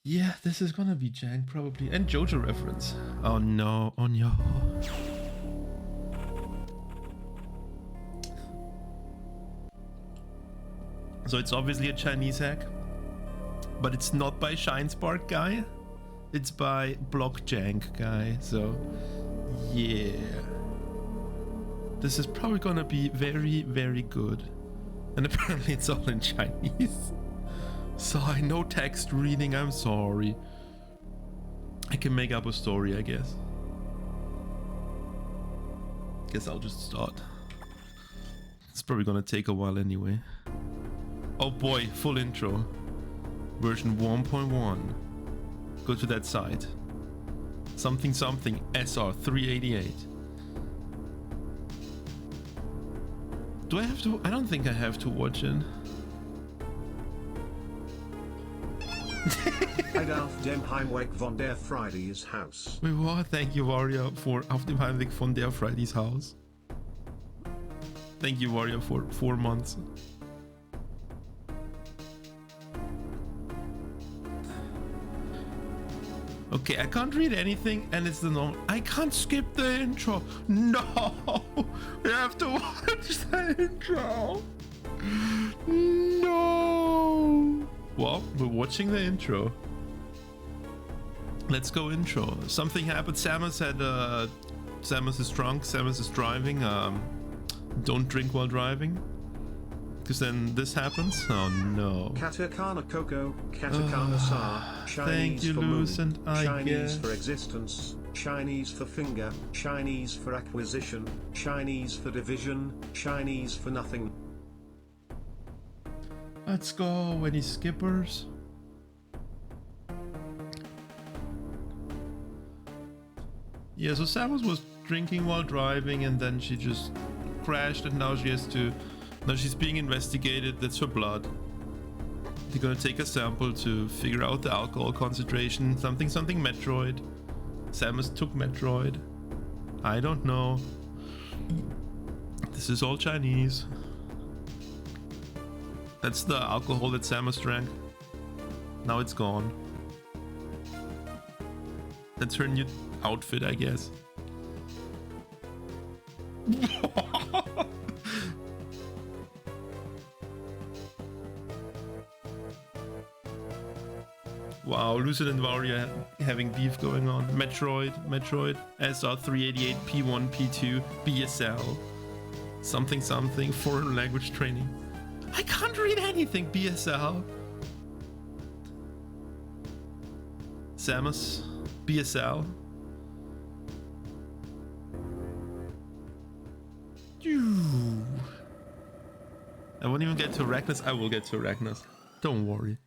Yeah, this is gonna be jank probably. And JoJo reference. Oh no, oh no. So it's obviously a Chinese hack, but it's not by ShineSpark guy. It's by Blockjank guy. So yeah, this is probably gonna be very, very good. And apparently it's all in Chinese. So I no text reading, I'm sorry. I can make up a story, I guess. Guess I'll just start. It's probably gonna take a while anyway. Oh boy, full intro. Version 1.1. Go to that site. Something something SR388. Do I have to? I don't think I have to watch it. I darf dem Heimweg von der Friday's house. Wait, what? Thank you, Warrior, for Auf dem Heimweg von der Friday's house. Thank you, Warrior, for 4 months. Okay, I can't read anything, and it's the normal. I can't skip the intro. No, we have to watch the intro. No. Well, we're watching the intro. Let's go intro. Something happened. Samus had Samus is drunk. Samus is driving. Don't drink while driving, because then this happens. Oh no. Katakana Coco, Katakana Sa, Thank you, Chinese for moon, Lucent, I Chinese guess. for existence, Chinese for finger, Chinese for acquisition, Chinese for division, Chinese for nothing. Let's go. Any skippers? Yeah, so Samus was drinking while driving, and then she just crashed, and now she has to. Now she's being investigated. That's her blood. They're gonna take a sample to figure out the alcohol concentration. Something something Metroid. Samus took Metroid. I don't know. This is all Chinese. That's the alcohol that Samus drank. Now it's gone. That's her new outfit, I guess. Wow, Lucid and Warrior having beef going on. Metroid, SR388, P1, P2, BSL. Something something, foreign language training. I can't read anything, BSL. Samus, BSL. I won't even get to Arachnus. I will get to Arachnus. Don't worry.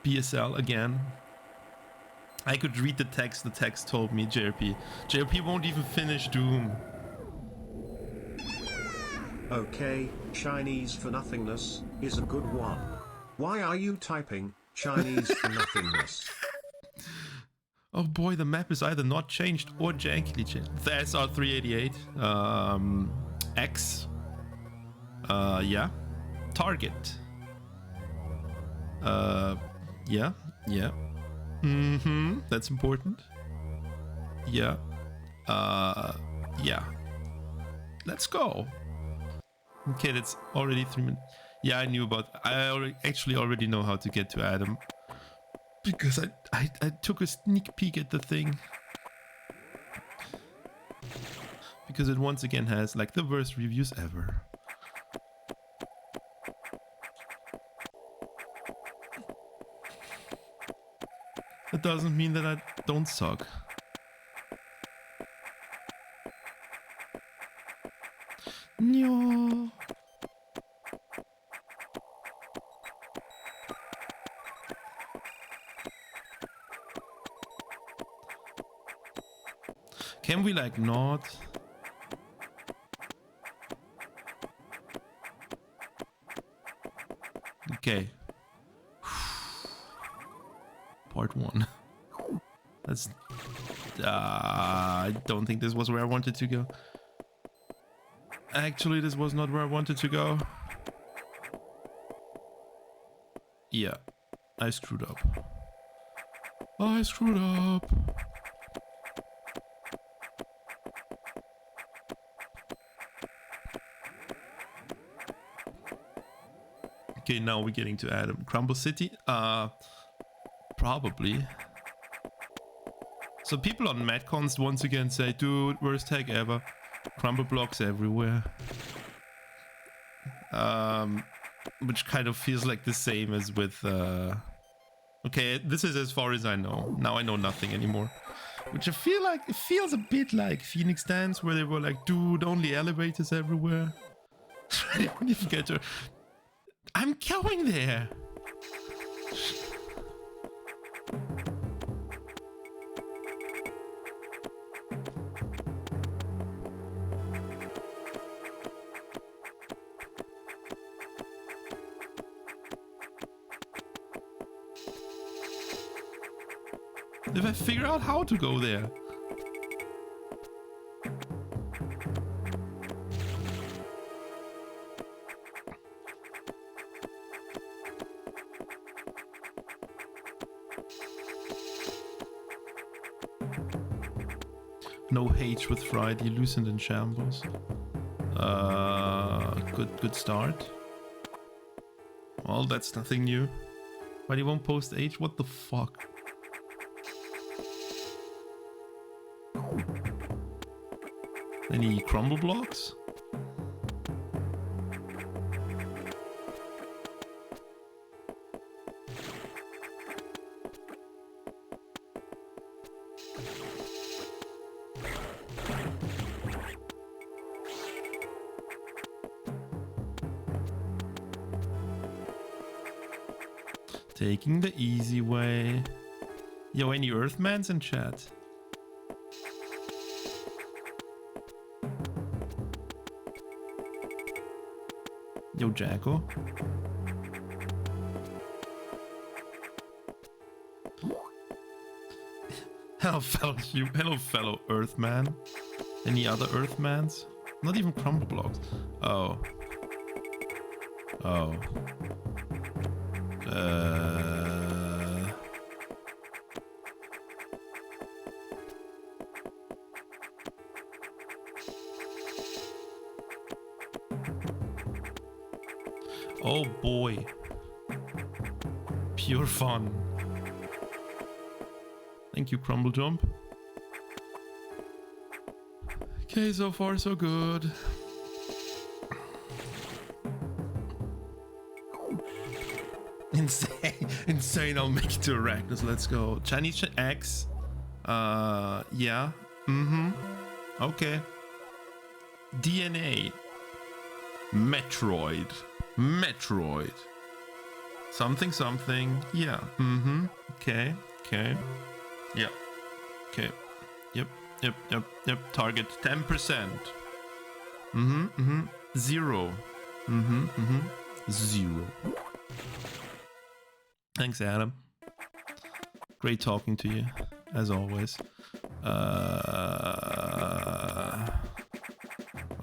BSL again. I could read the text. The text told me JRP. JRP won't even finish Doom. Okay, Chinese for nothingness is a good one. Why are you typing Chinese for nothingness? Oh boy, the map is either not changed or jankily changed. The SR388. X. Yeah. Target. Yeah. That's important. Yeah. Yeah. Let's go. Okay, that's already 3 minutes. Yeah, I knew about. I actually already know how to get to Adam, because I took a sneak peek at the thing. Because it once again has like the worst reviews ever. That doesn't mean that I don't suck. No. Can we like not? Okay. Part 1. That's I don't think this was where I wanted to go. Actually, this was not where I wanted to go. Yeah. I screwed up. I screwed up. Okay, now we're getting to Adam. Crumble City? Probably. So people on MadCons once again say, dude, worst tag ever. Crumble blocks everywhere. Which kind of feels like the same as with... Okay, this is as far as I know. Now I know nothing anymore. Which I feel like, it feels a bit like Phoenix Dance, where they were like, dude, only elevators everywhere. When you get to... I'm going there! If I figure out how to go there. No H with Friday, loosened in shambles. Good start. Well, that's nothing new. But he won't post H? What the fuck? Any crumble blocks? Taking the easy way. Yo, any Earthmans in chat? Yo, Jacko. Hello, fellow Earthman. Any other Earthmans? Not even crumble blocks. Oh. Oh. Oh boy. Pure fun. Thank you, Crumble Jump. Okay, so far so good. Insane, I'll make it to Arachnus, let's go. Chinese X. Yeah. Okay. DNA. Metroid. Something. Yeah. Okay. Yeah. Okay. Yep. Target 10%. 0. 0. Thanks, Adam. Great talking to you, as always.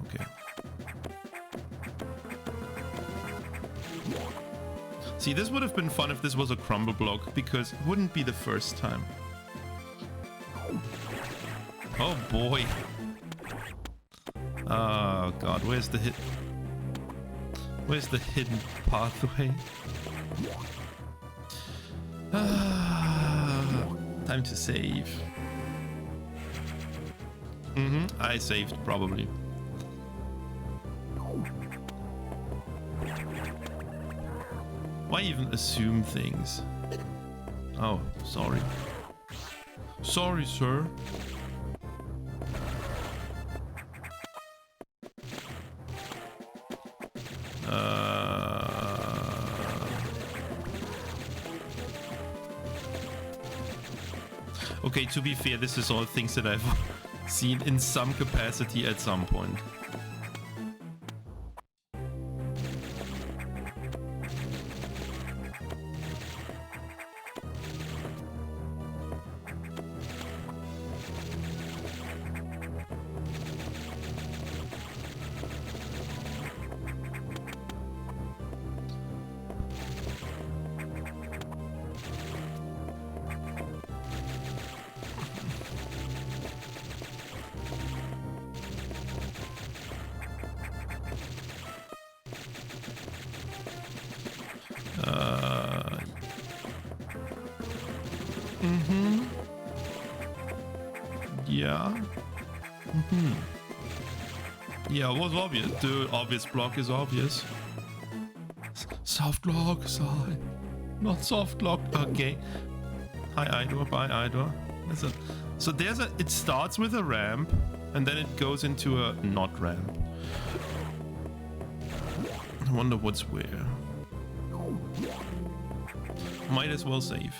Okay. See, this would have been fun if this was a crumble block, because it wouldn't be the first time. Oh boy. Oh god, where's the hidden pathway? Time to save. I saved, probably. Why even assume things? Oh, sorry. Sorry, sir. Okay, to be fair, this is all things that I've seen in some capacity at some point. Yeah. Yeah, it was obvious. The obvious block is obvious. Soft lock, sigh. Not soft lock. Okay. Hi, Idor. Bye, Idor. Listen. So there's a. It starts with a ramp, and then it goes into a not ramp. I wonder what's where. Might as well save.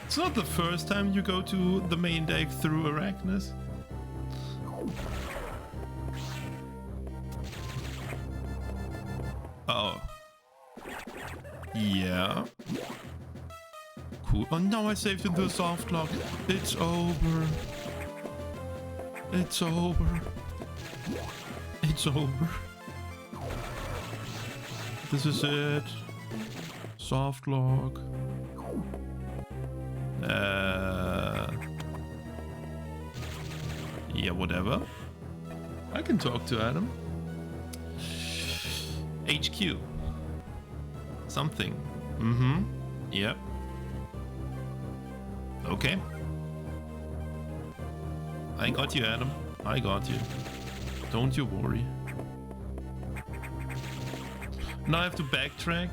It's not the first time you go to the main deck through Arachnus. Oh. Yeah. Cool. Oh no, I saved into the soft lock. It's over. It's over. It's over. This is it. Soft lock. Yeah, whatever. I can talk to Adam. HQ. Something. Mm-hmm. Yep. Okay. I got you, Adam. I got you. Don't you worry. Now I have to backtrack.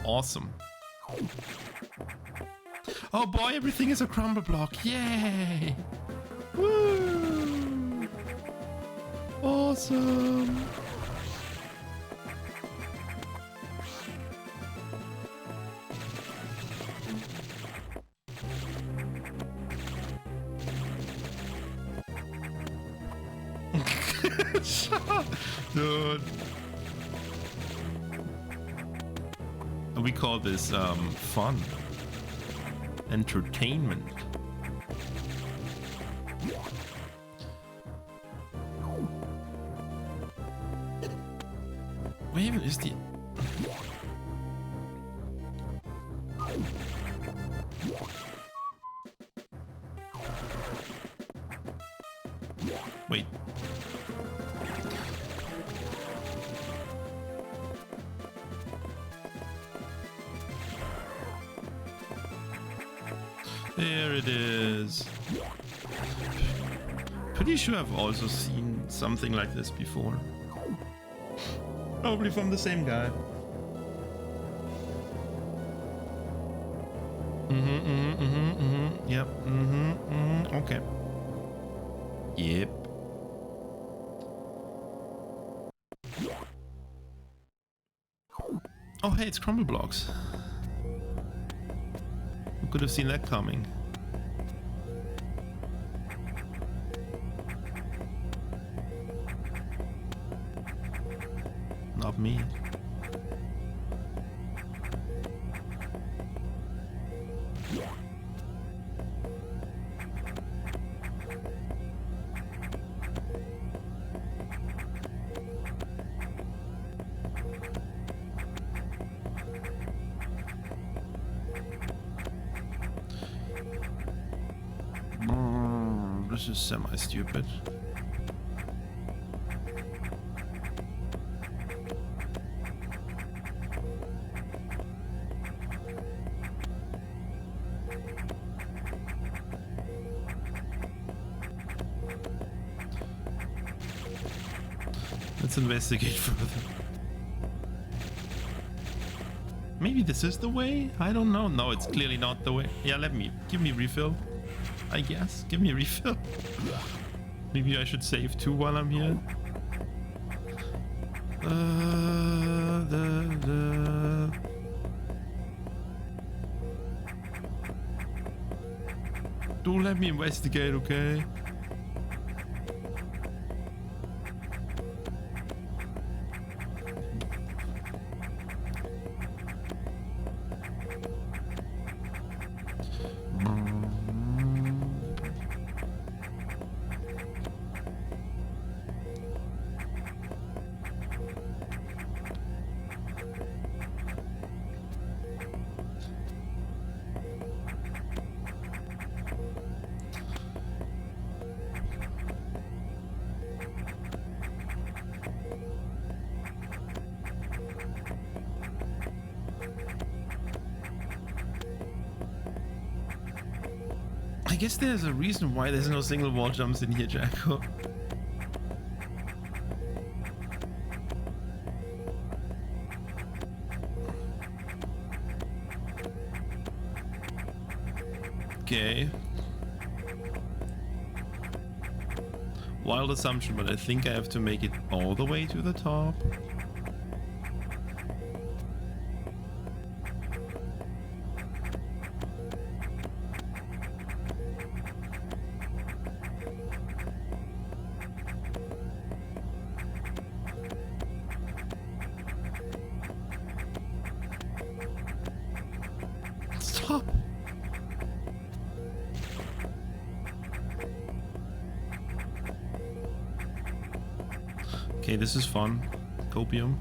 Awesome. Oh boy, everything is a crumble block. Yay! Woo! Awesome. Dude. We call this fun. Entertainment. Where even is the... Wait. There it is. Pretty sure I've also seen something like this before. Probably from the same guy. Yep. Okay. Yep. Oh, hey, it's crumble blocks. Who could have seen that coming? Not me. This is semi-stupid. Let's investigate further. Maybe this is the way? I don't know. No, it's clearly not the way. Yeah, give me refill. I guess. Give me a refill. Maybe I should save too while I'm here. Do let me investigate, okay? guess there's a reason why there's no single wall jumps in here, Jacko. Okay. Wild assumption, but I think I have to make it all the way to the top. Stop. Okay, this is fun. Copium.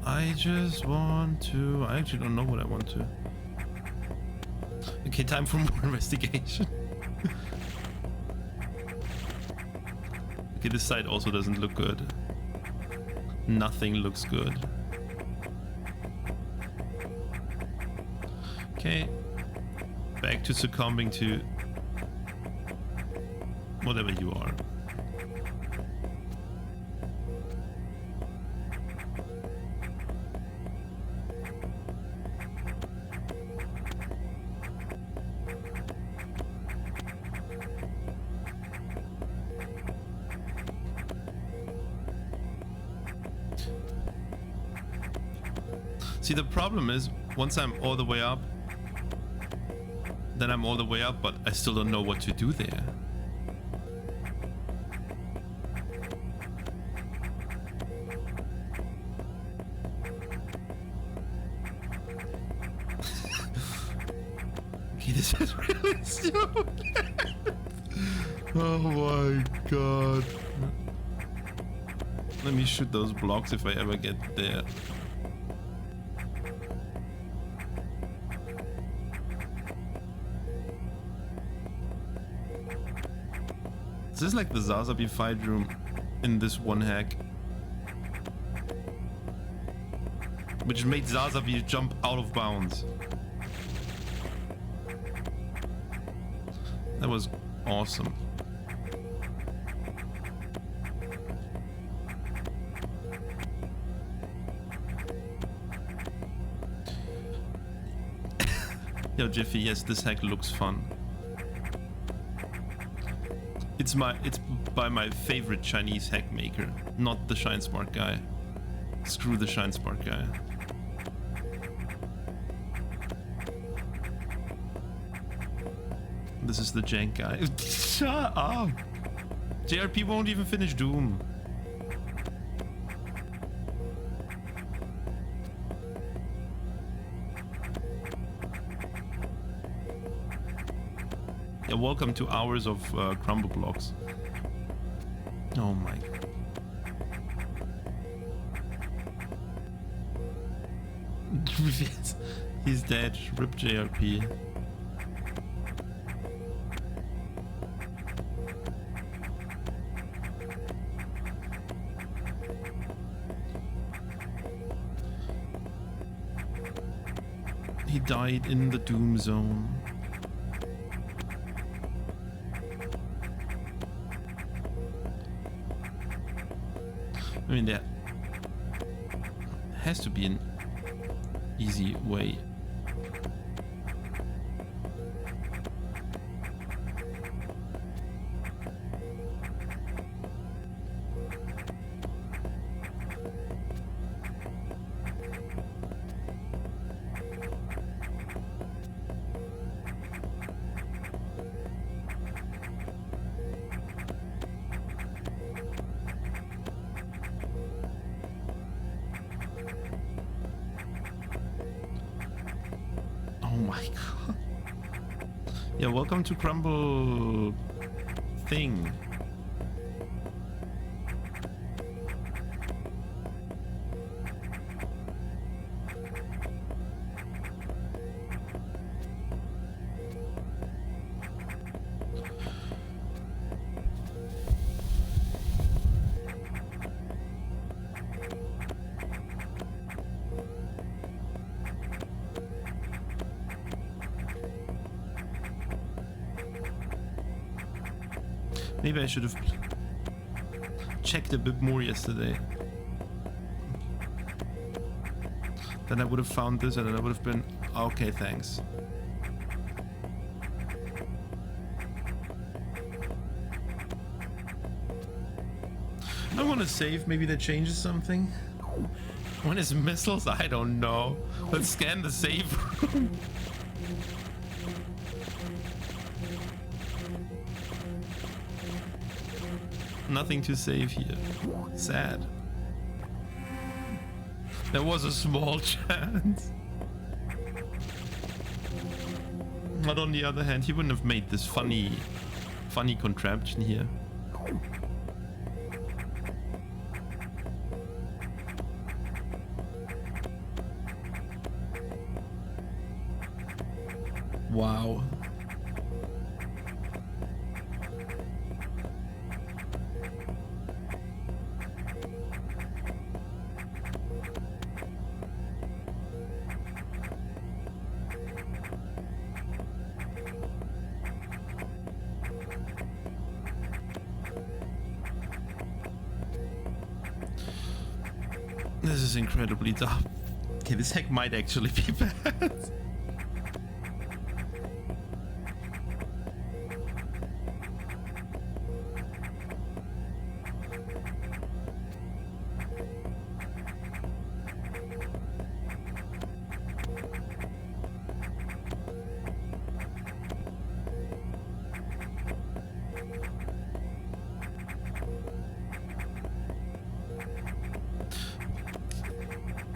I just want to... I actually don't know what I want to. Okay, time for more investigation. Okay, this side also doesn't look good. Nothing looks good. Okay. Back to succumbing to whatever you are. See, the problem is, once I'm all the way up, then I'm all the way up, but I still don't know what to do there. Okay, this is really stupid. Oh my god. Let me shoot those blocks if I ever get there. This is like the Zazabi fight room in this one hack, which made Zazabi jump out of bounds. That was awesome. Yo, Jiffy, yes, this hack looks fun. It's by my favorite Chinese hack maker, not the Shine Spark guy. Screw the Shine Spark guy. This is the jank guy. Shut up! JRP won't even finish Doom. Yeah, welcome to hours of crumble blocks. Oh my. He's dead. Rip JRP. He died in the Doom Zone. I mean, there has to be an easy way. my god. Yeah, welcome to Crumble thing. Maybe I should have checked a bit more yesterday. Then I would have found this and then I would have been okay, thanks. I want to save, maybe that changes something. When is missiles? I don't know. Let's scan the save room. Nothing to save here. Sad. There was a small chance. But on the other hand, he wouldn't have made this funny contraption here. Wow. This is incredibly dumb. Okay, this hack might actually be bad.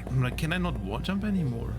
I'm like, can I not wall jump anymore?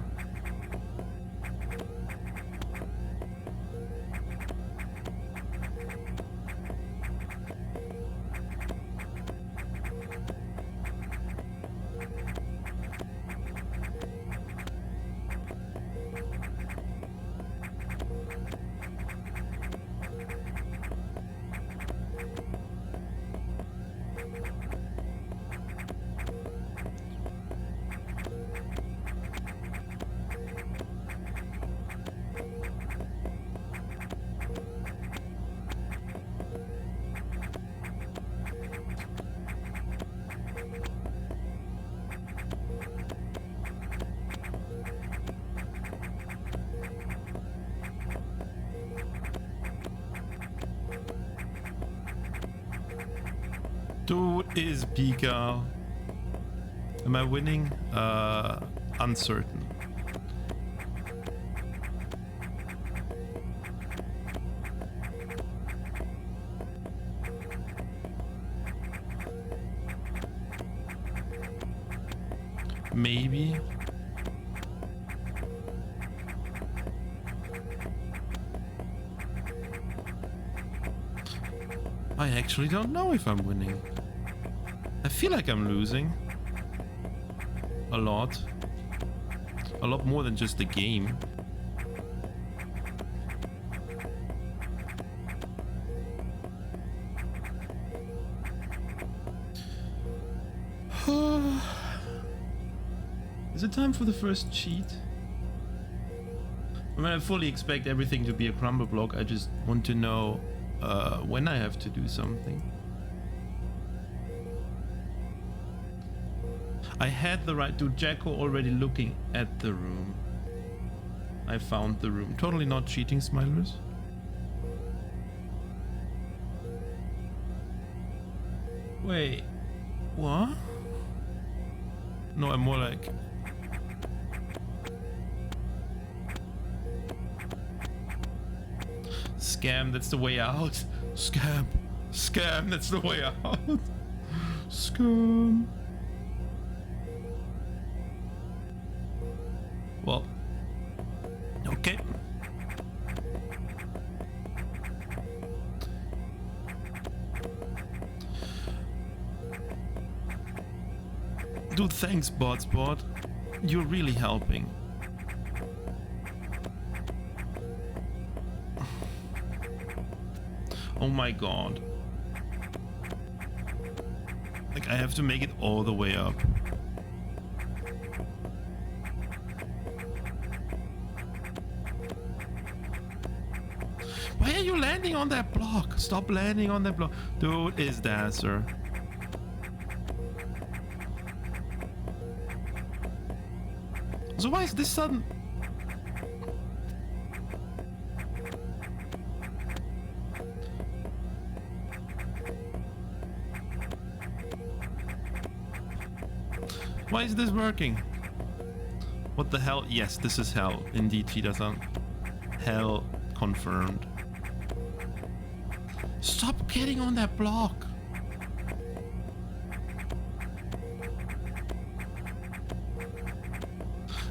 Dude is Pika. Am I winning? Uncertain. Maybe. I actually don't know if I'm winning. I feel like I'm losing. A lot. A lot more than just the game. Is it time for the first cheat? I mean, I fully expect everything to be a crumble block. I just want to know when I have to do something. I had the right to Jacko already looking at the room. I found the room. Totally not cheating, Smilers. Wait, what? No, I'm more like... Scam, that's the way out. Scam. Scam, that's the way out. Scam. Well. Okay, Dude, thanks, Botspot. You're really helping. Oh my god. Like, I have to make it all the way up. Why are you landing on that block? Stop landing on that block. Dude, is Dasser. So why is this sudden? Why is this working? What the hell? Yes, this is hell. Indeed, Cheetah-san. Hell confirmed. Stop getting on that block.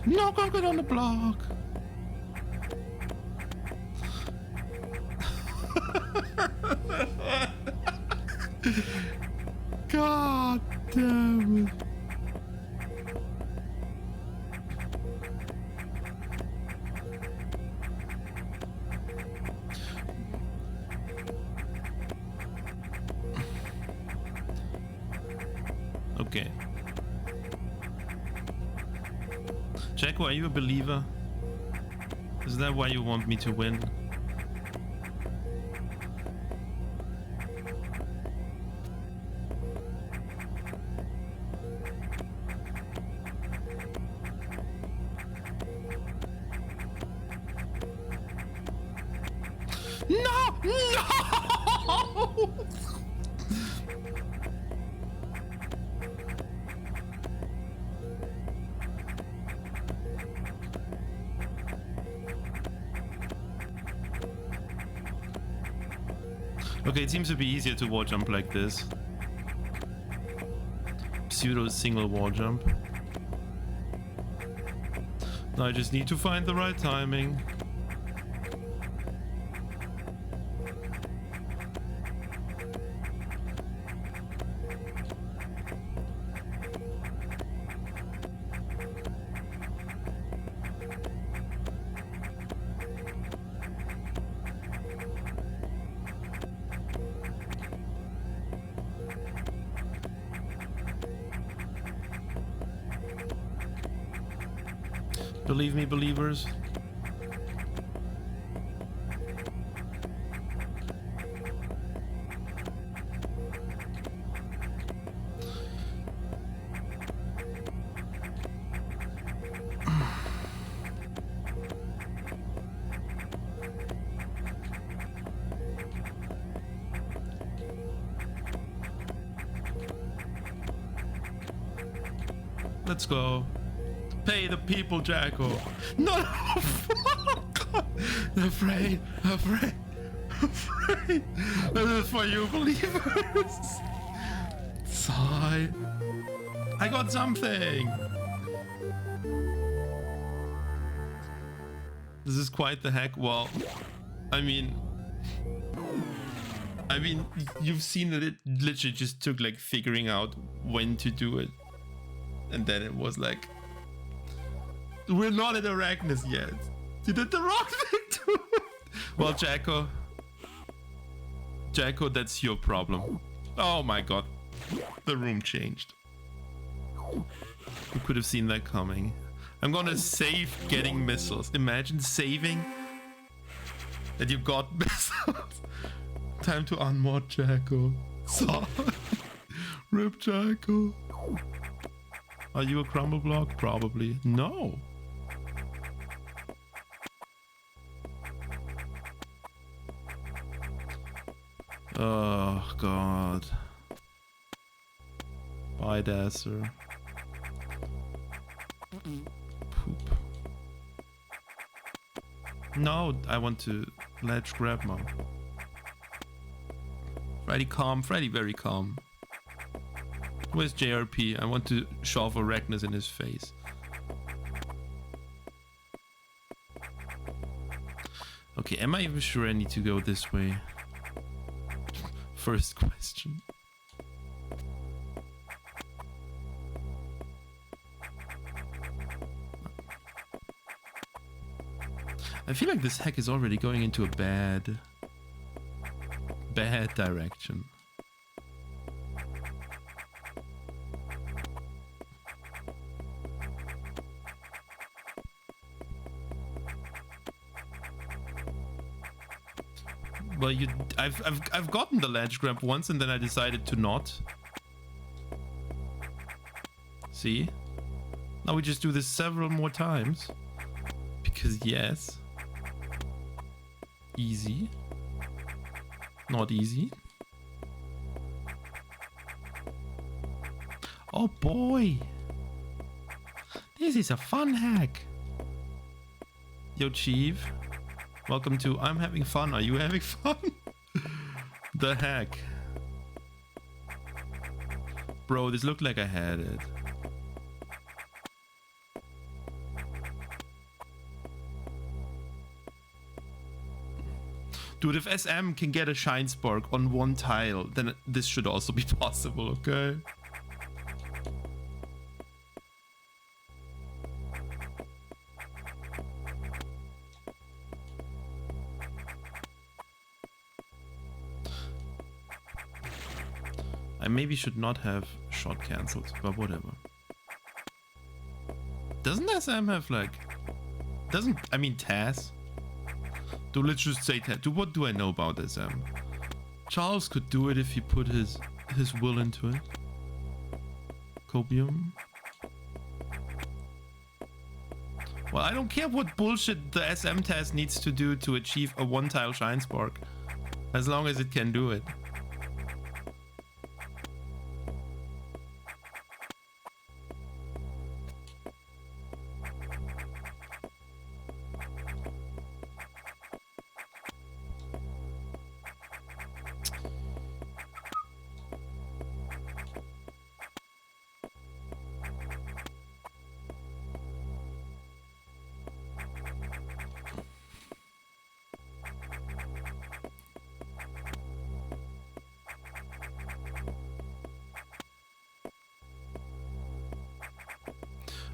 No, go get on the block. God damn it. Okay. Jacko, are you a believer? Is that why you want me to win? No! No! Okay, it seems to be easier to wall jump like this. Pseudo single wall jump. Now I just need to find the right timing. Believe me, believers. Let's go. Pay the people, Jacko. No! Afraid. This is for you, believers. Sigh. I got something. This is quite the hack. Well, I mean, you've seen that it literally just took like figuring out when to do it. And then it was like, we're not at Arachnus yet. You did the wrong thing too. Well, Jacko, that's your problem. Oh my god. The room changed. You could have seen that coming. I'm gonna save getting missiles. Imagine saving that you got missiles. Time to unmod Jacko. Sorry. Rip Jacko. Are you a crumble block? Probably. No. Oh god. Bye, Dasser. Poop. No, I want to ledge grab mode. Freddy calm, Freddy very calm. Where's JRP? I want to shove Arachnus in his face. Okay, am I even sure I need to go this way? First question. I feel like this hack is already going into a bad direction. Well, I've gotten the ledge grab once and then I decided to not. See? Now we just do this several more times. Because yes. Easy. Not easy. Oh boy. This is a fun hack. Yo, Chief. Welcome to I'm having fun. Are you having fun? The hack. Bro, this looked like I had it. Dude, if SM can get a Shine Spark on one tile, then this should also be possible, okay? I maybe should not have shot cancelled, but whatever. Doesn't SM have like... I mean Taz? Dude, let's just say Taz. Dude, what do I know about SM? Charles could do it if he put his will into it. Copium. Well, I don't care what bullshit the SM Taz needs to do to achieve a one-tile Shine Spark. As long as it can do it.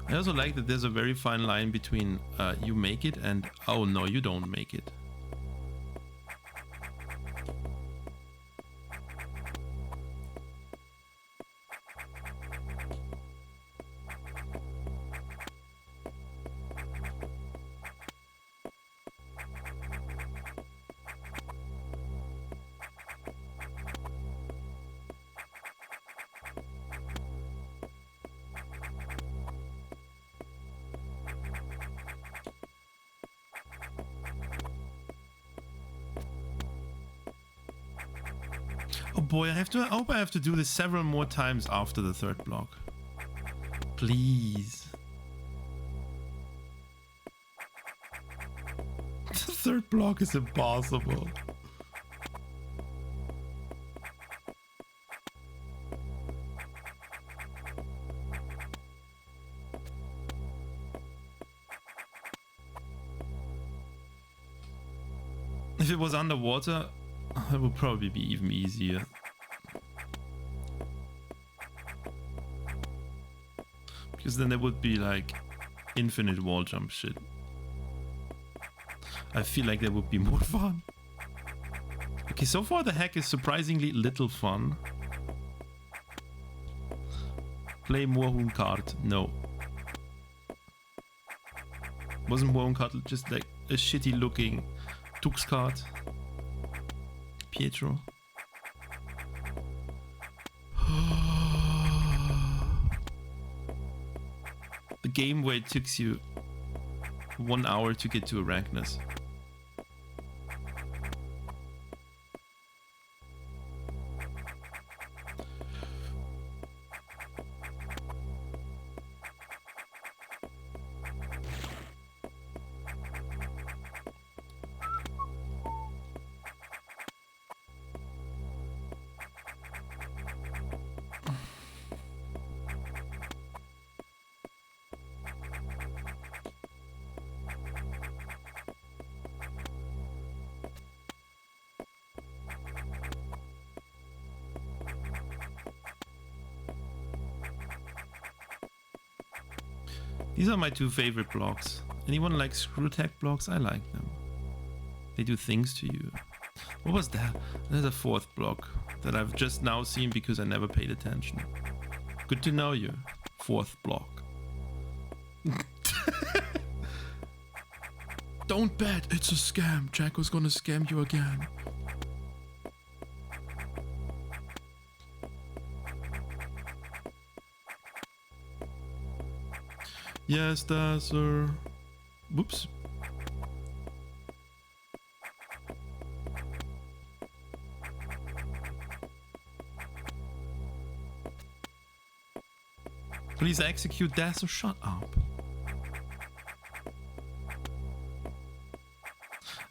I also like that there's a very fine line between you make it and oh no, you don't make it. Oh boy, I hope I have to do this several more times after the third block. Please. The third block is impossible. If it was underwater, it would probably be even easier. Because then there would be like infinite wall jump shit. I feel like that would be more fun. Okay, so far the hack is surprisingly little fun. Play Moorhuhn card. No. Wasn't Moorhuhn card just like a shitty looking Tux card? Pietro. The game where it takes you 1 hour to get to Arachnus. These are my two favorite blocks Anyone like screw tech blocks? I like them. They do things to you. What was that? There's a fourth block that I've just now seen because I never paid attention. Good to know you. Fourth block. Don't bet, it's a scam. Jack was gonna scam you again. Yes, Dasser. Whoops. Please execute Dasser, shut up.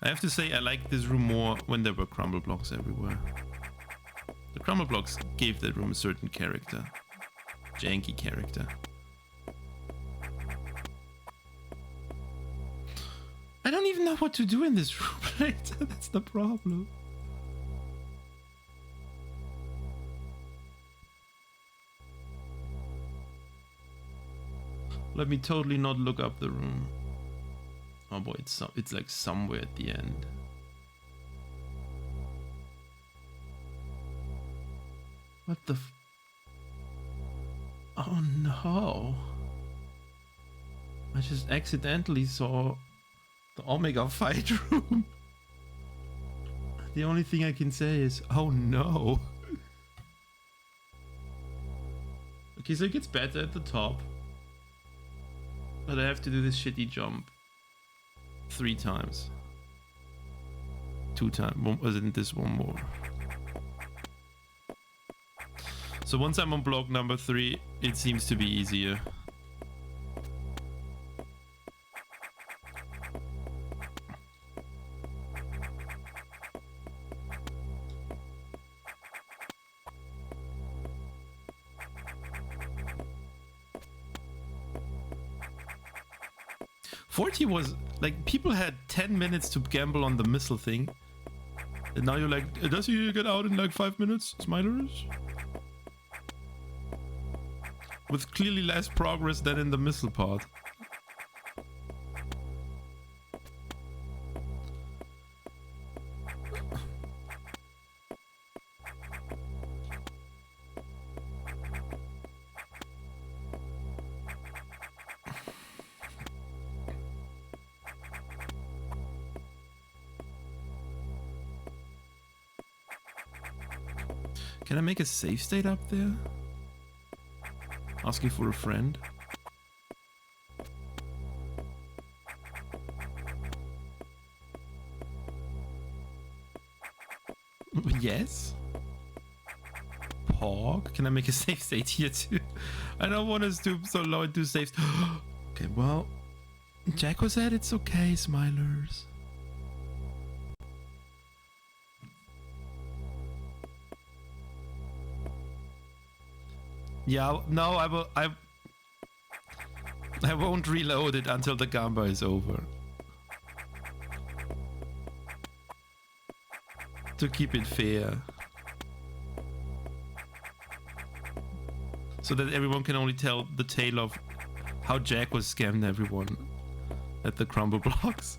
I have to say I like this room more when there were crumble blocks everywhere. The crumble blocks gave that room a certain character. Janky character. I don't even know what to do in this room later, that's the problem. Let me totally not look up the room. Oh boy, it's like somewhere at the end. What the oh no. I just accidentally saw the Omega fight room. The only thing I can say is, oh no. Okay, so it gets better at the top. But I have to do this shitty jump 3 times. 2 times. Wasn't this one more? So once I'm on block number 3, it seems to be easier. Was like people had 10 minutes to gamble on the missile thing, and now you're like, does he get out in like 5 minutes, Smilers? With clearly less progress than in the missile part. Can I make a save state up there? Asking for a friend. Yes. Pog. Can I make a save state here too? I don't want to stoop so low and do saves. Okay, well, Jacko said it's okay, Smilers. Yeah, no, I won't reload it until the gamba is over. To keep it fair. So that everyone can only tell the tale of how Jack was scammed everyone at the crumble blocks.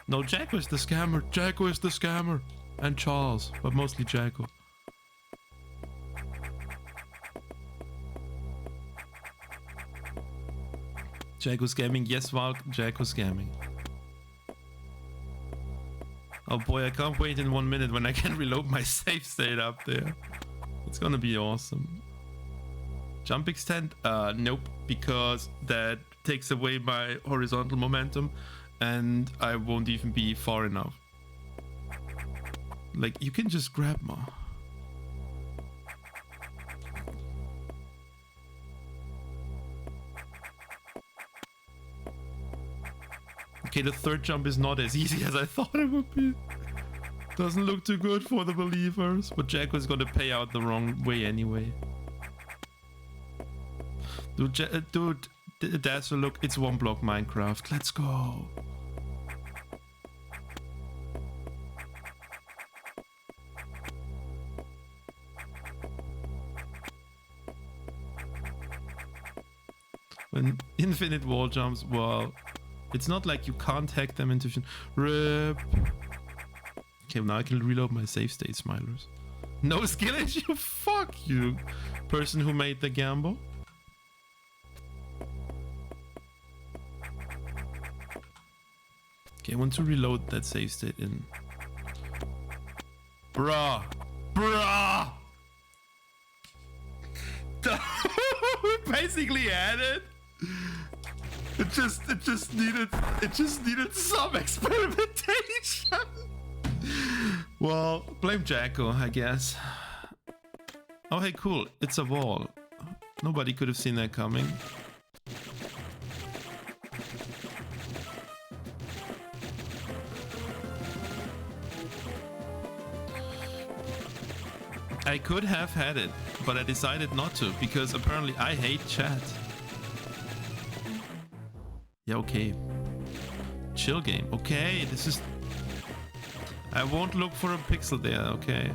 No, Jack was the scammer. Jack was the scammer. And Charles, but mostly Jacko. Jacko scamming, yes, Valk, Jacko scamming. Oh boy, I can't wait in 1 minute when I can reload my save state up there. It's gonna be awesome. Jump extend? Nope, because that takes away my horizontal momentum and I won't even be far enough. Like, you can just grab more. Okay, the third jump is not as easy as I thought it would be. Doesn't look too good for the believers, but Jack was gonna pay out the wrong way anyway. Dude, that's a look, it's 1 block Minecraft. Let's go. When infinite wall jumps, well, it's not like you can't hack them into... RIP. Okay, now I can reload my save state, Smilers. No skill issue? Fuck you, person who made the gamble. Okay, I want to reload that save state in. Bruh! Bruh! We basically had it. It just needed some experimentation. Well, blame Jacko, I guess. Oh hey, cool, it's a wall. Nobody could have seen that coming. I could have had it, but I decided not to, because apparently I hate chat. Yeah, okay. Chill game. Okay, this is... I won't look for a pixel there, okay.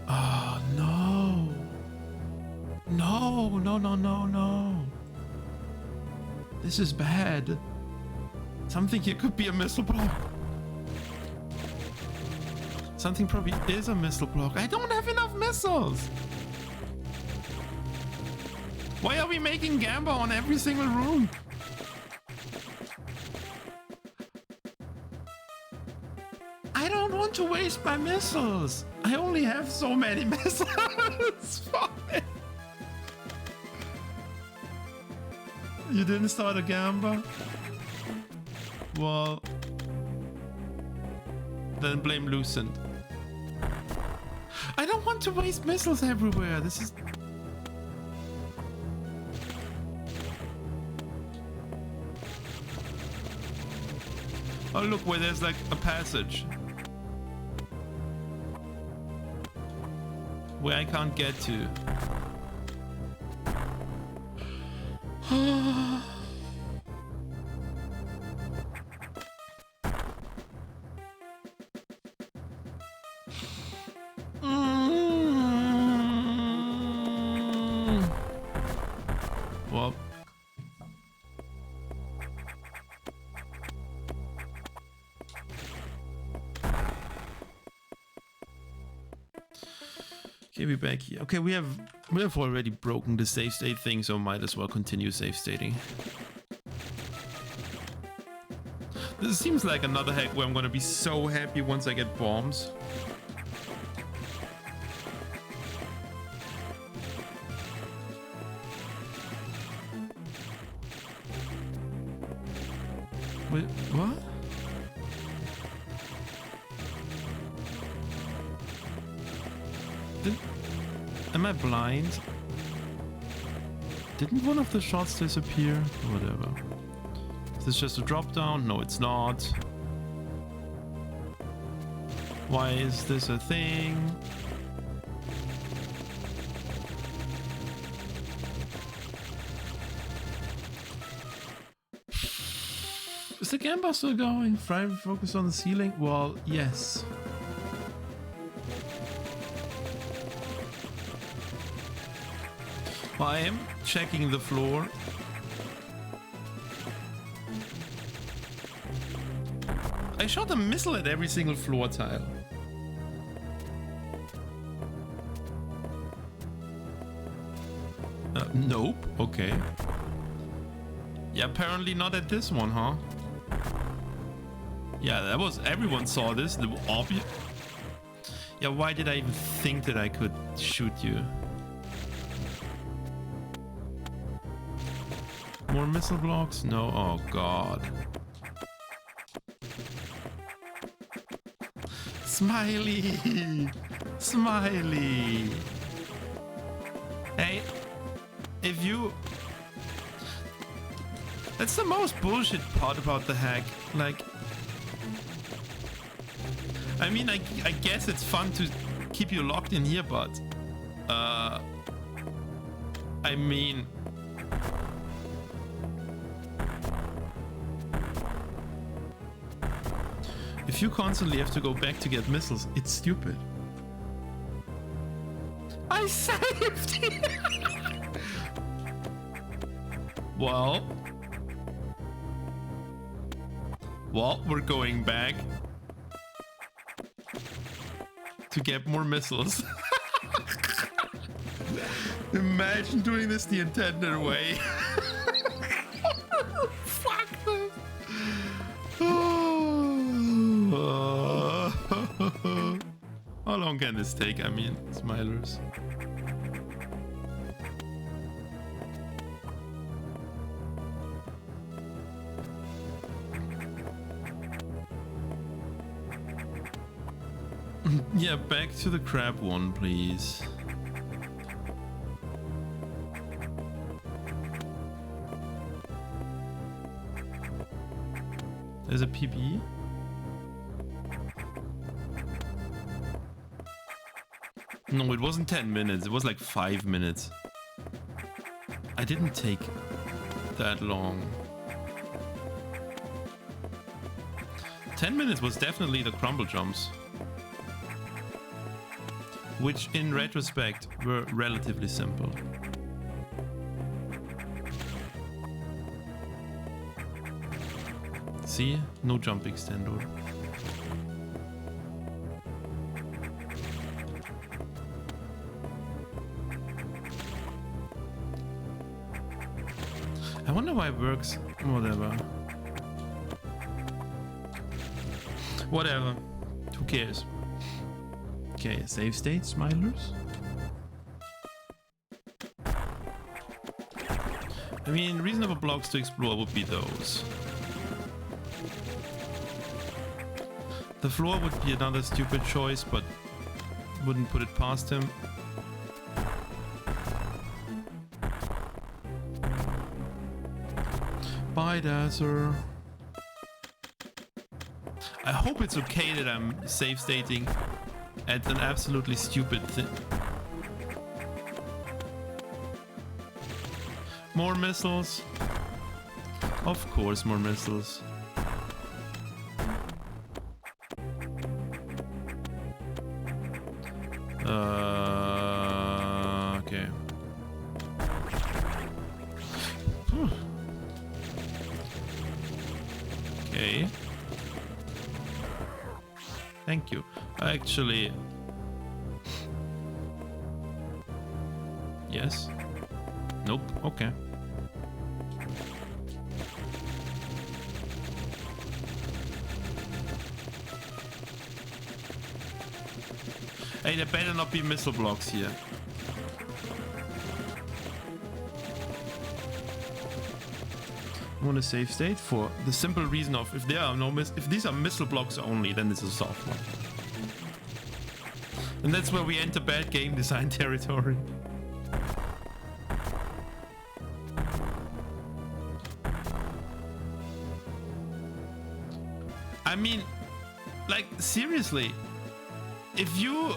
Oh, no. No, no, no, no, no. This is bad. Something here could be a missile block. Something probably is a missile block. I don't have enough missiles. Why are we making Gamba on every single room? I don't want to waste my missiles. I only have so many missiles. Fine. You didn't start a Gamba? Well, then blame Lucent. I don't want to waste missiles everywhere. This is... Oh, look, where there's like a passage. Where I can't get to. Well. Okay, we're back here. Okay, we have already broken the save state thing, so might as well continue save stating. This seems like another hack where I'm gonna be so happy once I get bombs. Wait, what? Am I blind? Didn't one of the shots disappear? Whatever. Is this just a drop down? No, it's not. Why is this a thing? Is the Gamba still going? Fry focus on the ceiling? Well, yes. Well, I am checking the floor. I shot a missile at every single floor tile. Nope. Okay. Yeah, apparently not at this one, huh? Yeah, that was... Everyone saw this. The obvious... Yeah, why did I even think that I could shoot you? More missile blocks? No. Oh, God. Smiley! Smiley! Hey, if you... That's the most bullshit part about the hack. Like... I mean, I guess it's fun to keep you locked in here, but... I mean... If you constantly have to go back to get missiles, it's stupid. I saved it! Well, we're going back to get more missiles. Imagine doing this the intended way. Fuck this. How long can this take? I mean, smilers. Yeah, back to the crab one, please. There's a PB. No, it wasn't 10 minutes. It was like 5 minutes. I didn't take that long. 10 minutes was definitely the crumble jumps, which in retrospect were relatively simple. See? No jump extender. I wonder why it works. Whatever. Who cares? Okay, save state, smilers. I mean, reasonable blocks to explore would be those. The floor would be another stupid choice, but wouldn't put it past him. Bye, Dazzler. I hope it's okay that I'm save stating at an absolutely stupid thing. More missiles. Of course, more missiles. Okay. Okay. Thank you. Actually... Yes. Nope. Okay. Hey, there better not be missile blocks here. I want to save state for the simple reason of if there are no if these are missile blocks only, then this is a soft one. And that's where we enter bad game design territory. I mean, like, seriously, if you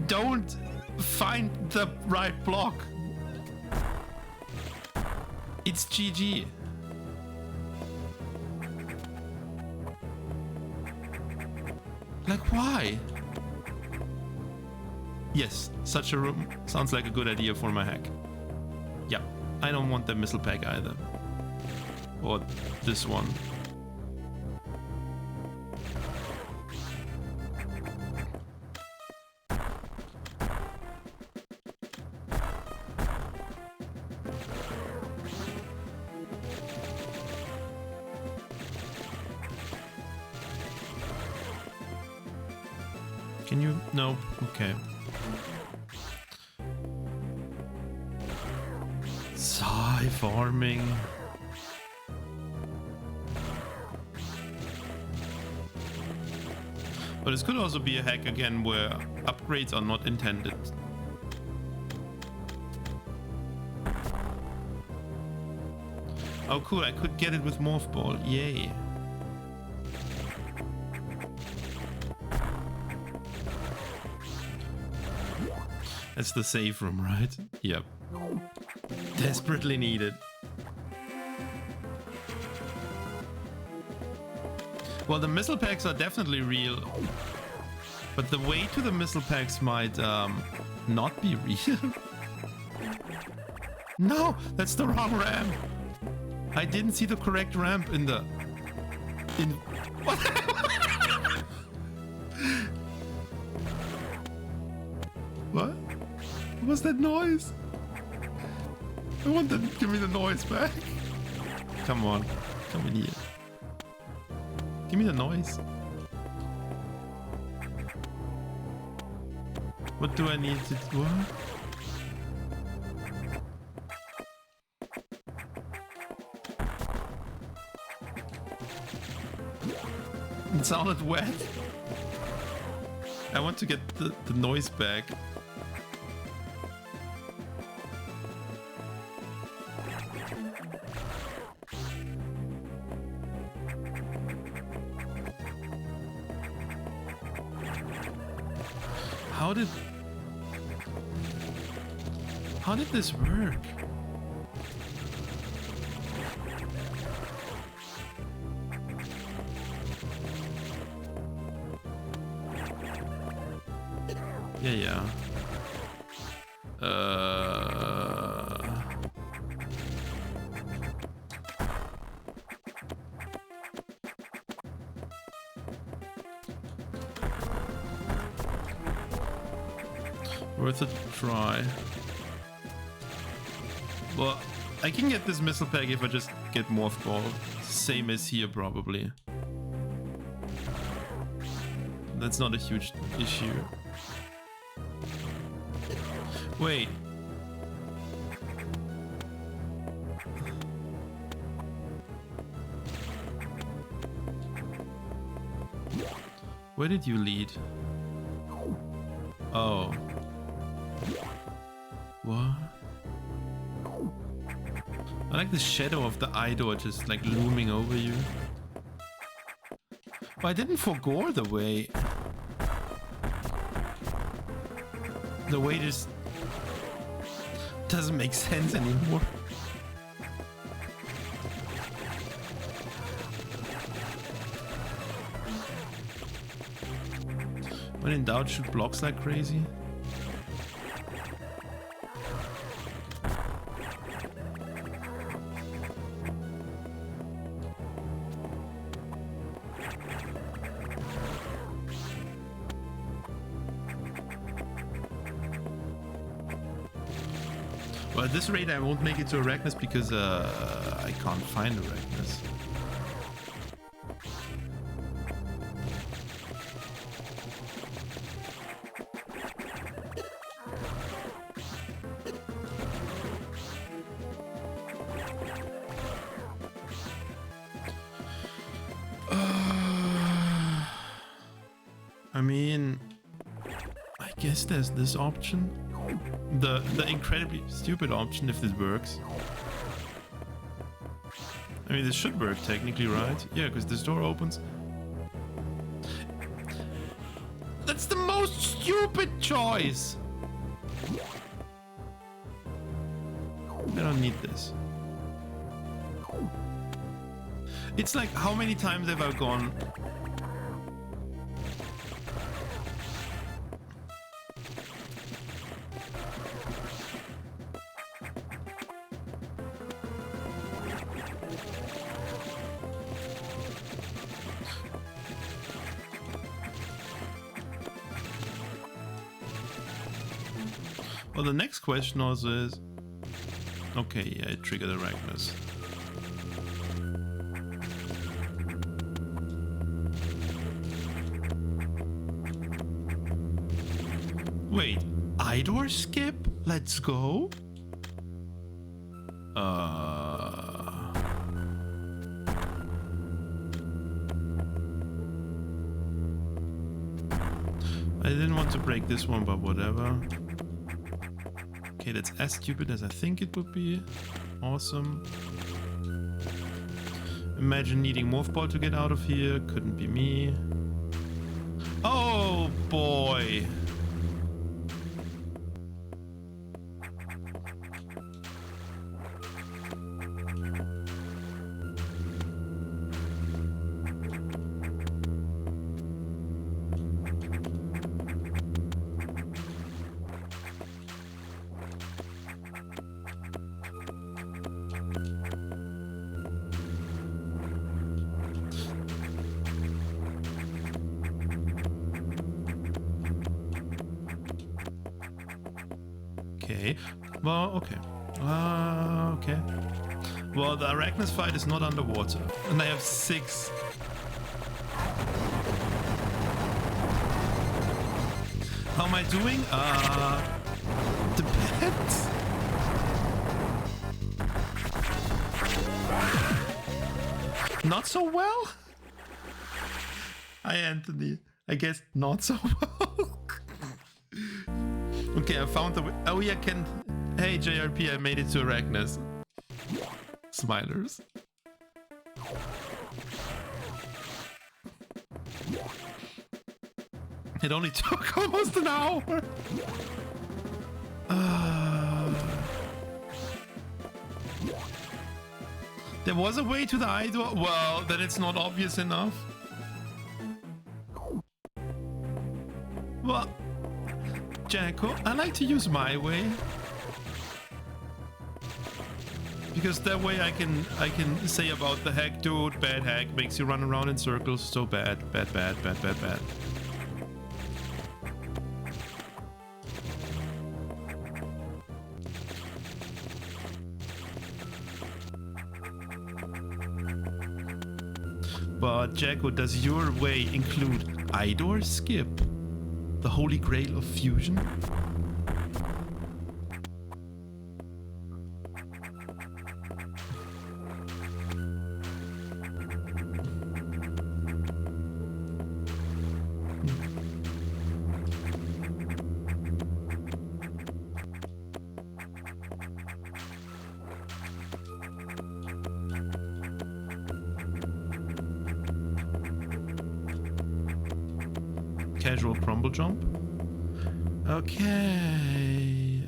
don't find the right block, it's GG. Like, why? Yes, such a room sounds like a good idea for my hack. Yeah, I don't want the missile pack either. Or this one. Can you? Nope. Okay. Sigh farming. But this could also be a hack again where upgrades are not intended. Oh cool, I could get it with Morph Ball. Yay. That's the safe room, right? Yep. Desperately needed. Well, the missile packs are definitely real, but the way to the missile packs might not be real. No, that's the wrong ramp. I didn't see the correct ramp in the... What? What? What was that noise? I want that. Give me the noise back. Come on. Come in here. Give me the noise. What do I need to do? It sounded wet. I want to get the noise back. How did this work? Yeah. Worth a try. Well, I can get this missile pack if I just get Morph Ball. Same as here, probably. That's not a huge issue. Wait. Where did you lead? Oh. What? I like the shadow of the eye door just like looming over you. But I didn't forgo the way. The way just doesn't make sense anymore. When in doubt, shoot blocks like crazy. Well, at this rate, I won't make it to Arachnus because I can't find Arachnus. I mean, I guess there's this option. The incredibly stupid option if this works. I mean, this should work technically, right? Yeah, because this door opens. That's the most stupid choice! I don't need this. It's like, how many times have I gone... Well, the next question also is... Okay, yeah, it triggered Arachnus. Wait, Idor skip? Let's go? I didn't want to break this one, but whatever. Okay, that's as stupid as I think it would be. Awesome. Imagine needing Morph Ball to get out of here. Couldn't be me. Oh boy. Okay. Well, okay. Okay. Well, the Arachnus fight is not underwater. And I have 6. How am I doing? Depends. Not so well? Hi, Anthony. I guess not so well. Okay, I found the... Oh, yeah, Ken. Hey, JRP, I made it to Arachnus. Smilers. It only took almost an hour. There was a way to the eye door. Well, then it's not obvious enough. Well, Jacko, I like to use my way. Because that way I can say about the hack dude, bad hack, makes you run around in circles, so bad. But Jacko, does your way include Idor Skip? The holy grail of fusion? Casual crumble jump. Okay.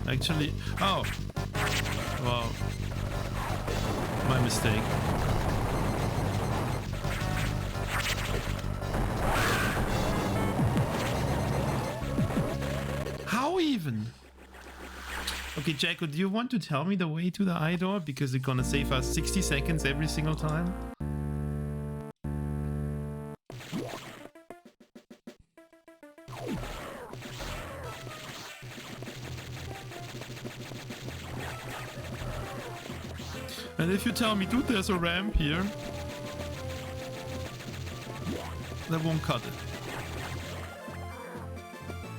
Actually, oh, wow, my mistake. How even? Okay, Jacko, do you want to tell me the way to the eye door? Because it's gonna save us 60 seconds every single time. And if you tell me, dude, there's a ramp here, that won't cut it.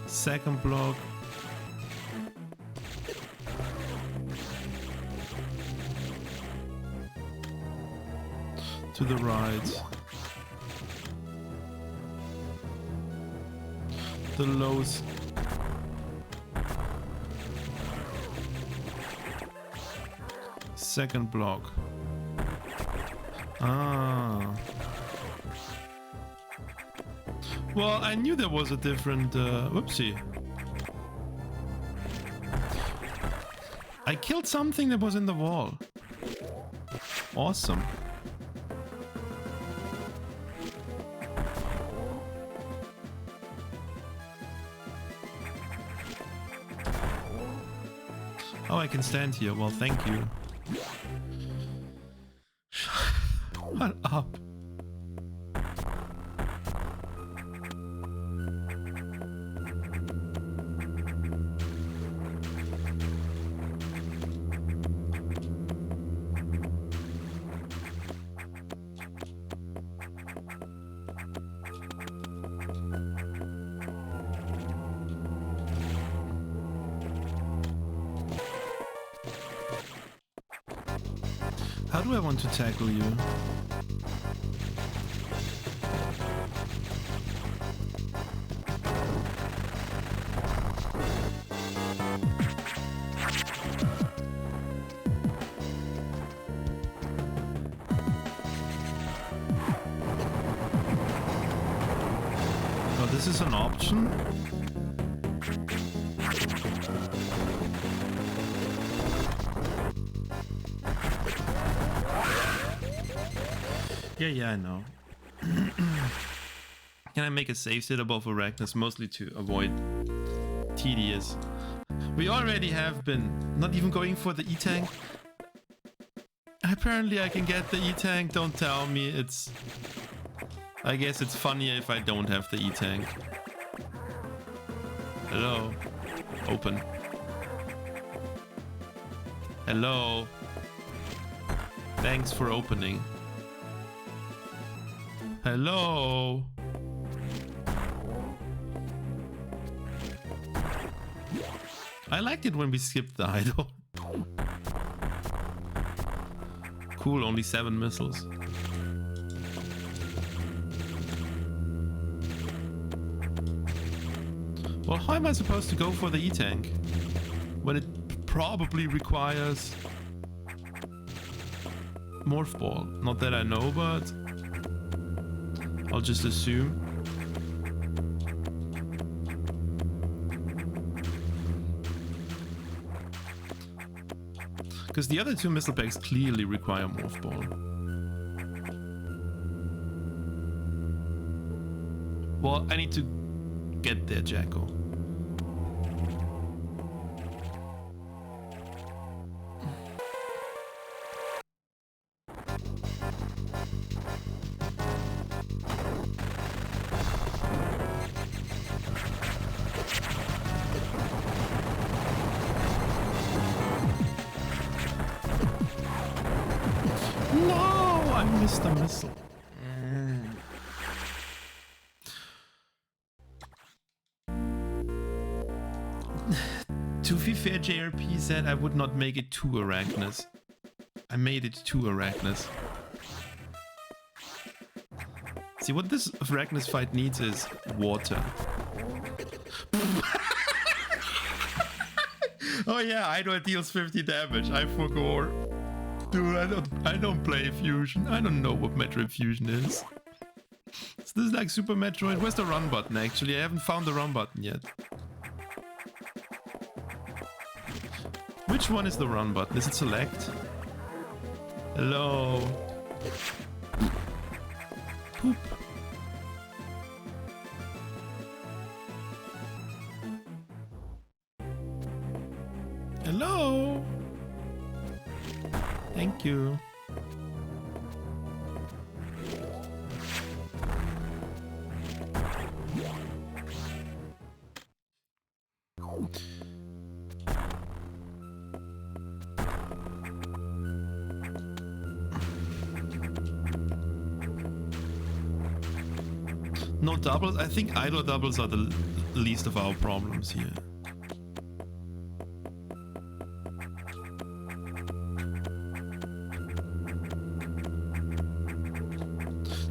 Second block. To the right. The lows. Second block. Ah. Well, I knew there was a different... whoopsie. I killed something that was in the wall. Awesome. Oh, I can stand here. Well, thank you. Shut up. How do I want to tackle you? Oh, this is an option? Yeah, I know. Can I make a save state above Arachnus, mostly to avoid tedious? We already have been not even going for the E-tank. Apparently I can get the E-Tank, don't tell me. It's... I guess it's funnier if I don't have the E-Tank. Hello? Open. Hello? Thanks for opening. Hello? I liked it when we skipped the idol. Cool, only 7 missiles. Well, how am I supposed to go for the E-Tank when it probably requires Morph Ball? Not that I know, but I'll just assume. Because the other 2 missile packs clearly require Morph Ball. Well, I need to get there, Jacko. No, I missed a missile. To be fair, JRP said I would not make it to Arachnus. I made it to Arachnus. See, what this Arachnus fight needs is water. Oh yeah, I know it deals 50 damage. I forgot. Dude, I don't play Fusion. I don't know what Metroid Fusion is. Is this like Super Metroid? Where's the run button actually? I haven't found the run button yet. Which one is the run button? Is it select? Hello? Poop. Hello? Thank you. No doubles? I think idle doubles are the least of our problems here.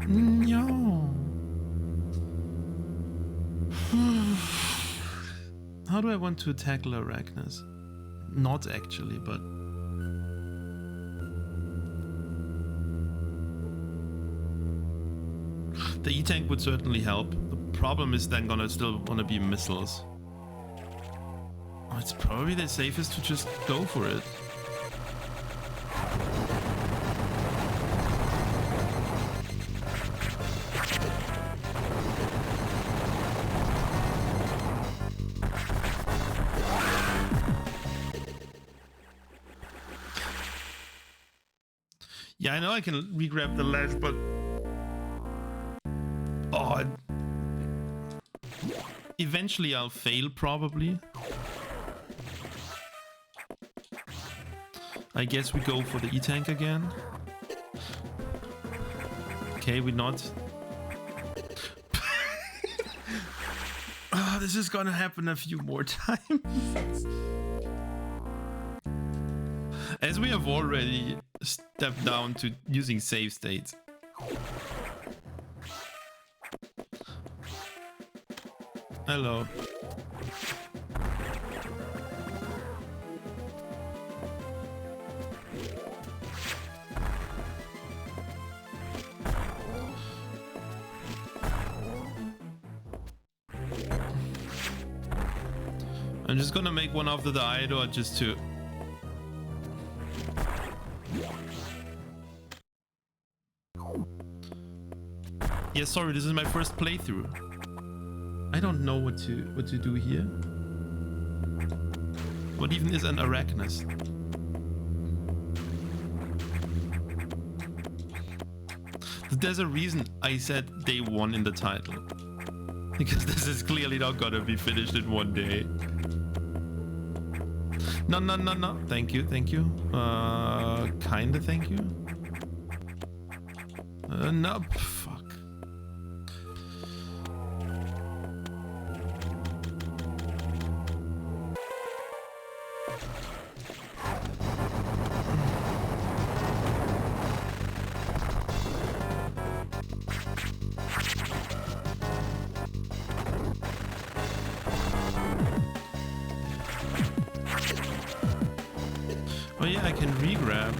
No. How do I want to tackle Arachnus? Not actually, but... The E-Tank would certainly help. The problem is then still gonna be missiles. Oh, it's probably the safest to just go for it. Yeah, I know I can re-grab the ledge, but... Oh, eventually I'll fail, probably. I guess we go for the E-Tank again. Okay, we're not... Oh, this is gonna happen a few more times. As we have already stepped down to using save states. Hello. I'm just gonna make one after the idol just to... Yeah, sorry, this is my first playthrough. I don't know what to do here. What even is an Arachnus? There's a reason I said day 1 in the title. Because this is clearly not gonna be finished in one day. No, no, no, no. Thank you, thank you. Kinda thank you. No, fuck. Oh yeah, I can re-grab.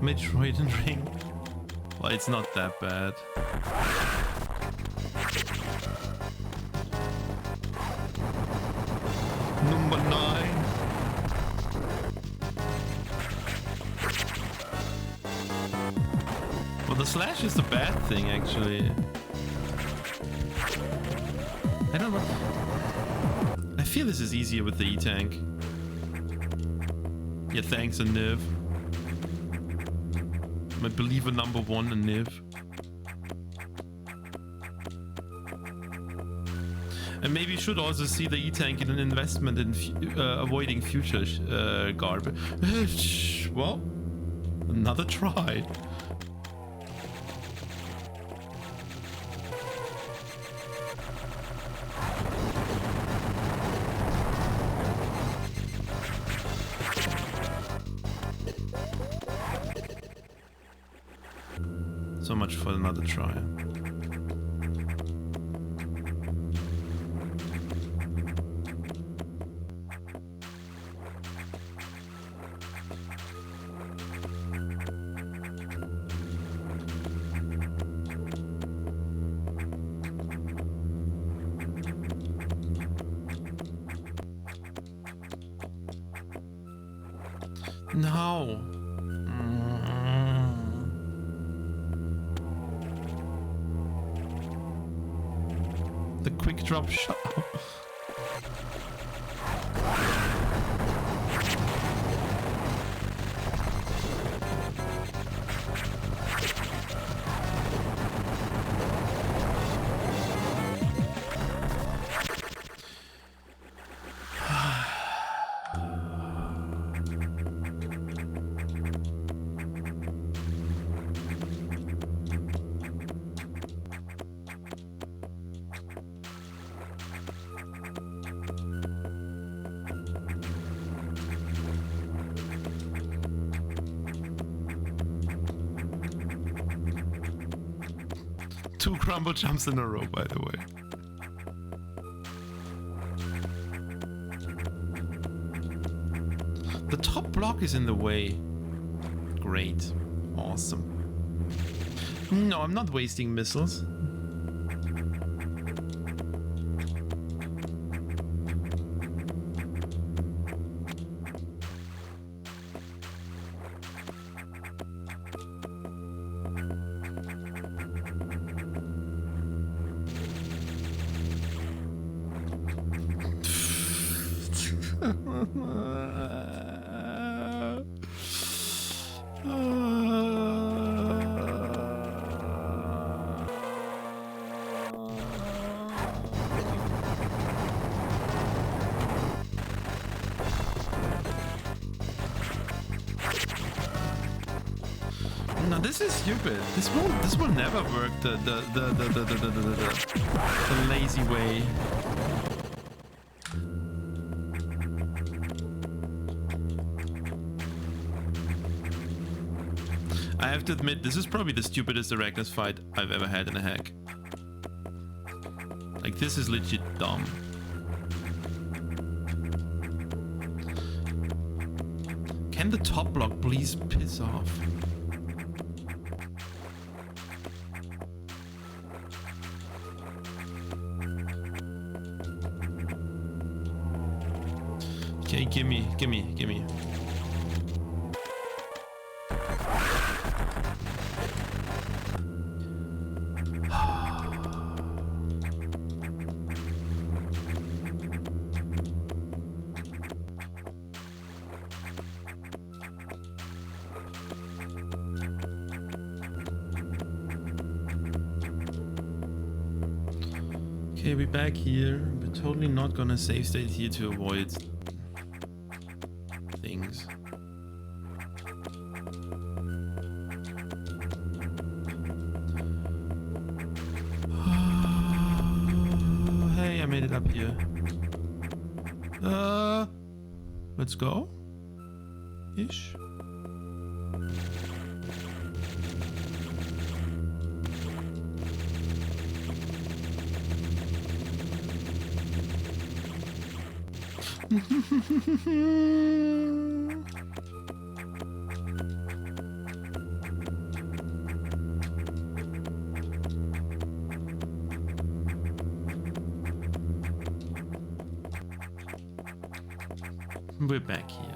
Metroid and Ring. Well, it's not that bad. Number 9. Well, the slash is the bad thing, actually. I don't know. I feel this is easier with the E-Tank. Yeah, thanks, a Niv. My believer number 1, a Niv. And maybe you should also see the E-Tank in an investment in avoiding future garbage. Well, another try. So much for another try. No. The quick drop shot. Two crumble jumps in a row, by the way. The top block is in the way. Great. Awesome. No, I'm not wasting missiles. No, this is stupid. This will never work. The lazy way. I have to admit, this is probably the stupidest Arachnus fight I've ever had in a hack. Like, this is legit dumb. Can the top block please piss off? Okay, gimme. Okay, we're back here. We're totally not gonna save state here to avoid things. Hey, I made it up here. Let's go. Ish. We're back here.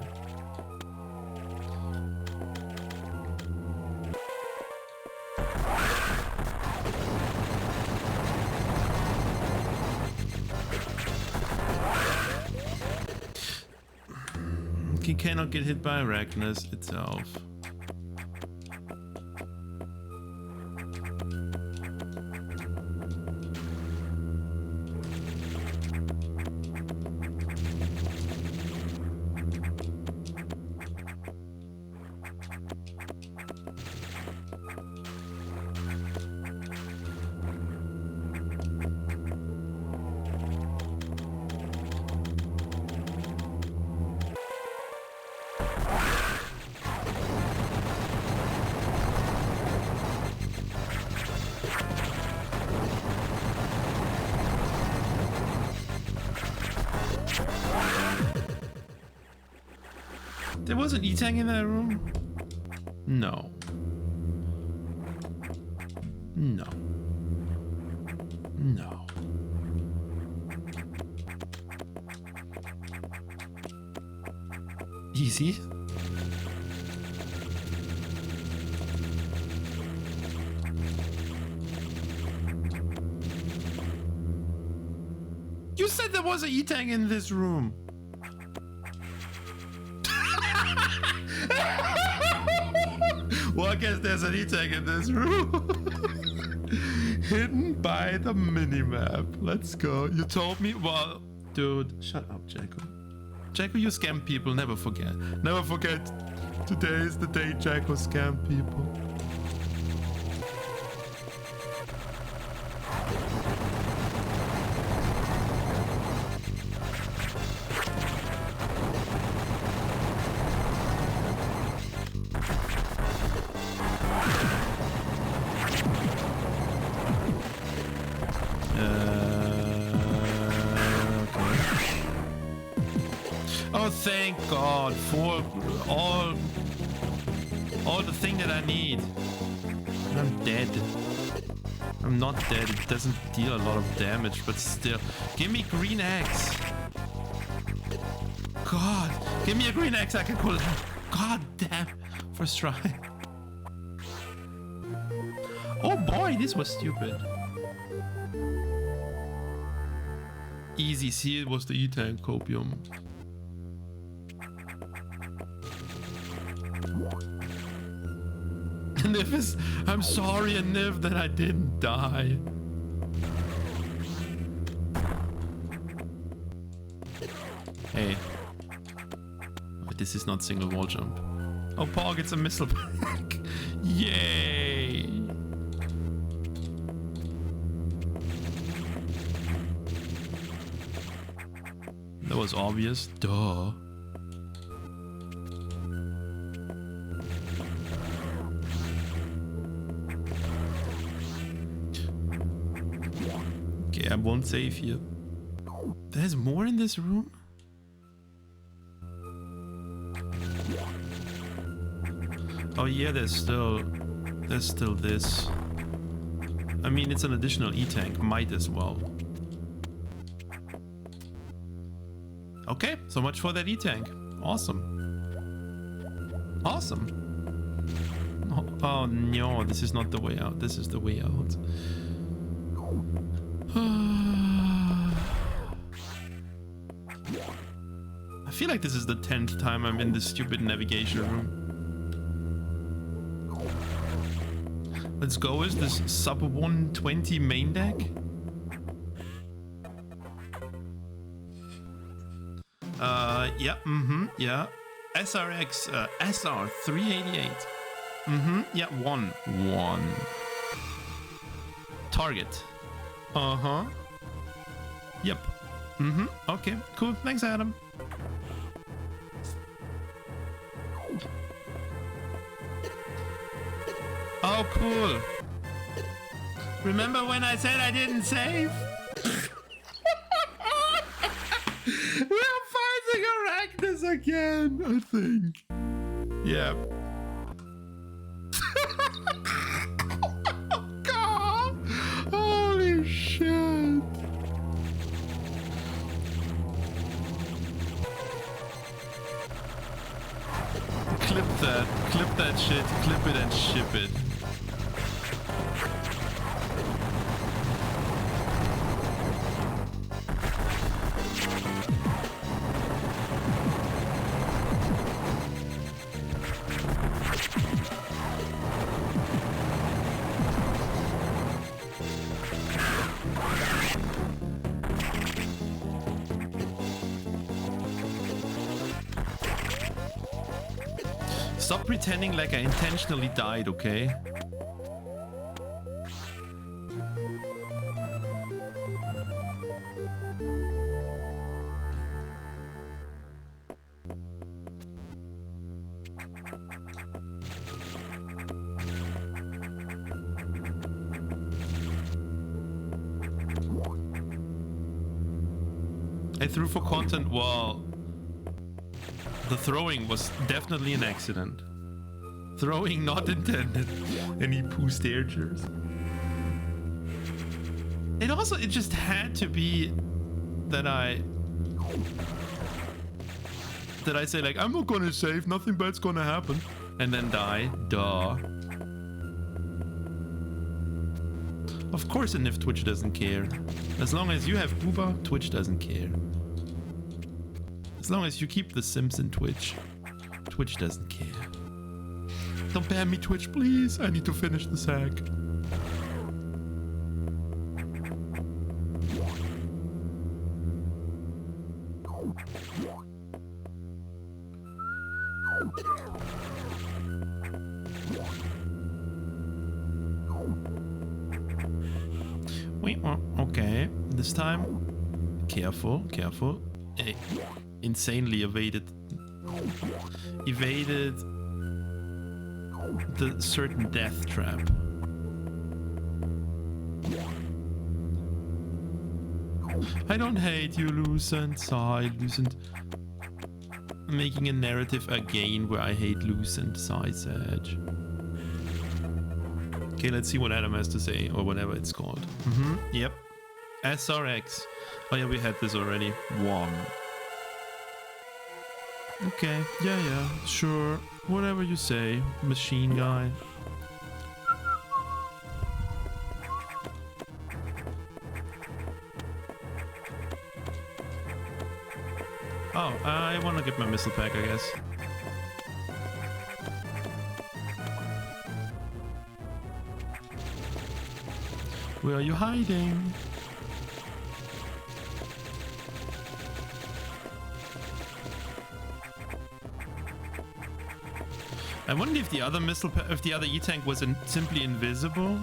He cannot get hit by Arachnus itself. There was an E-Tank in that room? No. No. No. Easy. You said there was an E-Tank in this room. Well, I guess there's an E-Tank in this room. Hidden by the minimap. Let's go. You told me? Well, dude, shut up, Jacko. Jacko, you scam people. Never forget. Never forget. Today is the day Jacko scam people. Thank God for all the thing that I need. I'm dead. I'm not dead. It doesn't deal a lot of damage, but still. Give me green axe. God, give me a green axe I can pull out. God damn. First try. Oh boy, this was stupid. Easy. See, it was the E-Tank copium. Niv is... I'm sorry, Niv, that I didn't die. Hey. Oh, this is not single wall jump. Oh, Paul gets a missile back. Yay! That was obvious. Duh. I won't save here. There's more in this room? Oh yeah, there's still this. I mean, it's an additional E-Tank. Might as well. Okay, so much for that E-tank. Awesome. Awesome. Oh no, this is not the way out. This is the way out. I feel like this is the 10th time I'm in this stupid navigation room. Let's go with this sub 120 main deck. Yeah, yeah. SRX, SR 388. Yeah, one. Target. Yep. Okay, cool. Thanks, Adam. Oh, cool. Remember when I said I didn't save? We're fighting Arachnus again, I think. Yeah. God! Holy shit. Clip that shit, clip it and ship it. Stop pretending like I intentionally died, okay? I threw for content. Well, the throwing was definitely an accident. Throwing not intended. Any poo stagers. It just had to be that I say like, I'm not gonna save, nothing bad's gonna happen, and then die. Duh. Of course, and if Twitch doesn't care. As long as you have Booba, Twitch doesn't care. As long as you keep the Sims in Twitch, Twitch doesn't care. Don't ban me, Twitch, please. I need to finish this hack. Wait, okay. This time, careful. Insanely evaded the certain death trap. I don't hate you, Lucent. Sigh, Lucent. Making a narrative again where I hate Lucent. Sigh, Sage. Okay, let's see what Adam has to say, or whatever it's called. Yep. SRX. Oh yeah, we had this already. 1. Okay, yeah, sure. Whatever you say, machine guy. Oh, I want to get my missile pack, I guess. Where are you hiding? I wonder if the other E-tank was simply invisible,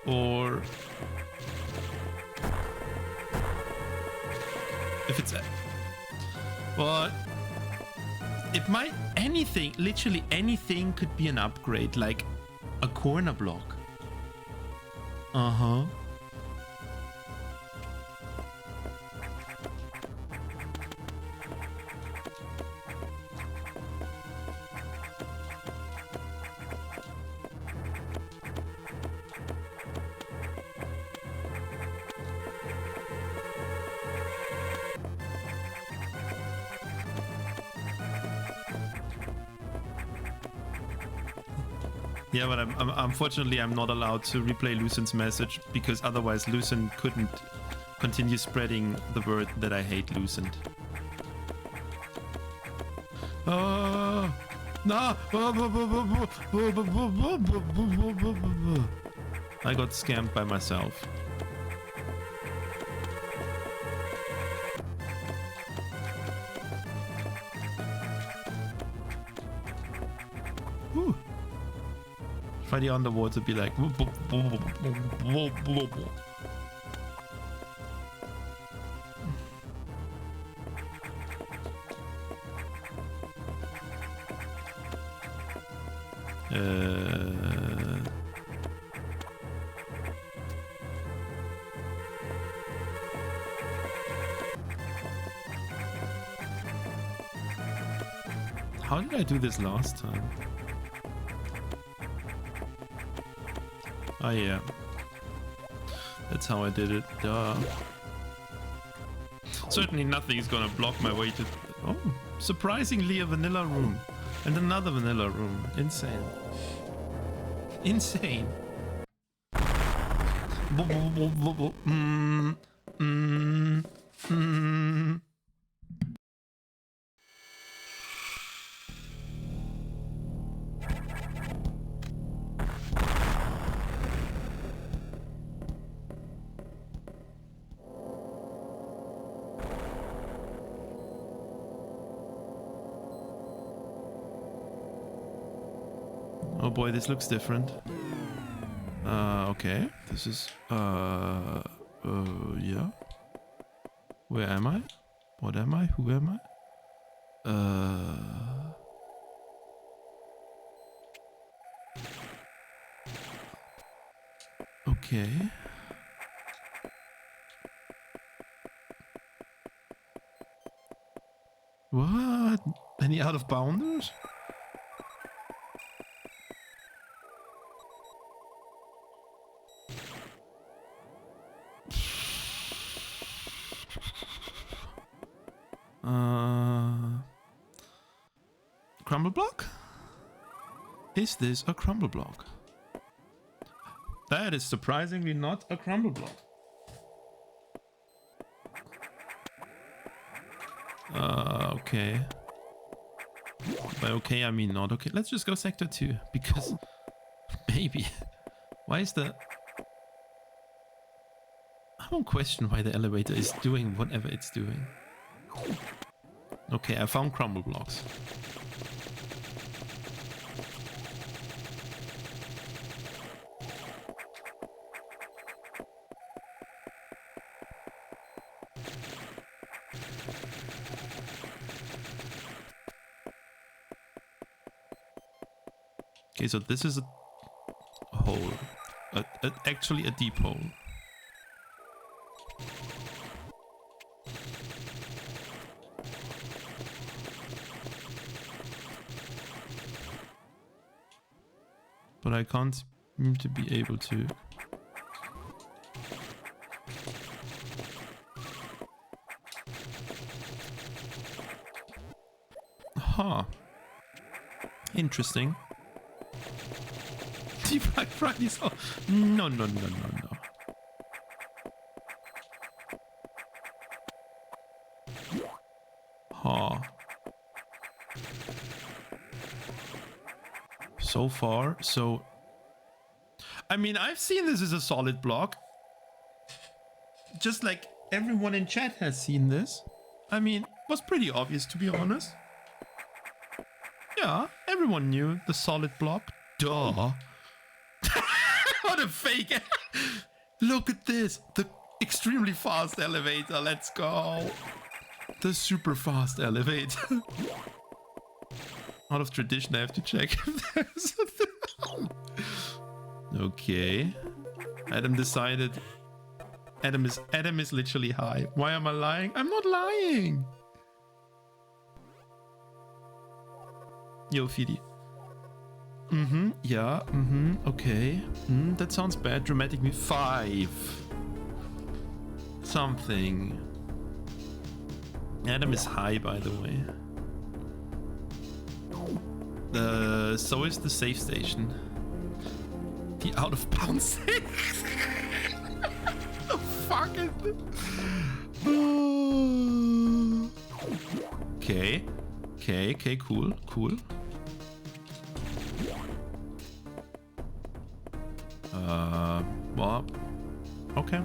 or if it's well, it might literally anything could be an upgrade, like a corner block. Yeah, but unfortunately I'm not allowed to replay Lucian's message because otherwise Lucian couldn't continue spreading the word that I hate Lucent. Oh, no! I got scammed by myself. Whew. Try the underwater be like. How did I do this last time? Oh yeah. That's how I did it. Duh. Certainly nothing is gonna block my way to... Oh, surprisingly a vanilla room. And another vanilla room. Insane. Insane. Oh boy, this looks different. Okay. This is, yeah. Where am I? What am I? Who am I? Okay. What? Any out of bounders? Crumble block? Is this a crumble block? That is surprisingly not a crumble block. Okay. By okay, I mean not okay. Let's just go sector 2, because maybe. Why is the... I won't question why the elevator is doing whatever it's doing. Okay, I found crumble blocks. Okay, so this is a hole. Actually a deep hole. But I can't seem to be able to... Huh. Interesting. Deep Black Friday's... Oh, no. Huh. So far, so... I mean, I've seen this as a solid block. Just like everyone in chat has seen this. I mean, it was pretty obvious, to be honest. Yeah, everyone knew the solid block. Duh. What a fake. Look at this. The extremely fast elevator. Let's go. The super fast elevator. Out of tradition, I have to check if there's okay. Adam decided. Adam is literally high. Why am I lying? I'm not lying. Yo, Fidi. Yeah, okay. That sounds bad. Dramatic me 5. Something. Adam is high, by the way. So is the safe station. me out of bouncing. The fuck is this? Okay. Okay, cool. Well, okay.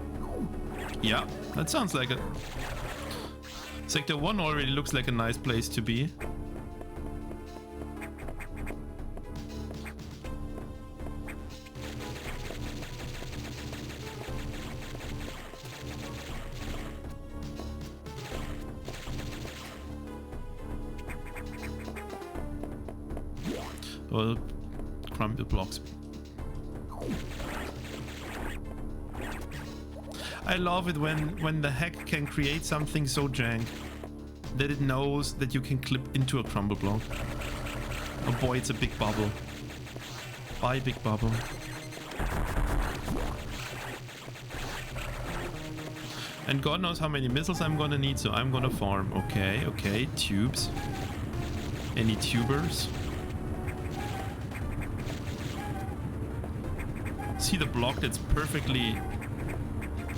Yeah, that sounds like it. Sector 1 already looks like a nice place to be. Well, crumble blocks. I love it when the hack can create something so jank that it knows that you can clip into a crumble block. Oh boy, it's a big bubble. Bye, big bubble. And God knows how many missiles I'm gonna need, so I'm gonna farm. Okay, tubes. Any tubers? See the block that's perfectly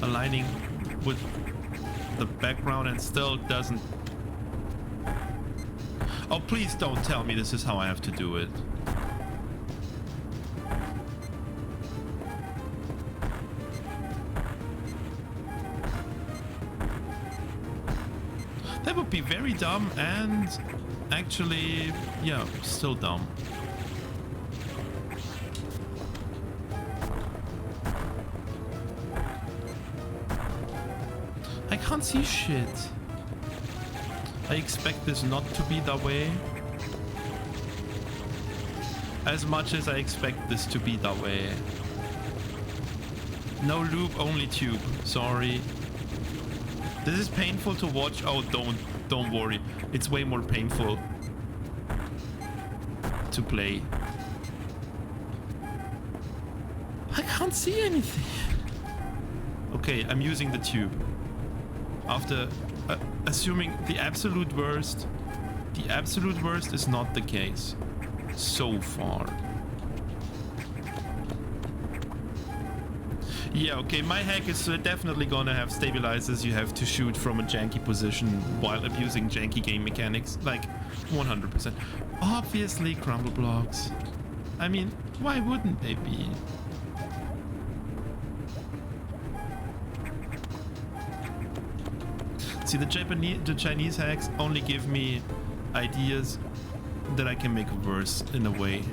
aligning with the background and still doesn't... Oh, please don't tell me this is how I have to do it. That would be very dumb and actually, yeah, still dumb. I can't see shit. I expect this not to be that way. As much as I expect this to be that way. No loop, only tube. Sorry. This is painful to watch. Oh, don't worry. It's way more painful to play. I can't see anything. Okay, I'm using the tube. After assuming the absolute worst is not the case so far. Yeah, okay, my hack is definitely gonna have stabilizers. You have to shoot from a janky position while abusing janky game mechanics, like 100%. Obviously crumble blocks. I mean, why wouldn't they be? See, the Chinese hacks only give me ideas that I can make worse in a way.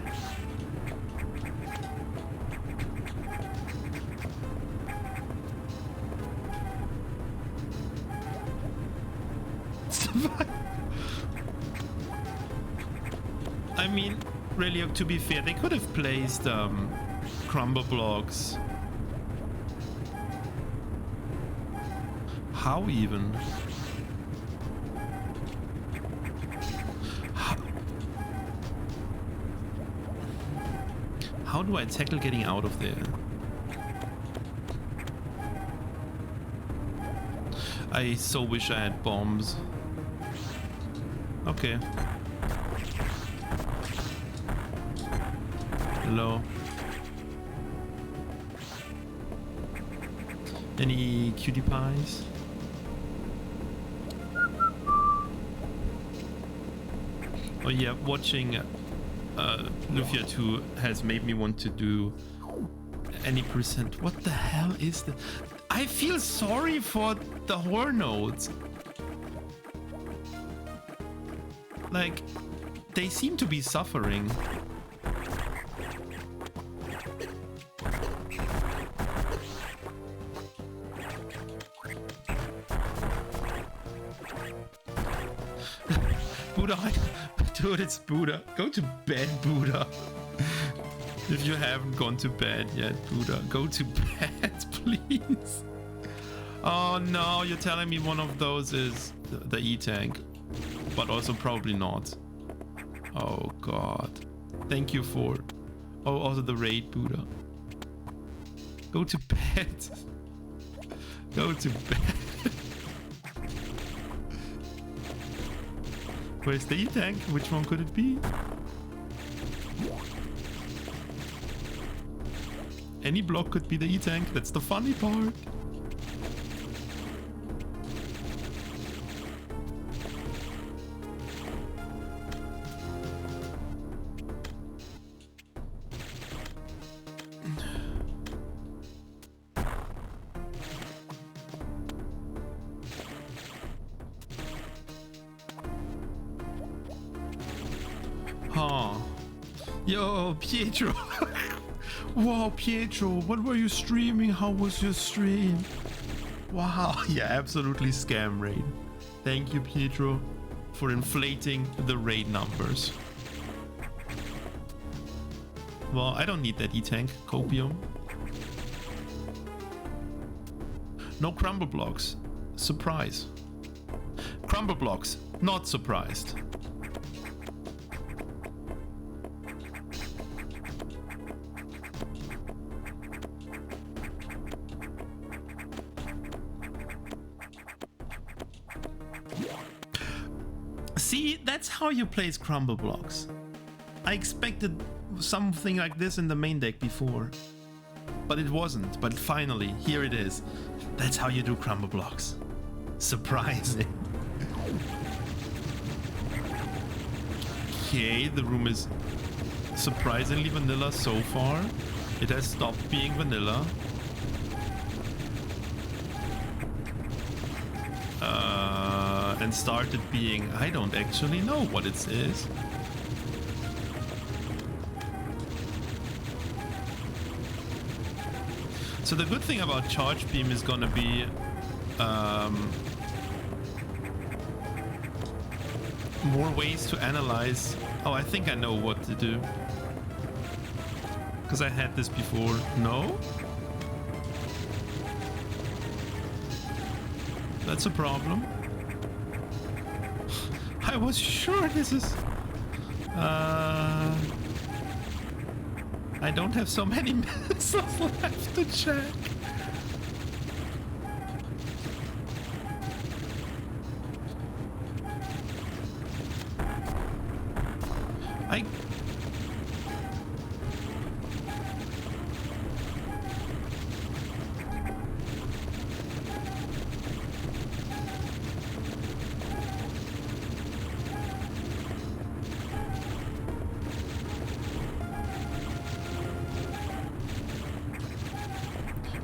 I mean, really, to be fair, they could have placed crumble blocks. How even? How do I tackle getting out of there? I so wish I had bombs. Okay. Hello. Any cutie pies? Oh yeah, watching Lufia 2 has made me want to do any percent. What the hell is that? I feel sorry for the horn nodes. Like, they seem to be suffering. Buddha, dude, it's Buddha. Go to bed, Buddha. If you haven't gone to bed yet, Buddha, go to bed, please. Oh no, you're telling me one of those is the E-tank, but also probably not. Oh god. Thank you for... Oh, also the raid, Buddha. Go to bed. Go to bed. Where's the E-tank? Which one could it be? Any block could be the E-tank. That's the funny part. Huh. Yo, Pietro. Wow, Pietro, what were you streaming? How was your stream? Wow, yeah, absolutely scam raid. Thank you, Pietro, for inflating the raid numbers. Well, I don't need that E-tank, Copium. No crumble blocks. Surprise. Crumble blocks, not surprised. See, that's how you place crumble blocks. I expected something like this in the main deck before, but it wasn't. But finally, here it is. That's how you do crumble blocks. Surprising. Okay, the room is surprisingly vanilla so far. It has stopped being vanilla. And started being, I don't actually know what it is. So the good thing about Charge Beam is gonna be more ways to analyze. Oh, I think I know what to do. Because I had this before. No? That's a problem. I was sure this is... I don't have so many missiles left to check.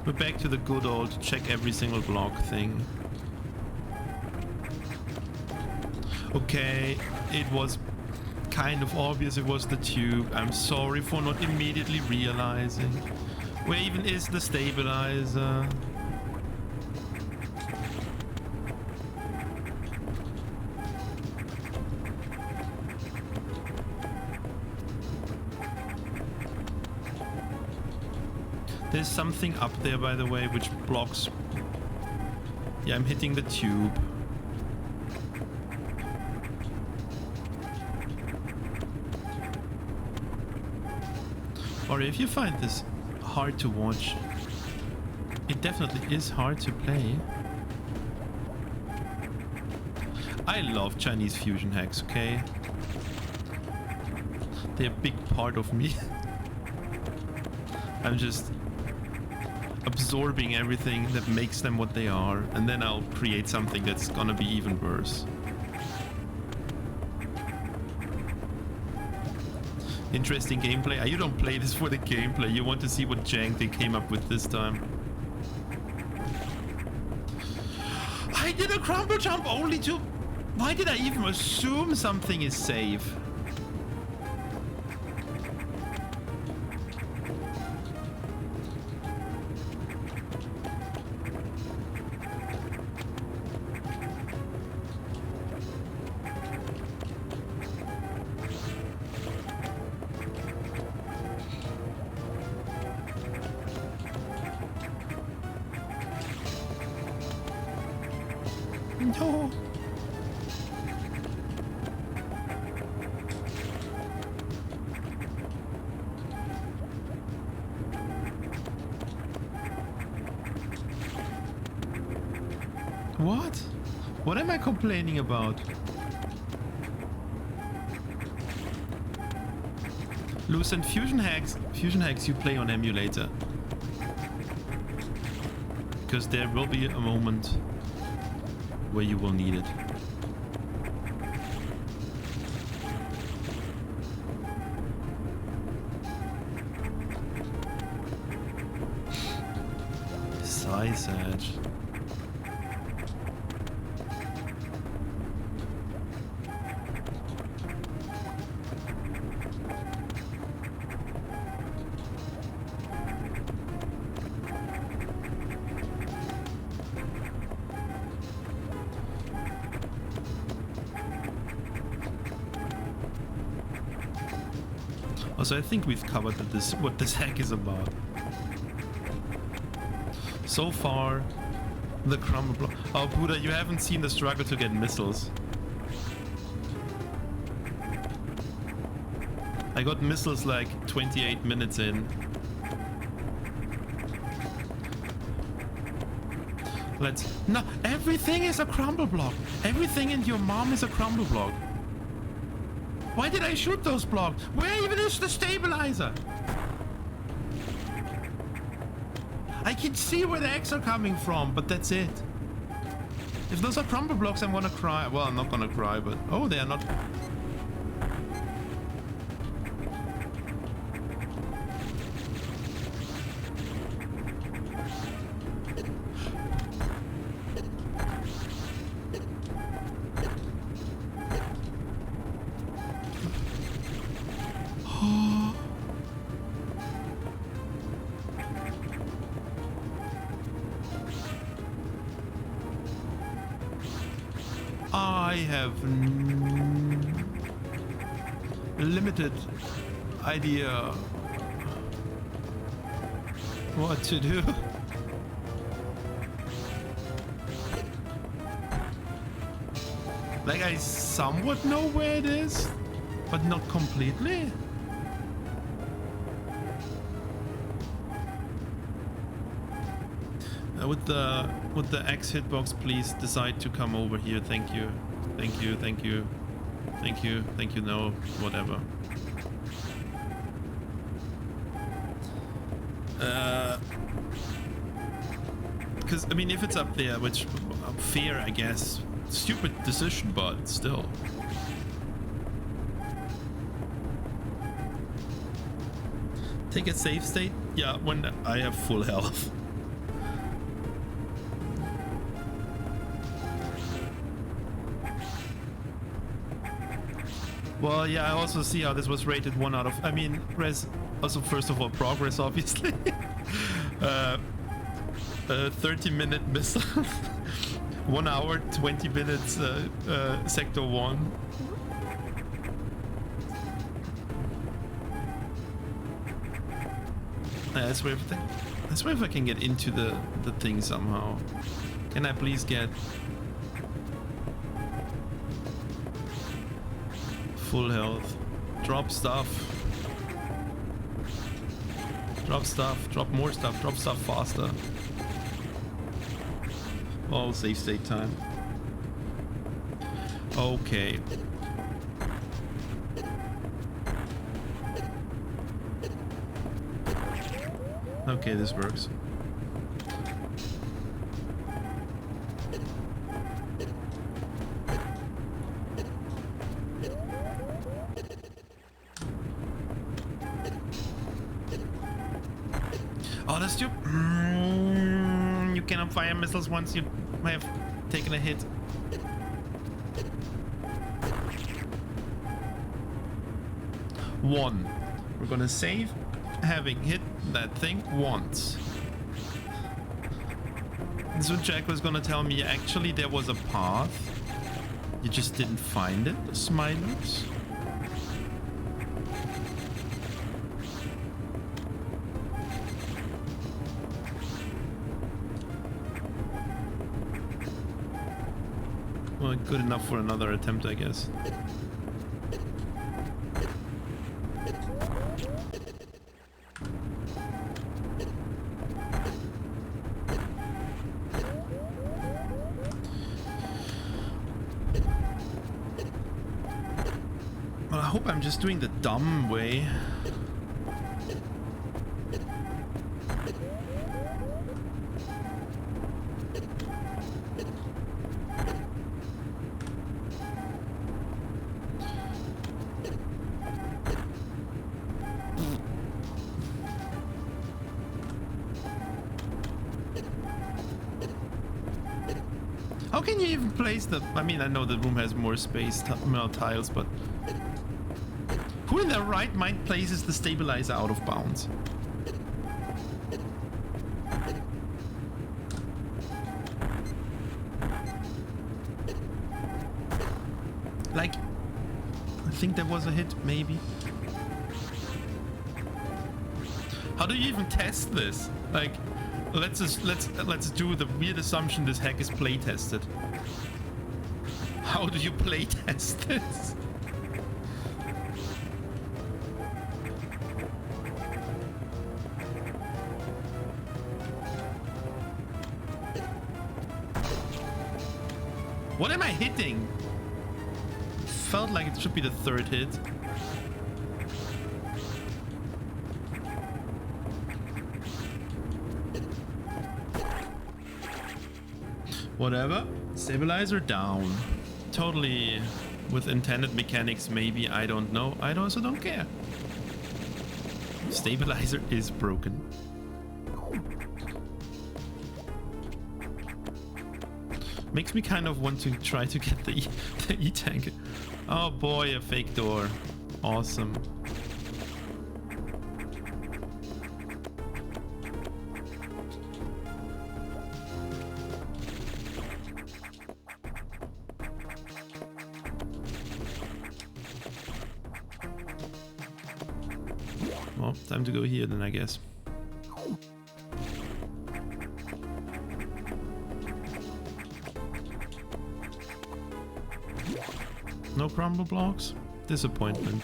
We're back to the good old check every single block thing. Okay, it was kind of obvious it was the tube. I'm sorry for not immediately realizing. Where even is the stabilizer? There's something up there, by the way, which blocks... Yeah, I'm hitting the tube. Or if you find this hard to watch, it definitely is hard to play. I love Chinese fusion hacks, okay? They're a big part of me. I'm just absorbing everything that makes them what they are, and then I'll create something that's gonna be even worse. Interesting gameplay. You don't play this for the gameplay. You want to see what jank they came up with this time. I did a crumble jump only to... Why did I even assume something is safe? No. What? What am I complaining about? Lucent fusion hacks you play on emulator. because there will be a moment where you will need it. Size edge. Also, I think we've covered what this hack is about. So far, the crumble block. Oh, Buddha, you haven't seen the struggle to get missiles. I got missiles like 28 minutes in. No, everything is a crumble block. Everything in your mom is a crumble block. Why did I shoot those blocks? Where even is the stabilizer? I can see where the eggs are coming from, but that's it. If those are crumble blocks, I'm gonna cry. Well, I'm not gonna cry, but... Oh, they are not... I have limited idea what to do. Like, I somewhat know where it is, but not completely. With the X hitbox, please decide to come over here. Thank you. Thank you, thank you. Thank you, thank you, no, whatever. Because, I mean, if it's up there, which, fair, I guess. Stupid decision, but still. Take a save state? Yeah, when I have full health. Well, yeah, I also see how this was rated 1 out of... I mean, also, first of all, progress, obviously. 30-minute missile. 1 hour, 20 minutes, sector 1. That's where if I can get into the thing somehow. Can I please get... full health. Drop stuff. Drop stuff. Drop more stuff. Drop stuff faster. Oh, save state time. Okay. Okay, this works. Oh, that's stupid. You cannot fire missiles once you have taken a hit. One. We're gonna save having hit that thing once. So Jack was gonna tell me actually there was a path. You just didn't find it, Smilers. Well, good enough for another attempt, I guess. Well, I hope I'm just doing the dumb way. How can you even place the... I mean, I know the room has more space, tiles, but... Who in their right mind places the stabilizer out of bounds? Like... I think there was a hit, maybe. How do you even test this? Like... Let's do the weird assumption this hack is play tested. How do you play test this? What am I hitting? Felt like it should be the third hit. Whatever. Stabilizer down. Totally with intended mechanics, maybe. I don't know. I also don't care. Stabilizer is broken. Makes me kind of want to try to get the E-tank. Oh boy, a fake door. Awesome. Well, time to go here then, I guess. No crumble blocks? Disappointment.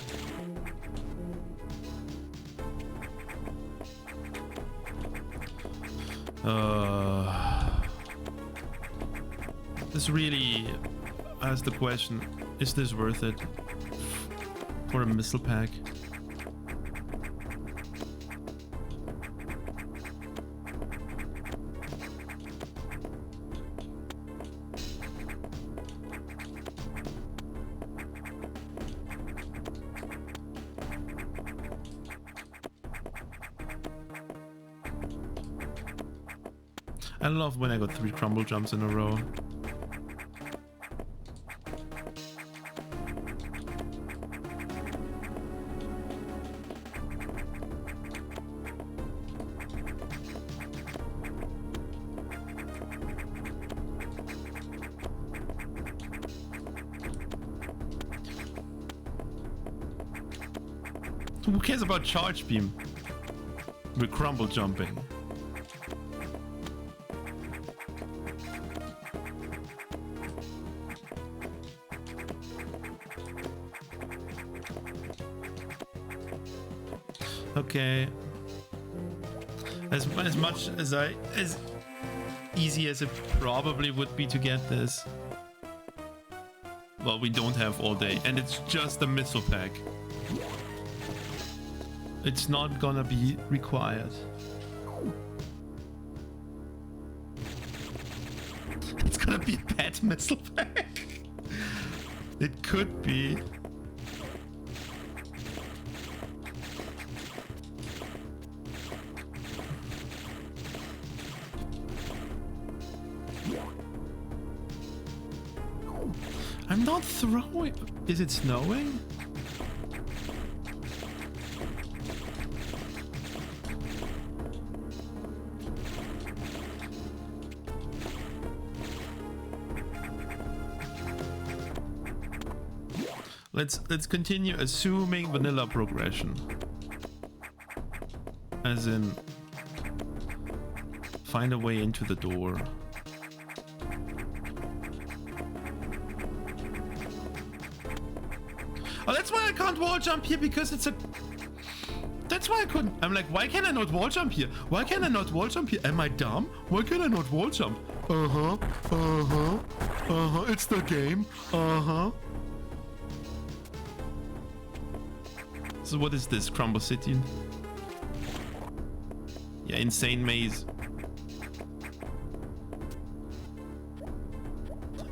This really asks the question, is this worth it for a missile pack? I love when I got 3 crumble jumps in a row. Who cares about charge beam? We're crumble jumping. Okay. As much as as easy as it probably would be to get this. Well, we don't have all day, and it's just a missile pack. It's not gonna be required. It's gonna be a pet missile pack. It could be. I'm not throwing. Is it snowing? Let's continue assuming vanilla progression. As in, find a way into the door. Oh, that's why I can't wall jump here, because it's a... That's why I couldn't... I'm like, why can I not wall jump here? Why can I not wall jump here? Am I dumb? Why can I not wall jump? It's the game. So what is this? Crumble City? Yeah, insane maze.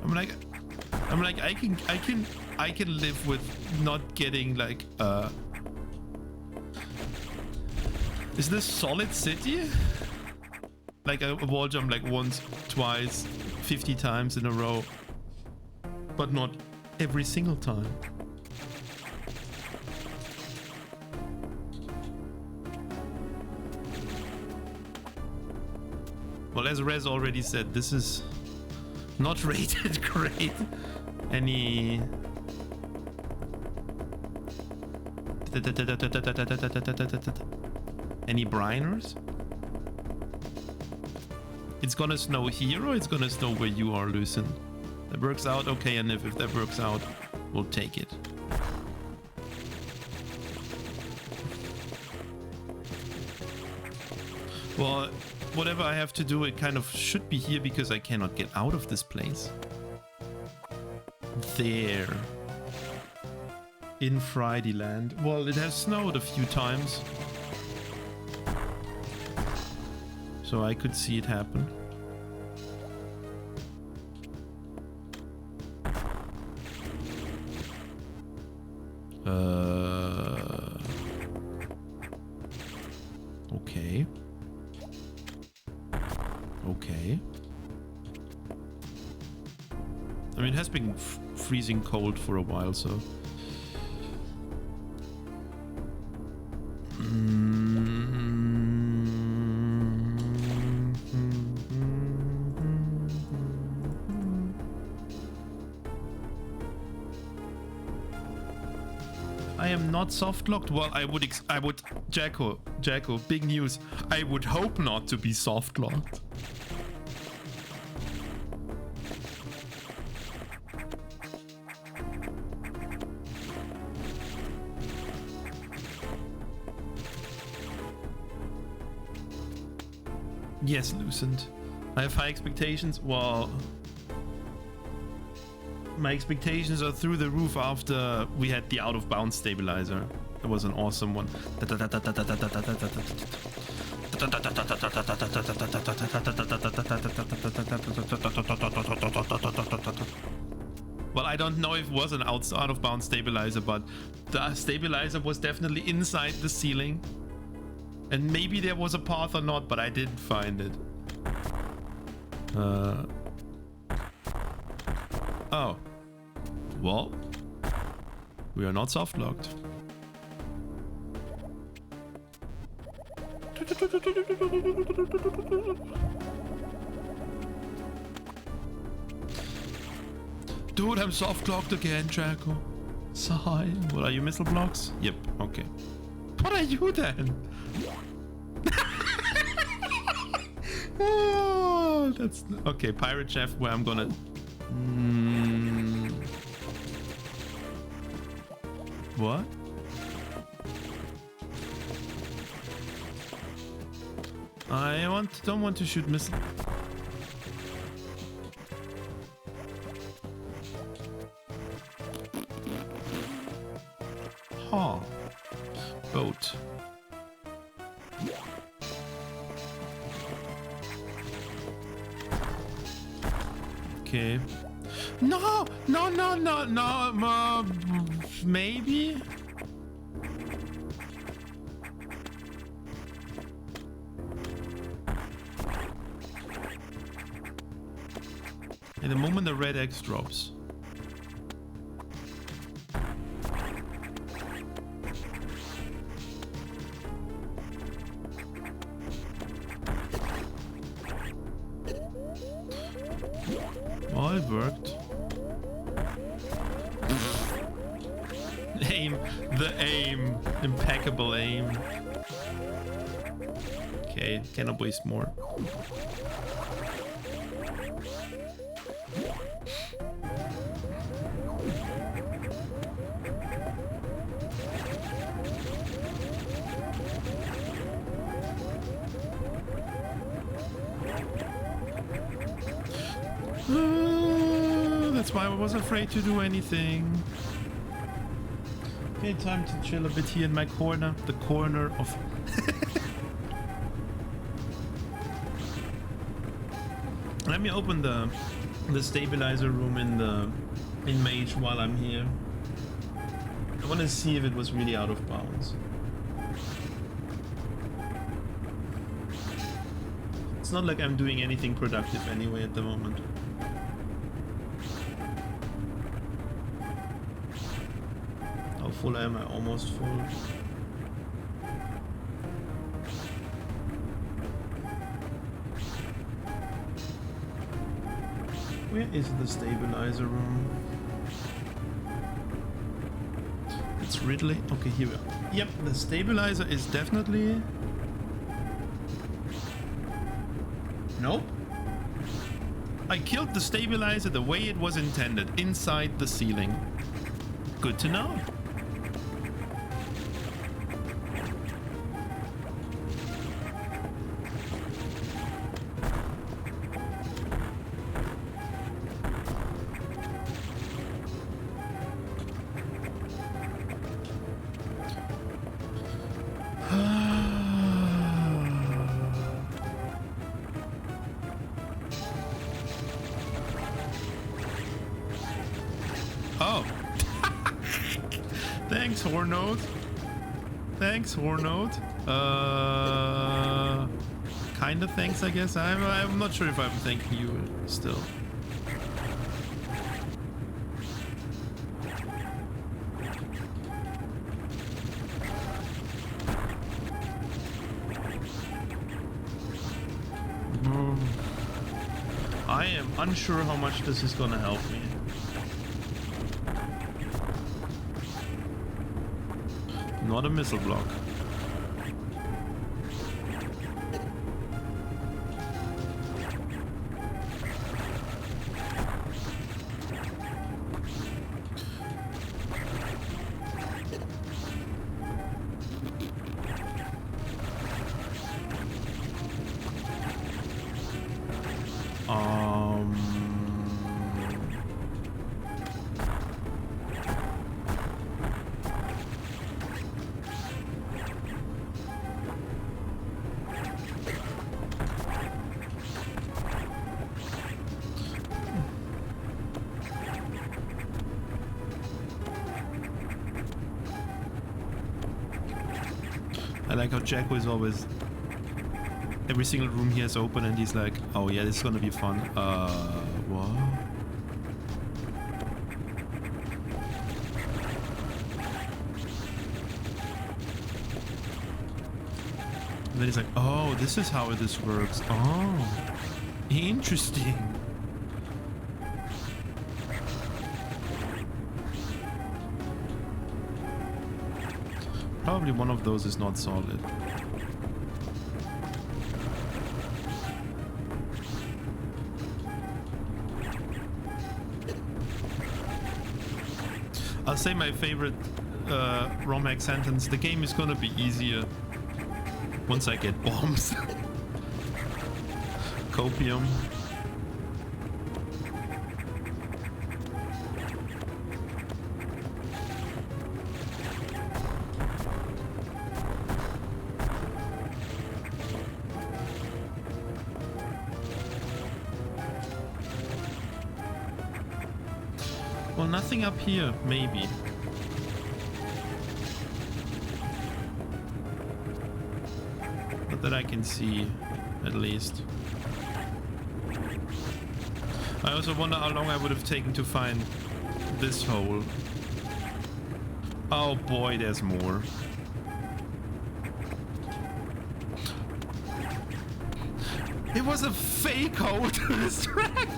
I'm like I can live with not getting like is this solid city? Like a wall jump like once, twice, 50 times in a row, but not every single time. Well, as Rez already said, this is not rated great. Any briners? It's gonna snow here or it's gonna snow where you are, Lucen? That works out, okay, and if that works out, we'll take it. Well, whatever I have to do, it kind of should be here because I cannot get out of this place. There. In Friday Land. Well, it has snowed a few times. So I could see it happen. Okay. Okay. I mean, it has been freezing cold for a while, so... I am not soft locked. Well, I would, Jacko, big news. I would hope not to be soft locked. Yes, Lucent. I have high expectations. Well, my expectations are through the roof after we had the out of bounds stabilizer. That was an awesome one. Well, I don't know if it was an out of bounds stabilizer, but the stabilizer was definitely inside the ceiling. And maybe there was a path or not, but I didn't find it. Oh. Well, we are not soft locked. Dude, I'm soft locked again, Jacko. Sigh. What are you, missile blocks? Yep, okay. What are you then? Oh, that's okay. Pirate Chef, where I'm gonna. What? Don't want to shoot missile. Huh. Boat. Okay. No, maybe. In the moment the red X drops. Oh, it worked. Aim, the aim, impeccable aim. Okay, cannot waste more. That's why I was afraid to do anything. Okay, time to chill a bit here in my corner. The corner of... Let me open the stabilizer room in Mage while I'm here. I want to see if it was really out of bounds. It's not like I'm doing anything productive anyway at the moment. How full am I? Almost full. Where is the stabilizer room? It's Ridley. Okay, here we are. Yep, the stabilizer is definitely... Nope. I killed the stabilizer the way it was intended, inside the ceiling. Good to know. Oh. Thanks, Hornode. Thanks, Hornode. Kinda thanks, I guess. I'm not sure if I'm thanking you still. I am unsure how much this is gonna help me. Not a missile block. I like how Jacko is always... Every single room he has open and he's like, oh yeah, this is gonna be fun. What? And then he's like, oh, this is how this works. Oh, interesting. Probably one of those is not solid. I'll say my favorite Romhack sentence: the game is gonna be easier once I get bombs. Copium. Well, nothing up here, maybe. Not that I can see, at least. I also wonder how long I would have taken to find this hole. Oh boy, there's more. It was a fake hole to distract!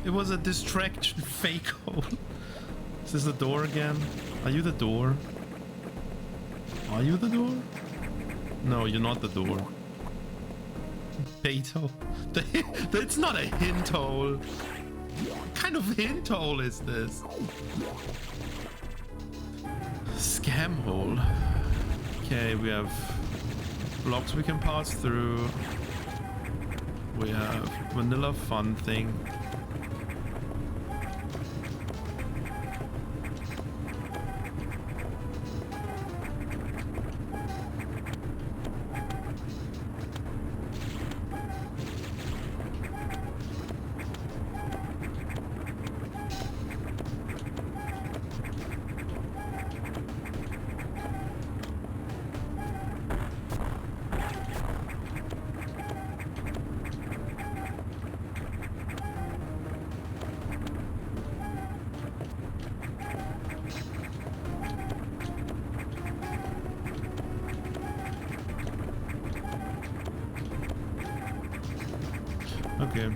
It was a distraction fake hole. Is this the door again? Are you the door? Are you the door? No, you're not the door. Bait hole. That's not a hint hole. What kind of hint hole is this? Scam hole. Okay, we have blocks we can pass through. We have vanilla fun thing. okay.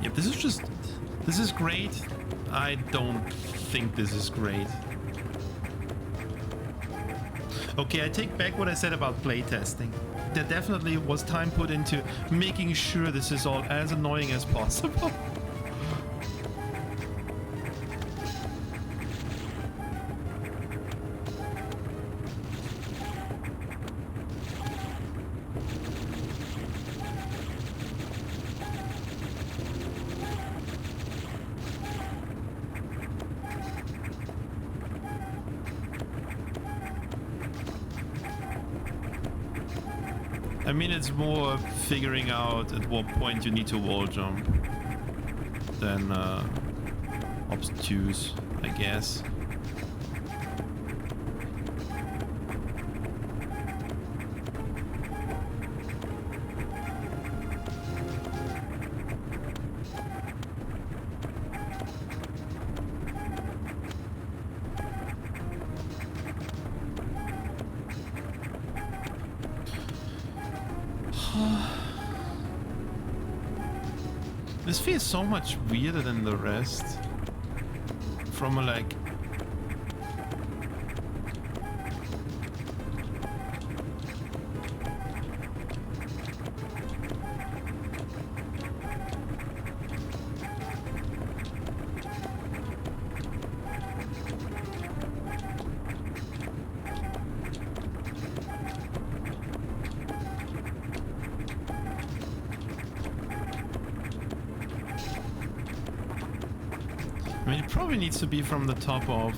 Yeah, this is great. I don't think this is great. Okay, I take back what I said about playtesting. There definitely was time put into making sure this is all as annoying as possible. I mean, it's more figuring out at what point you need to wall jump than obtuse, I guess. This feels so much weirder than the rest. From a like... I mean, it probably needs to be from the top of...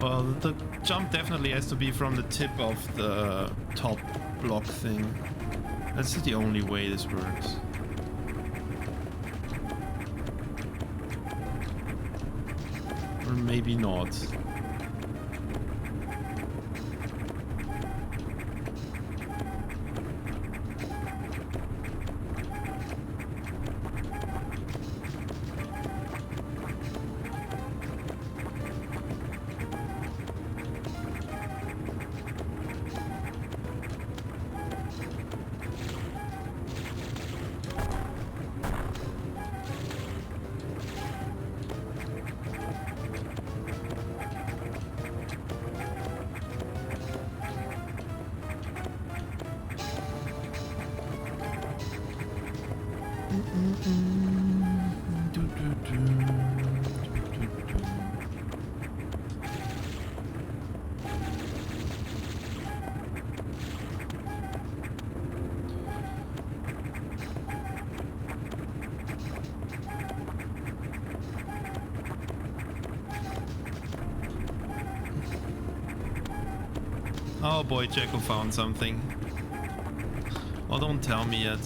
Well, the jump definitely has to be from the tip of the top block thing. That's the only way this works. Or maybe not. Oh boy, Jacko found something. Well, don't tell me yet.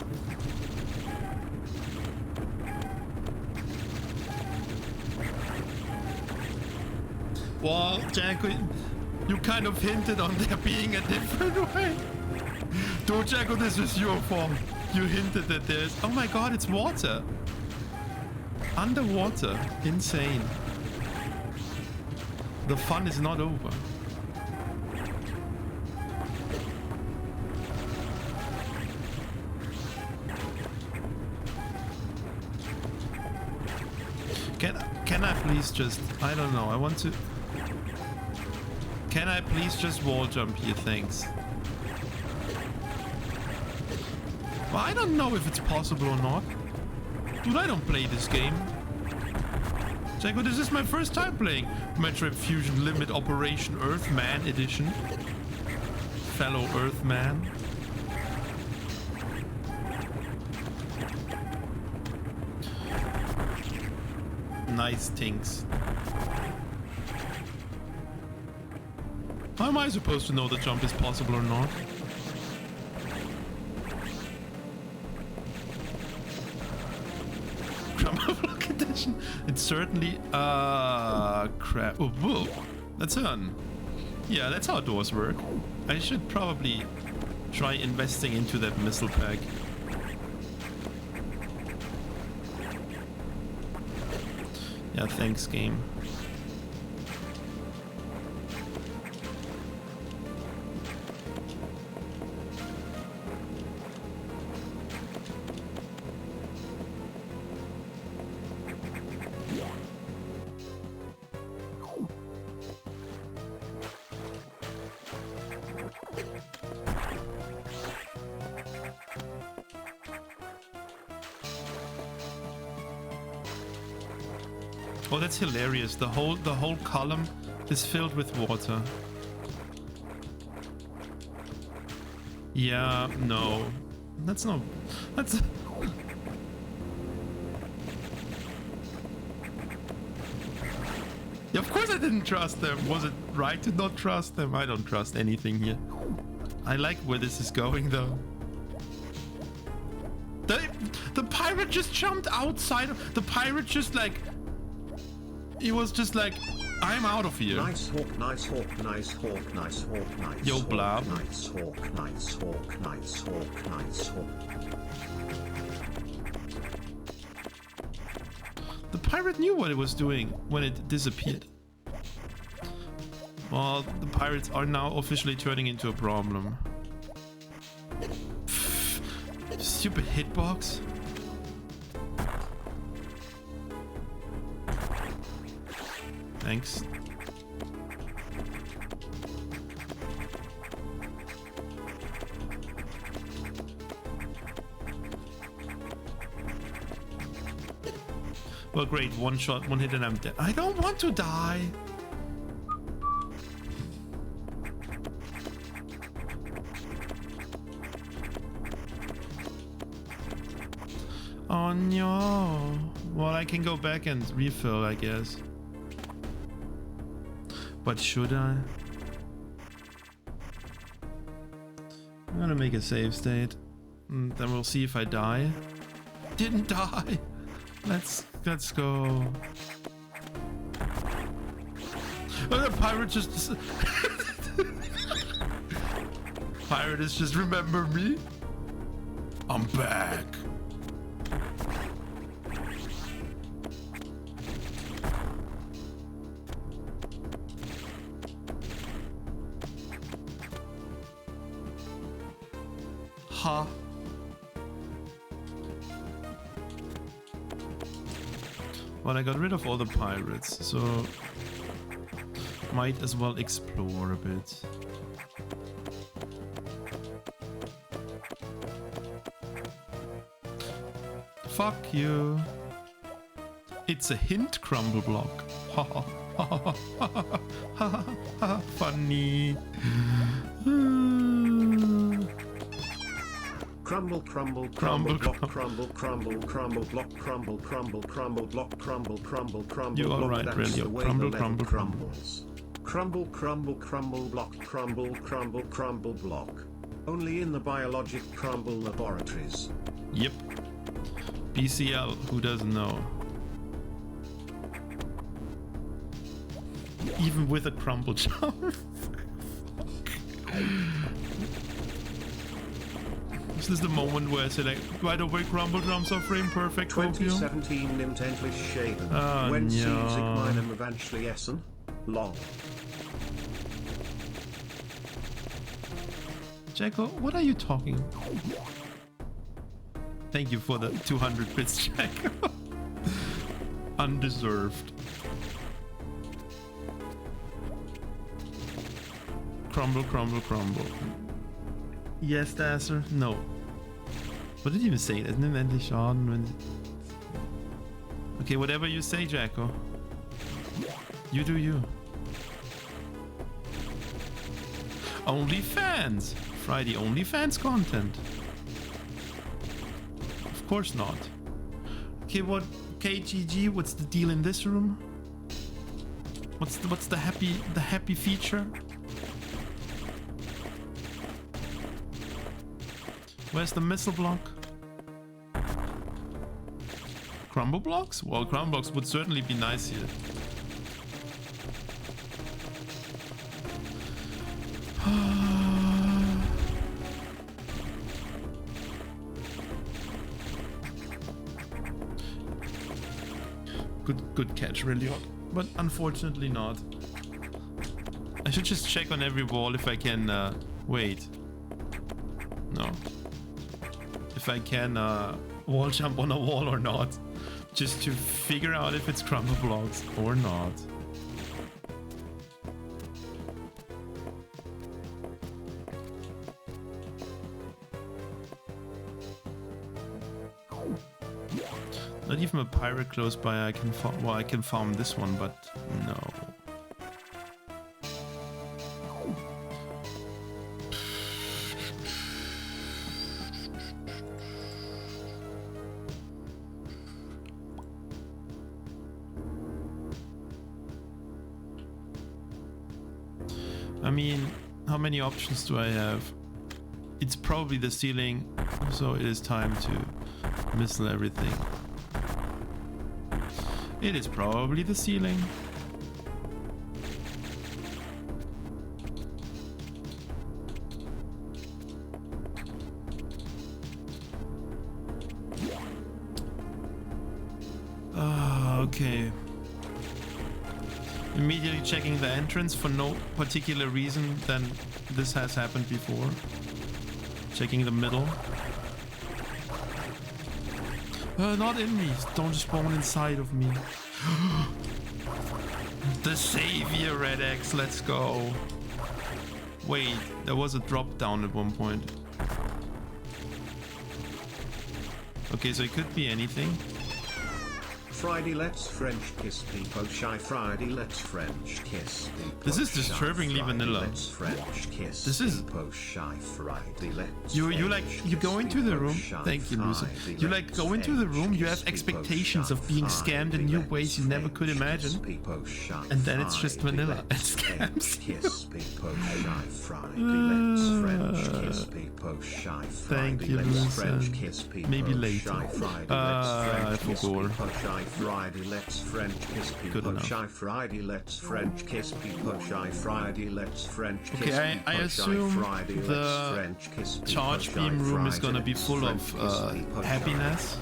Well, Jacko, you kind of hinted on there being a different way. Dude, Jacko, this is your fault. You hinted that there's... Oh my god, it's water. Underwater. Insane. The fun is not over. Can I please just... I don't know, I want to... Can I please just wall jump here, thanks? Well, I don't know if it's possible or not. Dude, I don't play this game. Jaco, this is my first time playing Metroid Fusion Limit Operation Earthman Edition. Fellow Earthman. Nice things. How am I supposed to know the jump is possible or not? Come on, look at this. It's certainly crap. Oh, whoa. That's on. Yeah, that's how doors work. I should probably try investing into that missile pack. Yeah, thanks, game. Oh, that's hilarious. The whole column is filled with water. Yeah, no. That's no... That's... Yeah, of course I didn't trust them. Was it right to not trust them? I don't trust anything here. I like where this is going, though. The pirate just jumped outside of... The pirate just, like... He was just like, I'm out of here. Nice hawk, nice hawk, nice hawk, nice hawk, nice Yo, hawk, blob. nice hawk, nice hawk, nice hawk, nice hawk. The pirate knew what it was doing when it disappeared. Well, the pirates are now officially turning into a problem. Stupid hitbox. Thanks. Well, great. One shot, one hit, and I'm dead. I don't want to die. Oh no. Well, I can go back and refill, I guess. But should I? I'm gonna make a save state. Then we'll see if I die. Didn't die. Let's go. Oh, the pirate just... Pirate is just remember me. I'm back. Ha. Well, I got rid of all the pirates, so might as well explore a bit. Fuck you. It's a hint crumble block. Ha ha ha ha ha. Funny. Crumble, crumble, crumble, block, crumble, crumble, crumble, block, crumble, crumble, crumble, block, crumble, crumble, crumble. You are right, really. Crumble, crumble, crumbles. Crumble, crumble, crumble, block, crumble, crumble, crumble, block. Only in the biologic crumble laboratories. Yep. BCL, who doesn't know? Even with a crumble jump. This is the moment where I say, like, by the way, crumble jumps are frame perfect. 2017 Nintendo Shaden. Oh, When no. sieg meinem eventually essen? Long. Jacko, what are you talking about? Thank you for the 200 bits, Jacko. Undeserved. Crumble, crumble, crumble. Yes, Dasser. No. What did you even say? Isn't it endlich Schaden, wenn... Okay, whatever you say, Jacko. You do you. OnlyFans! Friday OnlyFans content. Of course not. Okay, what... KGG, what's the deal in this room? What's the happy feature? Where's the missile block? Crumble blocks? Well, crumble blocks would certainly be nice here. Good catch, really, but unfortunately not. I should just check on every wall if I can, wait. No. If I can, wall jump on a wall or not. Just to figure out if it's crumble blocks or not. Not even a pirate close by. I can well, I can farm this one, but no. I mean, how many options do I have? It's probably the ceiling, so it is time to missile everything. It is probably the ceiling. Okay. Immediately checking the entrance for no particular reason than this has happened before. Checking the middle. Not in me. Don't spawn inside of me. The savior, Red X. Let's go. Wait, there was a drop down at one point. Okay, so it could be anything. Friday let's French kiss people shy. Friday let's French kiss people. This is disturbingly vanilla. Let's French kiss this is people shy. Friday let's you like you go into the room. Thank you, Lucy. You like go into the room. You have expectations of being scammed in new ways you never could imagine, and then it's just vanilla and scams. Kiss people shy. Friday let's French kiss people shy. Thank you, Lucy. Maybe later. I forgot. Friday let's French kiss people shy. Friday let's French kiss people shy. Friday let's French kiss people shy. I assume the charge beam room is gonna be full of happiness.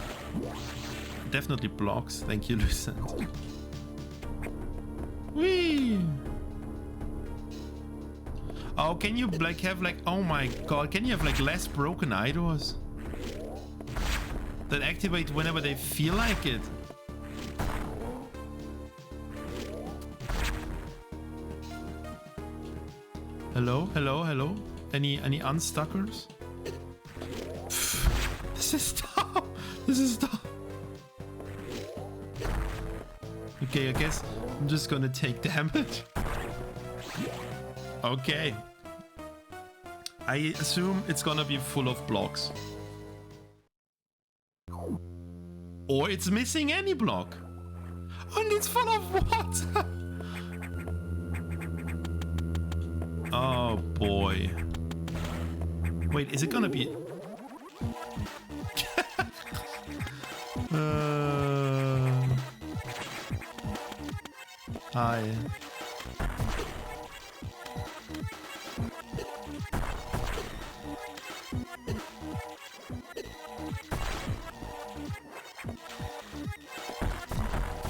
Definitely blocks. Thank you, Lucent. Whee! Oh, can you like have like, oh my god, can you have like less broken eye doors that activate whenever they feel like it? Hello, hello, hello. Any unstuckers? This is tough. This is tough. Okay, I guess I'm just gonna take damage. Okay. I assume it's gonna be full of blocks. Or it's missing any block. And it's full of what? Oh boy. Wait, is it gonna be... Hi.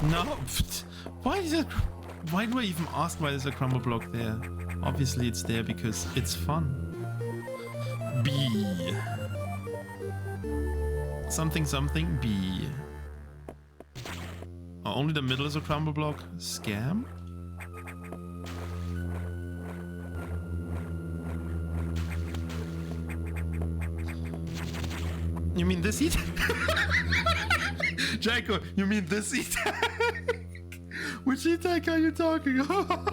No. Why is it? Why do I even ask why there's a crumble block there? Obviously it's there because it's fun. B. Something something B. Oh, only the middle is a crumble block? Scam? You mean this E-Tank? Jaco, you mean this E-Tank? Which E-Tank are you talking about?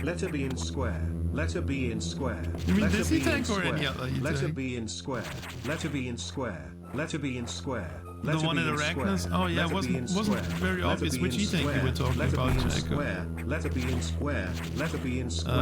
Letter B in square. Letter B in square. You mean this E-Tank or any other E-Tank? Letter B in square. Letter B in square. Letter B in square. The one in Arachnis? Oh yeah, it wasn't very obvious which E-tank you were talking about, Jacob. Letter B in square. Letter B in square.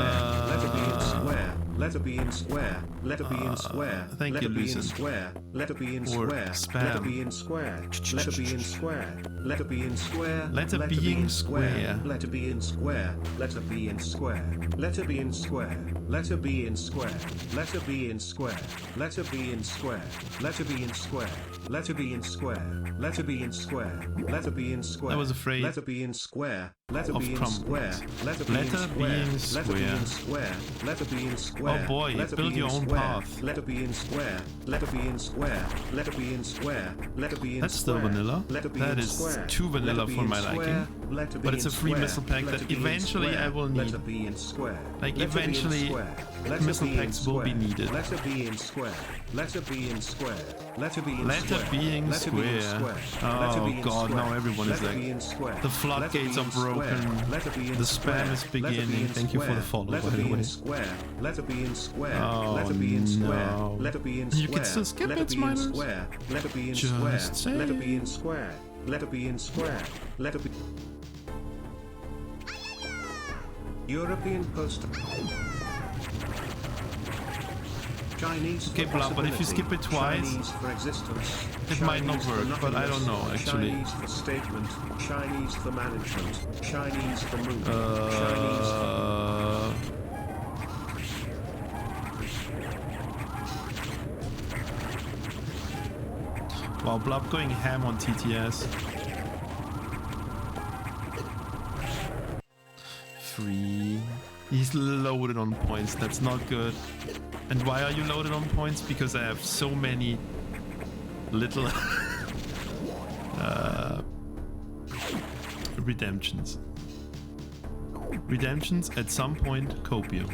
Letter B in square. Letter B in square. Letter B in square. Thank you, Letter B in Lucent. square. Letter B in Or square. spam. Letter B in square. Letter B in square. Letter B in square. Letter B in square. Letter B in square. Letter B in square. Letter B in square. Letter B in square. Letter B in square. Letter B in square. Letter B in square. Letter B in square. Letter B in square. Letter B in square. I was afraid Letter B in square. Letter of B in crumbles. square. Letter B in Letter B in square. Letter B square. in square. Letter B in square. Oh boy, Letter build B your in own square. path. Letter B in square. Letter B in square. Letter B in square. Letter B in That's still square. vanilla. Letter B That in is square. too vanilla Letter B for in my square. liking. Letter B But it's in a free square. missile pack Letter that B in eventually square. I will need. Letter B in square. Like, Letter B in eventually, square. Letter missile B in packs will be square. needed. Letter B in square. Letter B in square. Letter B in Letter square. B in Letter B in square. Letter B Oh in god, square. now everyone is Letter B like, in square. the floodgates Letter are B in square. broken. Letter B in The square. spam is Letter B beginning. in Thank you for the square. follow, Letter by B the in way. square. Letter B in square. Oh, Letter B in square. no. Letter B in You square. can still skip Letter it, B in Miners. square. Letter B in Just square. saying. Letter B in square. Letter B in square. Letter B. European Postal. Chinese Okay, for blah, but if you skip it twice, Chinese for existence, it might not Chinese for work, but I don't know, nothingness, actually. Chinese for statement, Chinese for management, Chinese for movement, Chinese for... Wow, Blob going ham on TTS. Free. He's loaded on points. That's not good. And why are you loaded on points? Because I have so many little redemptions. Redemptions at some point copium.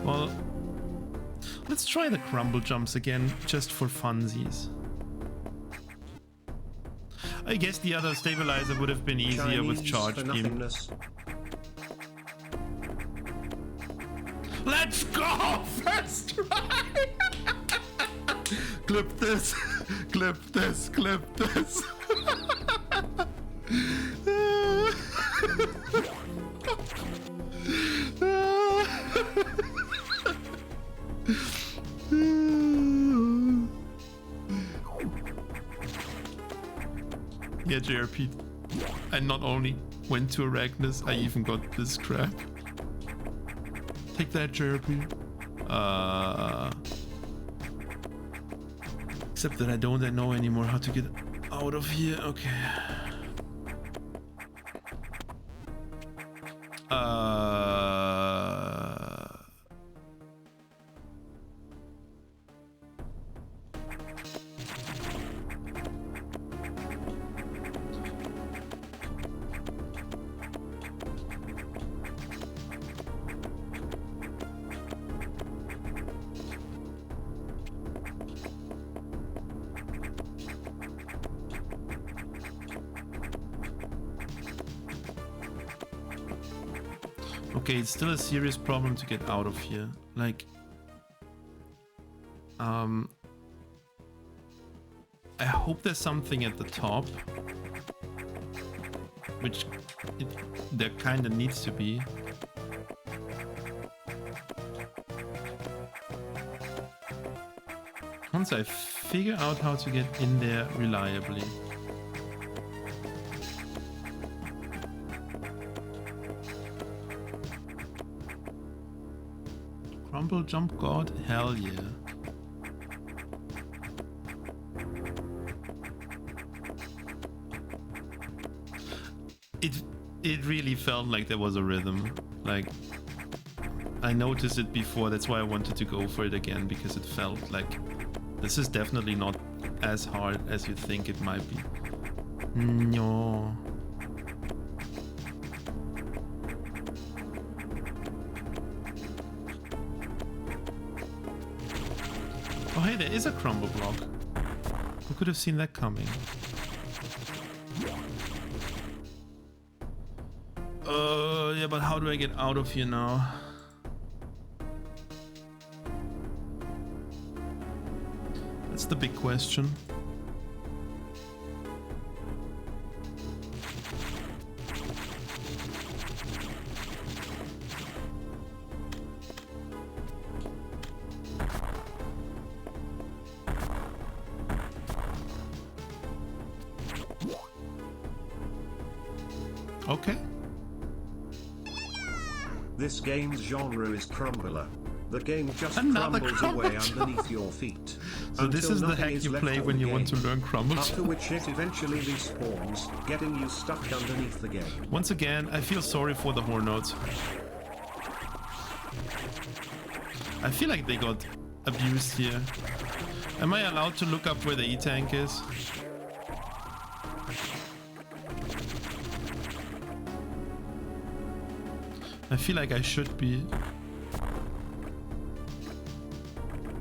Well, let's try the crumble jumps again, just for funsies. I guess the other stabilizer would have been easier with Chinese charge for beam. nothingness. Let's go! First try! Clip this, clip this, clip this. Yeah, JRP. I not only went to Arachnis, I even got this crap. Take that, JRP. Except that I don't know anymore how to get out of here. Okay. Okay, it's still a serious problem to get out of here. Like, I hope there's something at the top, which there kind of needs to be. Once I figure out how to get in there reliably. Crumble jump god? Hell yeah. It really felt like there was a rhythm. Like, I noticed it before, that's why I wanted to go for it again, because it felt like this is definitely not as hard as you think it might be. No. Oh hey, there is a crumble block. Who could have seen that coming? Yeah, but how do I get out of here now? That's the big question. Okay. This game's genre is crumbler. The game just Another crumbles away underneath your feet. So this is the hack you play when you want to learn crumbles. After which it eventually respawns, getting you stuck underneath the game. Once again, I feel sorry for the Hornets. I feel like they got abused here. Am I allowed to look up where the E-tank is? I feel like I should be.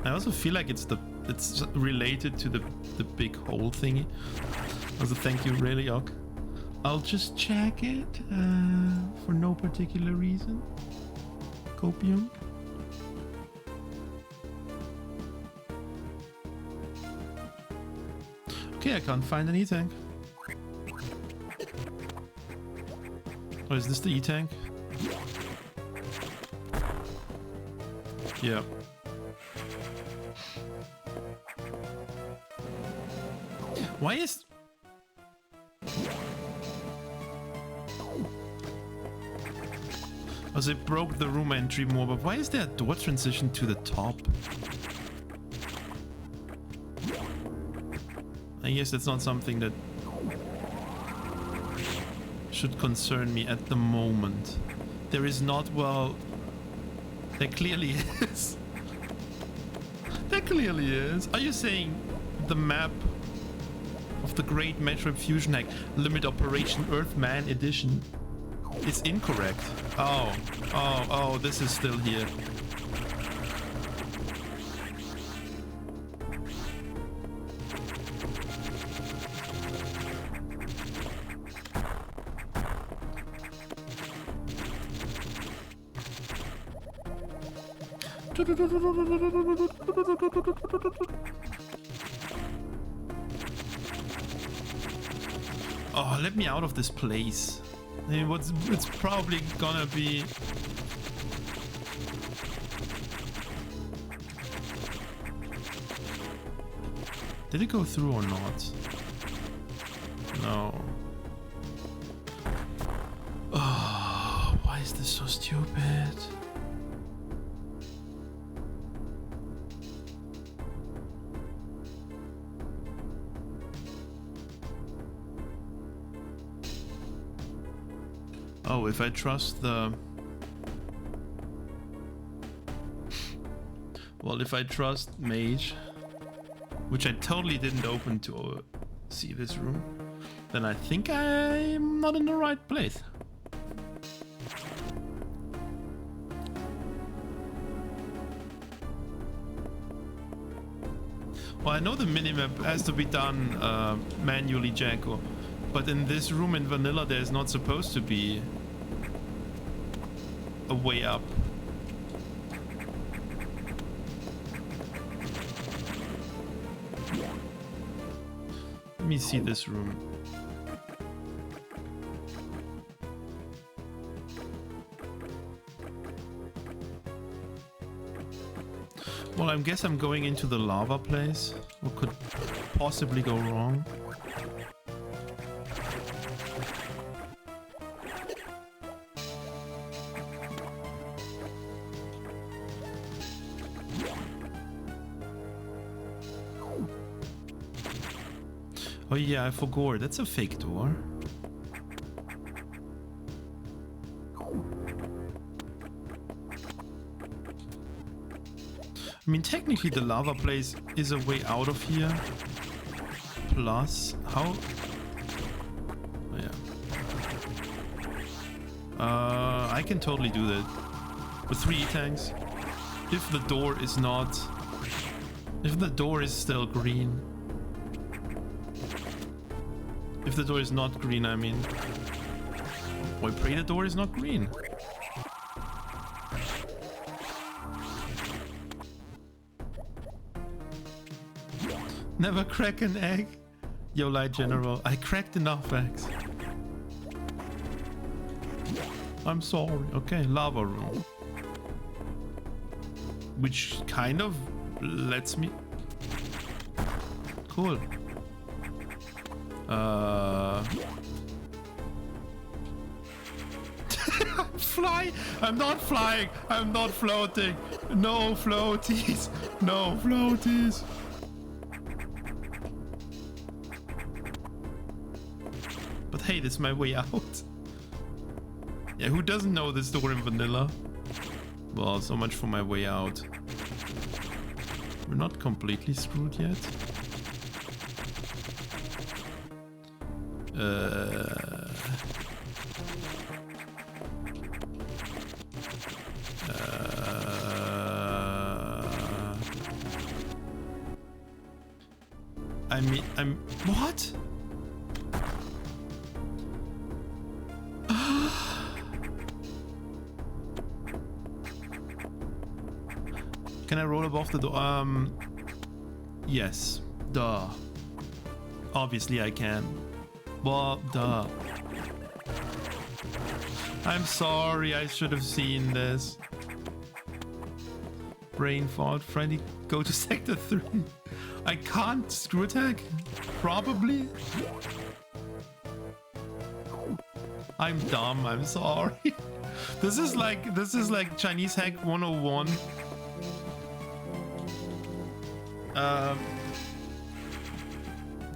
I also feel like it's related to the big hole thingy. Also, thank you, Reliok. I'll just check it for no particular reason. Copium. Okay, I can't find an E-tank. Oh, is this the E-tank? Yeah. Why is... As it broke the room entry more, but why is there a door transition to the top? I guess that's not something that should concern me at the moment. There is not, well... There clearly is. There clearly is. Are you saying the map of the Great Metroid Fusion Hack Limit Operation Earthman Edition is incorrect? Oh, this is still here. Oh, let me out of this place. I mean, it's probably gonna be... Did it go through or not? No. Oh, why is this so stupid? Oh, if I trust the... Well, if I trust Mage, which I totally didn't open to see this room, then I think I'm not in the right place. Well, I know the minimap has to be done manually, Janko, but in this room in vanilla there's not supposed to be a way up. Let me see this room. Well, I guess I'm going into the lava place. What could possibly go wrong? Oh yeah, I forgot. That's a fake door. I mean, technically the lava place is a way out of here. Plus, how... Oh, yeah. I can totally do that. With 3 tanks. If the door is not... If the door is still green. If the door is not green, I mean... Boy, pray the door is not green. Never crack an egg. Yo, Light General, I cracked enough eggs. I'm sorry. Okay, lava room. Which kind of lets me... Cool. Fly! I'm not flying! I'm not floating! No floaties! No floaties! But hey, this is my way out. Yeah, who doesn't know this door in vanilla? Well, so much for my way out. We're not completely screwed yet. I mean, what? Can I roll above the door? Yes. Duh. Obviously I can. Well, duh. I'm sorry, I should have seen this. Brain fart. Freddy, go to sector 3. I can't screw attack? Probably. I'm dumb, I'm sorry. This is like Chinese hack 101.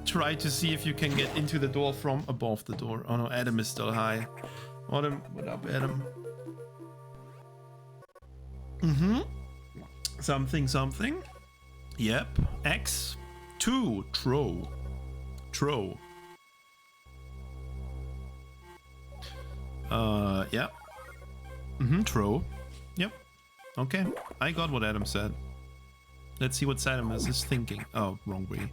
Try to see if you can get into the door from above the door. Oh no, Adam is still high. What up, Adam? Something. Yep. X2. Tro. Yeah. Tro. Yep. Okay. I got what Adam said. Let's see what Samus is thinking. Oh, wrong way.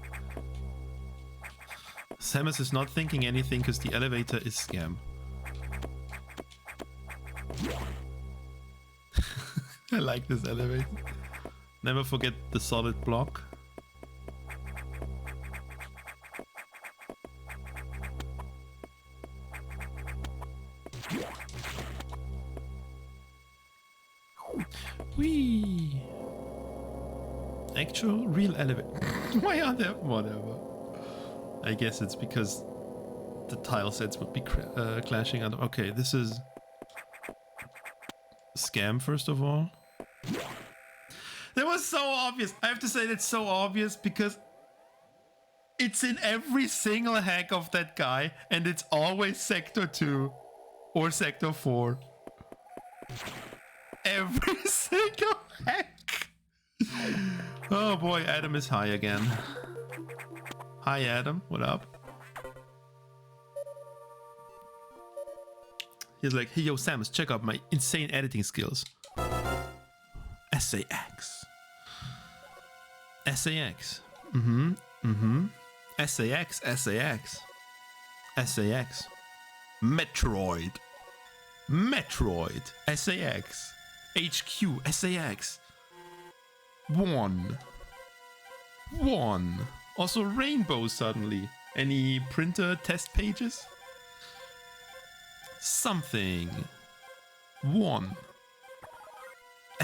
Samus is not thinking anything because the elevator is scam. I like this elevator. Never forget the solid block. Whee! Actual real elevator. Why are there? Whatever. I guess it's because the tile sets would be clashing. Okay, this is scam first of all. That was so obvious. I have to say that's so obvious because it's in every single hack of that guy and it's always sector 2 or sector 4. Every single hack. Oh boy, Adam is high again. Hi Adam, what up? He's like, hey yo Samus, check out my insane editing skills. SAX. SAX. SAX, SAX. SAX. Metroid. SAX. HQ, SAX. One. Also rainbow suddenly. Any printer test pages? Something. 1.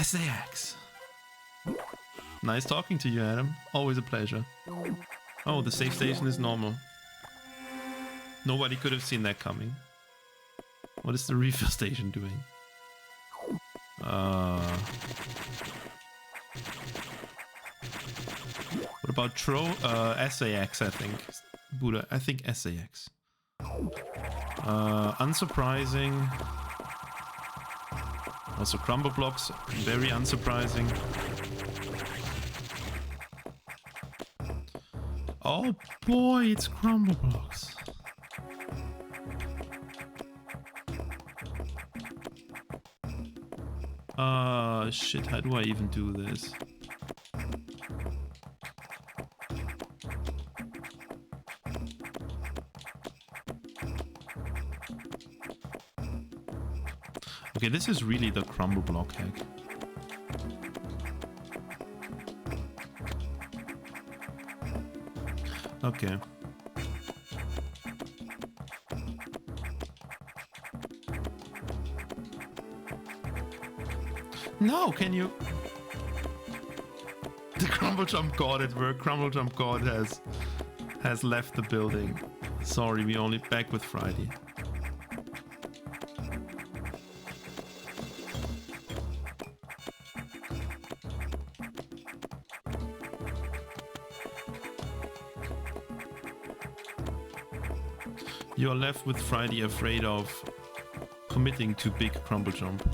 SAX. Nice talking to you, Adam. Always a pleasure. Oh, the safe station is normal. Nobody could have seen that coming. What is the refill station doing? What about SAX, I think. Buddha, I think SAX. Unsurprising. Also crumble blocks, very unsurprising. Oh boy, it's crumble blocks. Shit, how do I even do this? Okay, this is really the crumble block hack. Okay. No, can you? The crumble jump god at work. Crumble jump god has left the building. Sorry, we only back with Friday. You're left with Friday afraid of committing to big crumble jump.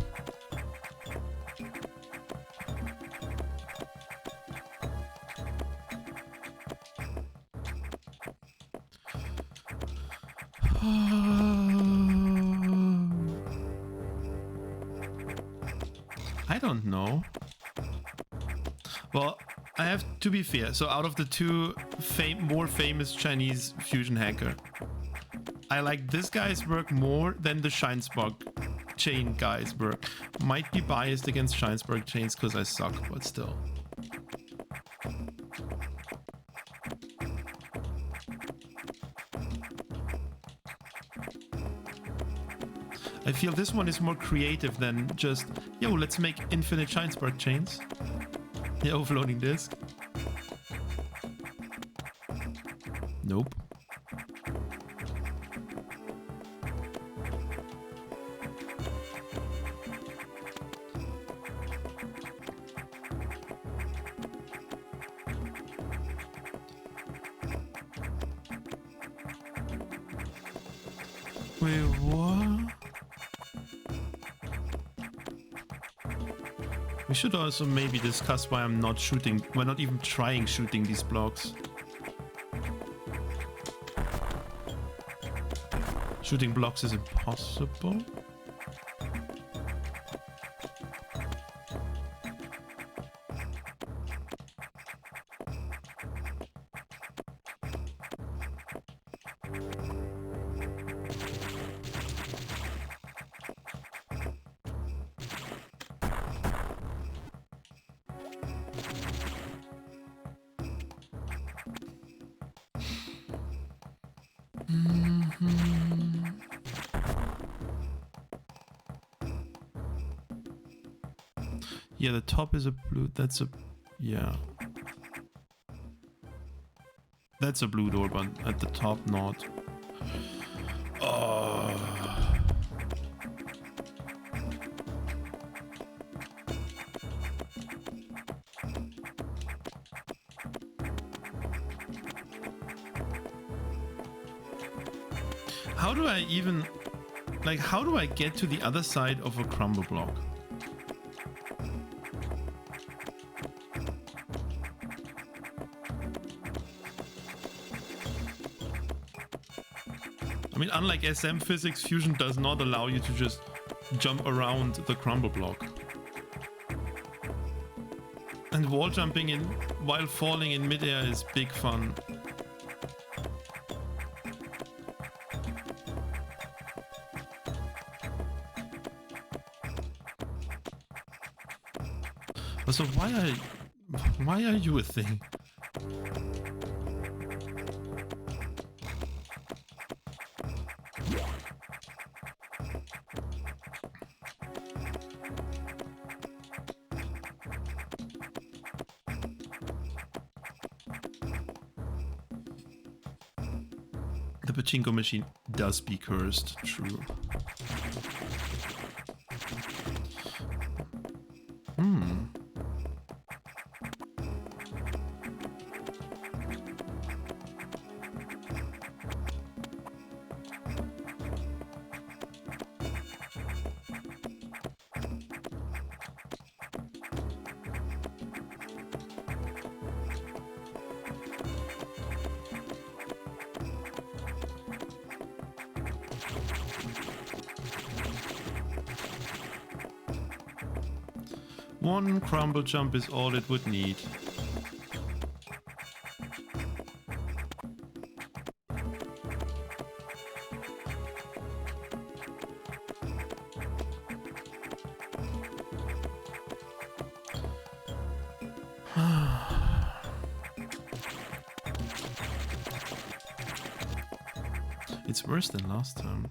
I don't know. Well, I have to be fair. So out of the two more famous Chinese fusion hacker, I like this guy's work more than the Shinespark chain guy's work. Might be biased against Shinespark chains because I suck, but still. I feel this one is more creative than just, yo, let's make infinite Shinespark chains. Yeah, overloading disk. Nope. Wait, what? We should also maybe discuss why I'm not shooting, why not even trying shooting these blocks. Shooting blocks is impossible. Yeah, the top is a blue. That's a, yeah. That's a blue door, but at the top not. Oh. How do I even, like, how do I get to the other side of a crumble block? I mean, unlike SM physics, fusion does not allow you to just jump around the crumble block. And wall jumping in while falling in midair is big fun. So why are you a thing? The pachinko machine does be cursed, true. One crumble jump is all it would need. It's worse than last time.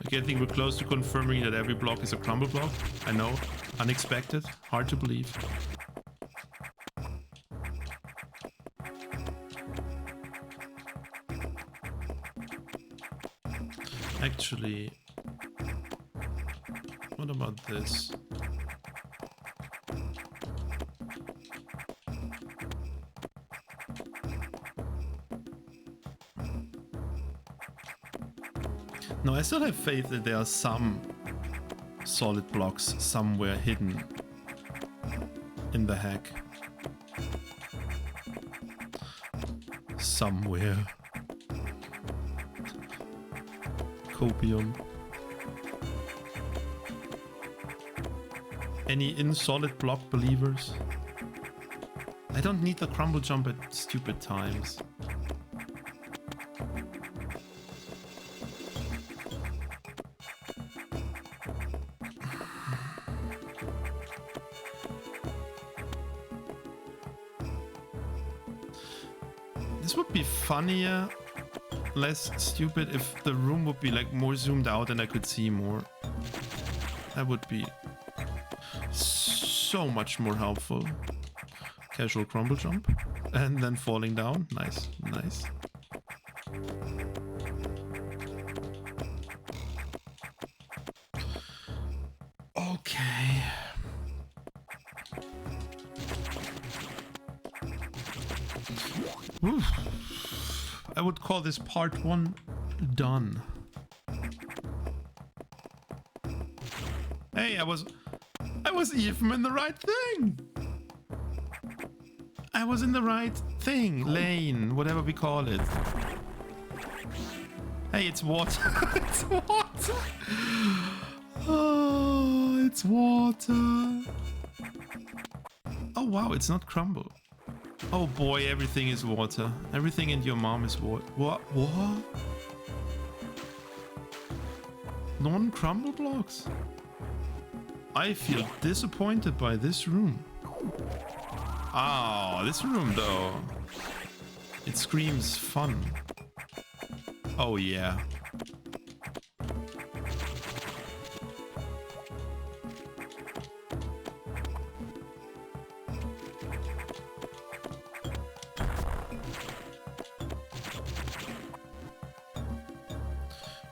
Okay, I think we're close to confirming that every block is a crumble block. I know, unexpected, hard to believe. Actually, what about this? No, I still have faith that there are some solid blocks somewhere hidden in the hack. Somewhere. Copium. Any in-solid block believers? I don't need the crumble jump at stupid times. This would be funnier, less stupid if the room would be like more zoomed out and I could see more. That would be so much more helpful. Casual crumble jump and then falling down. Nice, nice. Okay. Oof. I would call this part 1 done. Hey, I was even in the right thing. I was in the right thing, lane, whatever we call it. Hey, it's water. It's water. Oh, it's water. Oh wow, it's not crumble. Oh boy, everything is water. Everything in your mom is water. What? What? Non-crumble blocks? I feel disappointed by this room. Oh, this room though. It screams fun. Oh yeah.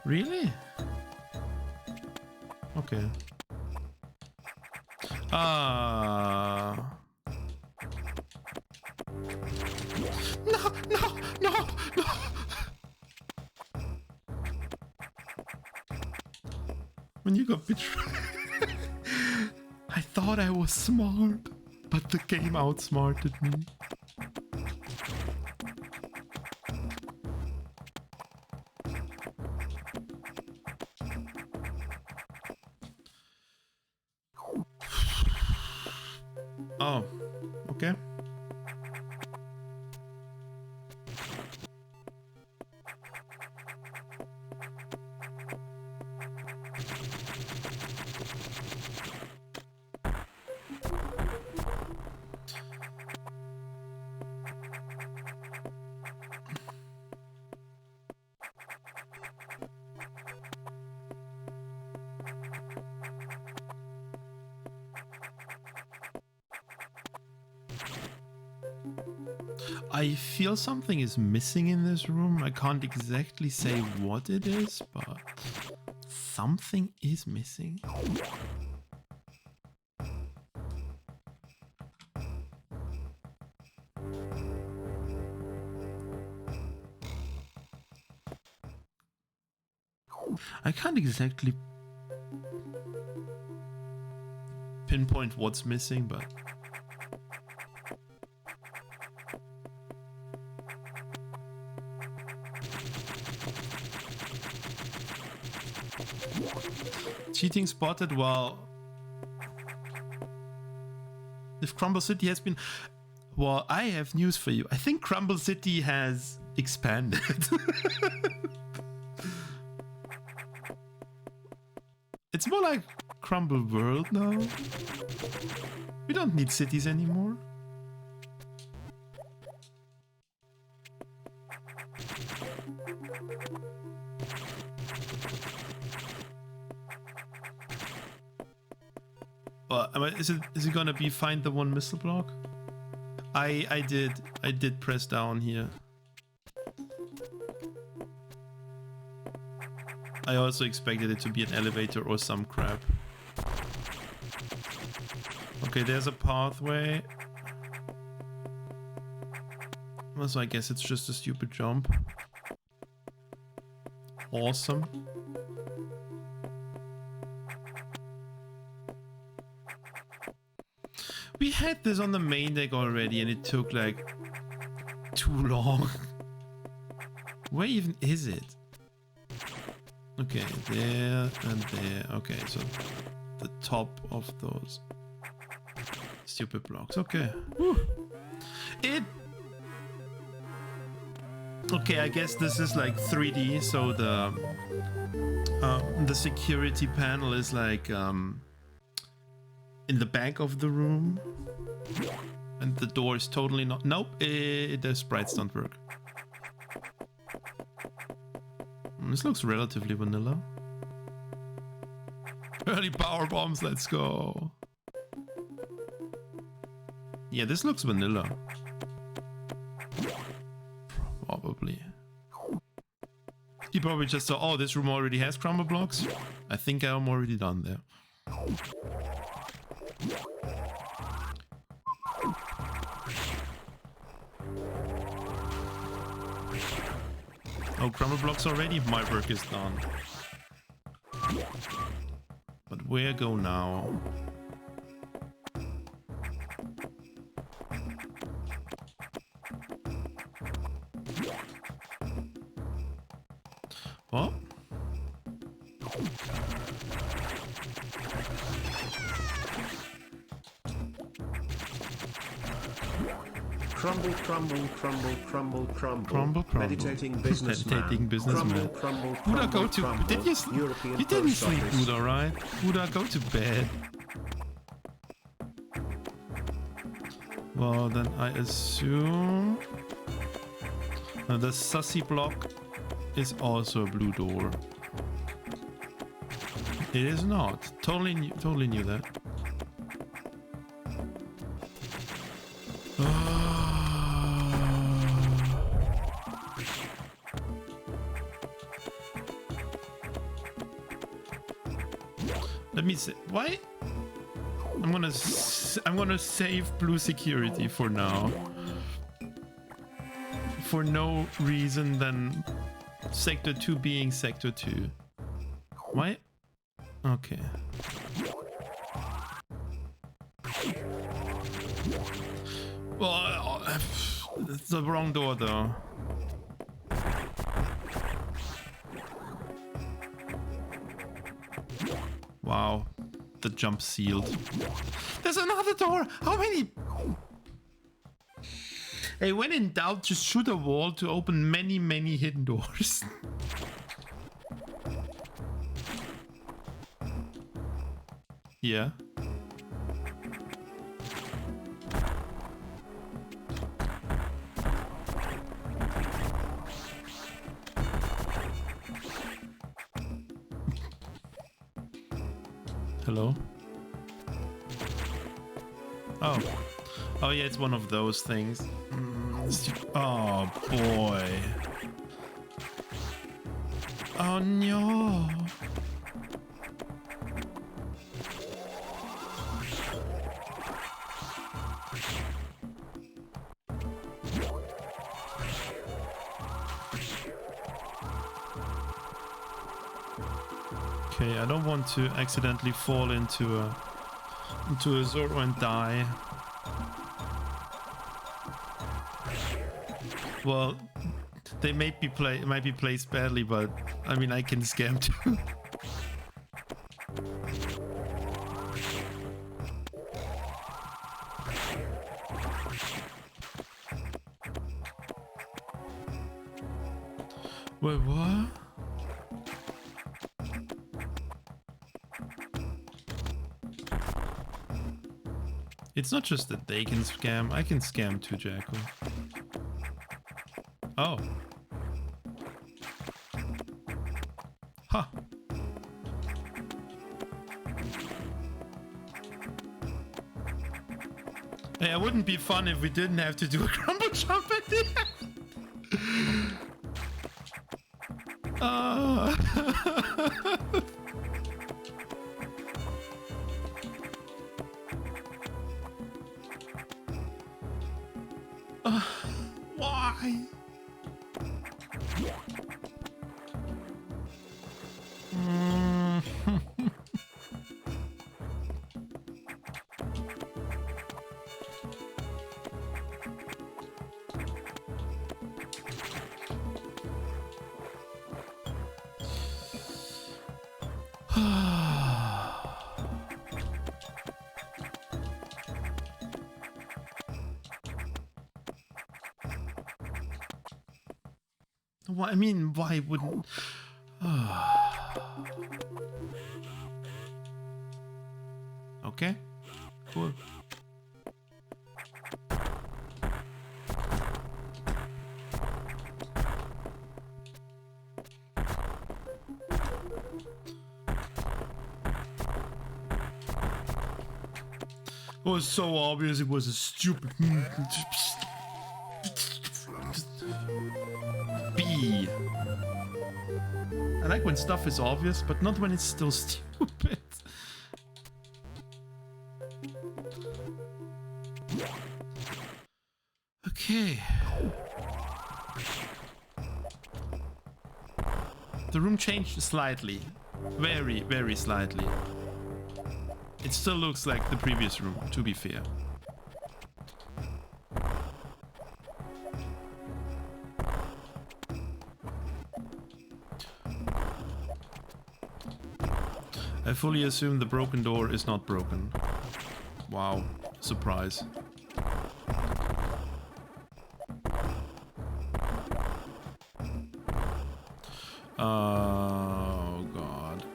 Really? Okay. No, no, no, no. When you got betrayed. I thought I was smart, but the game outsmarted me. Oh, okay. I feel something is missing in this room. I can't exactly say what it is, but something is missing. I can't exactly pinpoint what's missing, but cheating spotted. Well, if Crumble City has been... Well, I have news for you. I think Crumble City has expanded. It's more like Crumble World now. We don't need cities anymore. Is it gonna be find the one missile block? I did press down here. I also expected it to be an elevator or some crap. Okay, there's a pathway. So I guess it's just a stupid jump. Awesome. We had this on the main deck already and it took like too long. Where even is it? Okay, there and there. Okay, so the top of those stupid blocks. Okay. Whew. Okay, I guess this is like 3D, so the security panel is like in the back of the room, and the door is totally not. Nope, the sprites don't work. This looks relatively vanilla. Early power bombs, let's go. Yeah, this looks vanilla. Probably. You probably just saw, oh, this room already has crumble blocks. I think I'm already done there. Oh, crumble blocks already? My work is done. But where go now? What? Crumble, crumble, crumble, crumble, crumble. Crumble, crumble. Meditating businessman. Meditating businessman. Crumble, crumble, Buddha, crumble, go to. crumble. Did you? European You didn't post sleep, office. Buddha, right? Buddha, go to bed. Well, then I assume the sussy block is also a blue door. It is not. Totally knew that. Let me see. Why? I'm gonna save blue security for now. For no reason than Sector 2 being Sector 2. Why? Okay. Well, it's the wrong door though. Wow, the jump sealed. There's another door! How many? Hey, when in doubt, just shoot a wall to open many, many hidden doors. Yeah. Hello? Oh. Oh yeah, it's one of those things. Oh boy. Oh no. Okay, I don't want to accidentally fall into a Zoro and die. Well, they might be placed badly, but I mean I can scam too. Wait, what? It's not just that they can scam, I can scam too, Jacko. Oh. Huh. Hey, it wouldn't be fun if we didn't have to do a crumble jump at the end. Why? I mean, why wouldn't... Okay, cool. It was so obvious it was a stupid... B. I like when stuff is obvious, but not when it's still stupid. Okay. The room changed slightly. Very, very slightly. It still looks like the previous room, to be fair. I fully assume the broken door is not broken. Wow, surprise. Oh god.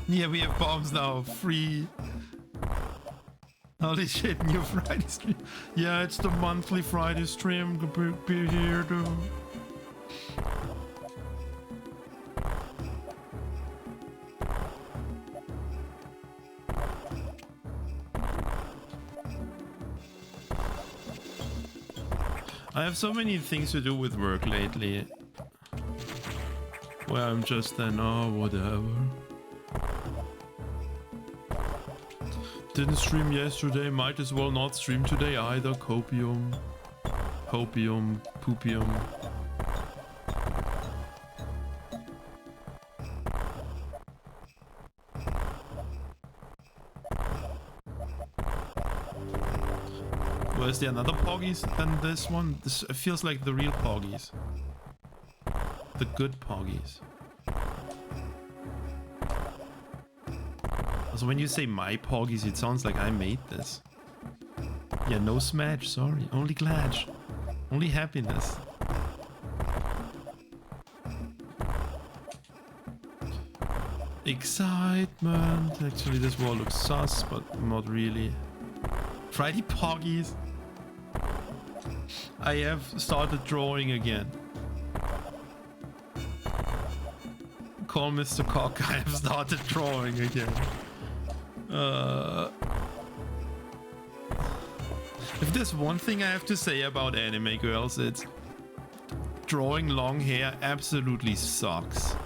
Yeah, we have bombs now. Free. Holy shit, new Friday stream. Yeah, it's the monthly Friday stream. Be here to... I have so many things to do with work lately. Where I'm just then, oh, whatever. Didn't stream yesterday, might as well not stream today either. Copium. Hopium. Poopium. Well, is there another Poggies than this one? This feels like the real Poggies. The good Poggies. So when you say my Poggies, it sounds like I made this. Yeah, no smash, sorry. Only Gladge. Only happiness. Excitement. Actually, this wall looks sus, but not really. Friday Poggies. I have started drawing again. Call Mr. Cock, I have started drawing again. If there's one thing I have to say about anime girls, it's drawing long hair absolutely sucks.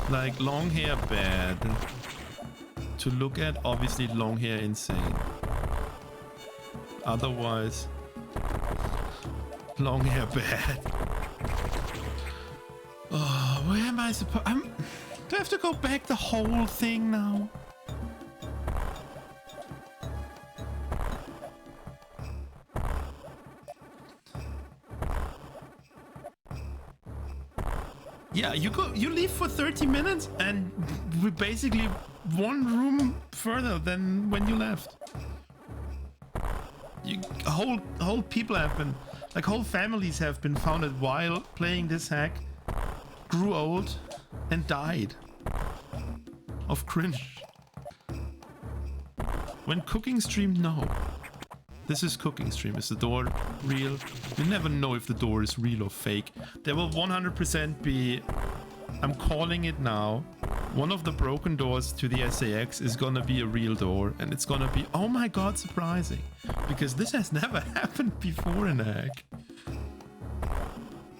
Like, long hair bad. To look at, obviously long hair insane. Otherwise, long hair bad. Oh, where am I supposed... do I have to go back the whole thing now? Yeah, you leave for 30 minutes and we're basically one room further than when you left. Whole people have been, like whole families have been founded while playing this hack, grew old and died of cringe. When cooking stream, no. This is cooking stream. Is the door real? You never know if the door is real or fake. There will 100% be... I'm calling it now. One of the broken doors to the SAX is gonna be a real door. And it's gonna be, oh my god, surprising. Because this has never happened before in a hack.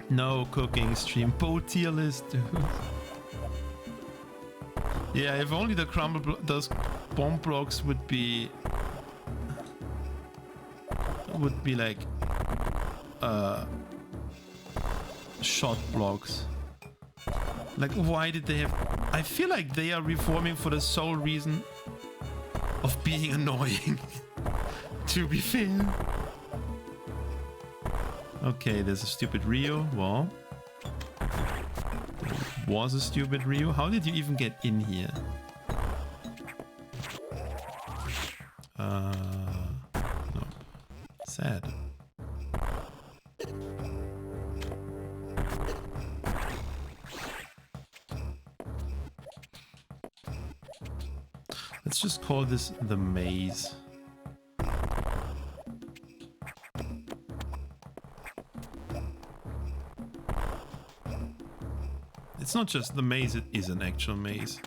No cooking stream. Both tier list, dude. Yeah, if only the those bomb blocks would be like shot blocks. Like, why did they have... I feel like they are reforming for the sole reason of being annoying. To be fair. Okay, there's a stupid Rio. Well, there was a stupid Rio. How did you even get in here? No. Sad. Let's just call this the maze. It's not just the maze, it is an actual maze.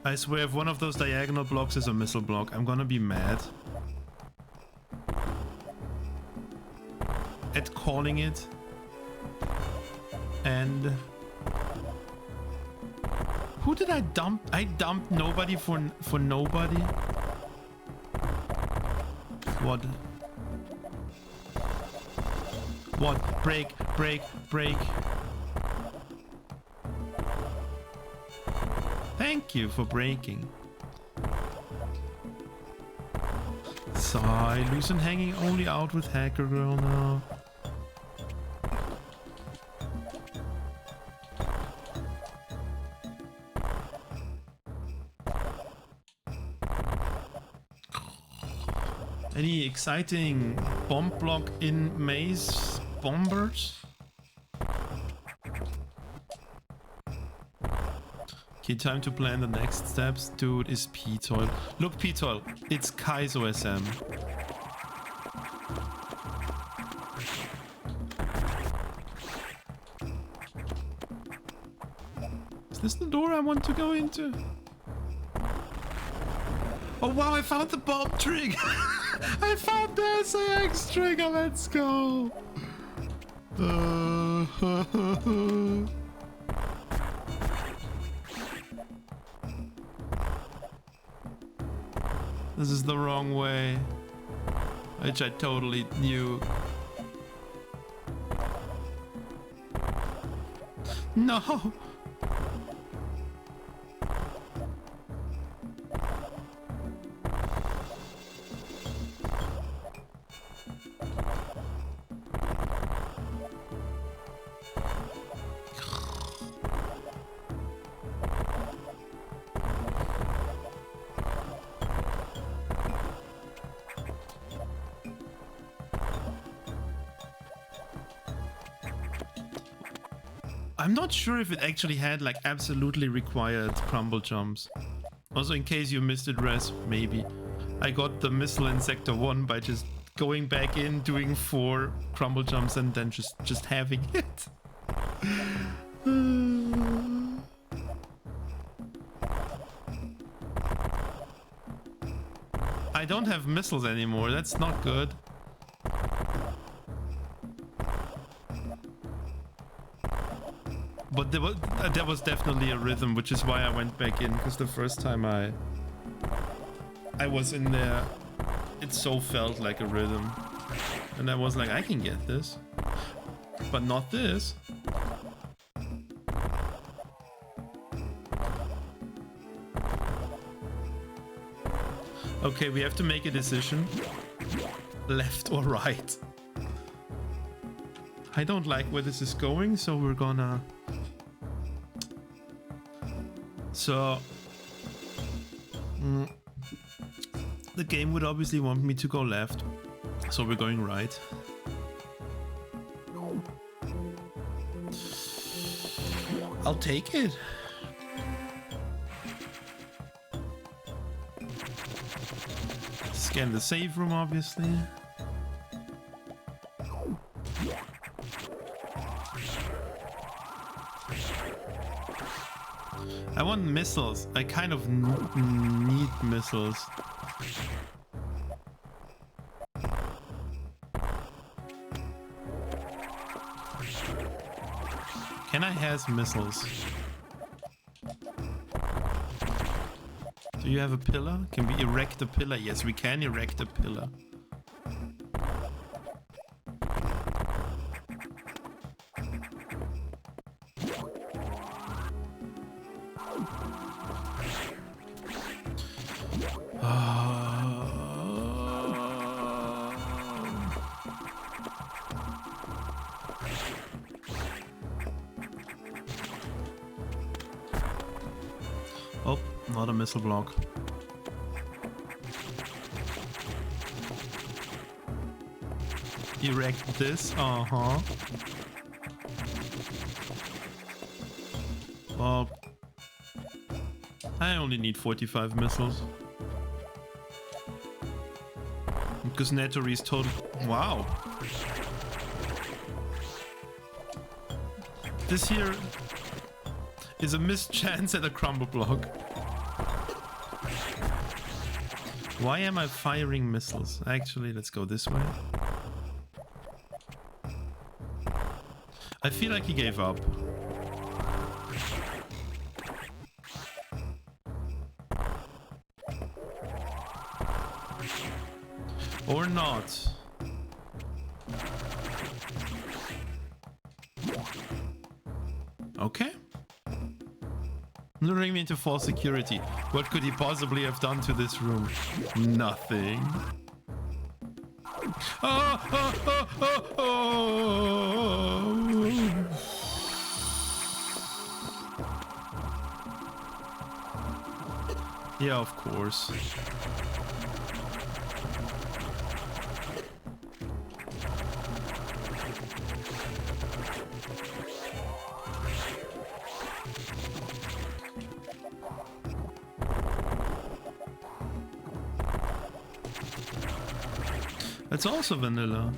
I swear, if one of those diagonal blocks is a missile block, I'm gonna be mad at calling it. And who did I dump? I dumped nobody for nobody. What? What? Break, break, break. Thank you for breaking. Sigh, loose and hanging only out with Hacker Girl now. Any exciting bomb block in maze bombers? Okay, time to plan the next steps. Dude, is P-Toil. Look, P-Toil, it's Kaizo SM. Is this the door I want to go into? Oh wow, I found the bomb trigger! I found the SAX trigger, let's go! This is the wrong way, which I totally knew. No! I'm not sure if it actually had like absolutely required crumble jumps. Also, in case you missed it, Res, maybe. I got the missile in Sector 1 by just going back in, doing 4 crumble jumps and then just having it. I don't have missiles anymore, that's not good. But there was definitely a rhythm, which is why I went back in, because the first time I was in there, it so felt like a rhythm. And I was like, I can get this. But not this. Okay, we have to make a decision. Left or right? I don't like where this is going, so we're gonna... So... the game would obviously want me to go left. So we're going right. I'll take it. Scan the save room, obviously. I want missiles. I kind of need missiles. Can I has missiles? Do you have a pillar? Can we erect a pillar? Yes, we can erect a pillar. Oh, not a missile block. Erect this, Well, I only need 45 missiles. Because Nettery is total... Wow. This here is a missed chance at a crumble block. Why am I firing missiles? Actually, let's go this way. I feel like he gave up. Or not. Okay. Luring me into false security. What could he possibly have done to this room? Nothing. Yeah, of course. It's also vanilla.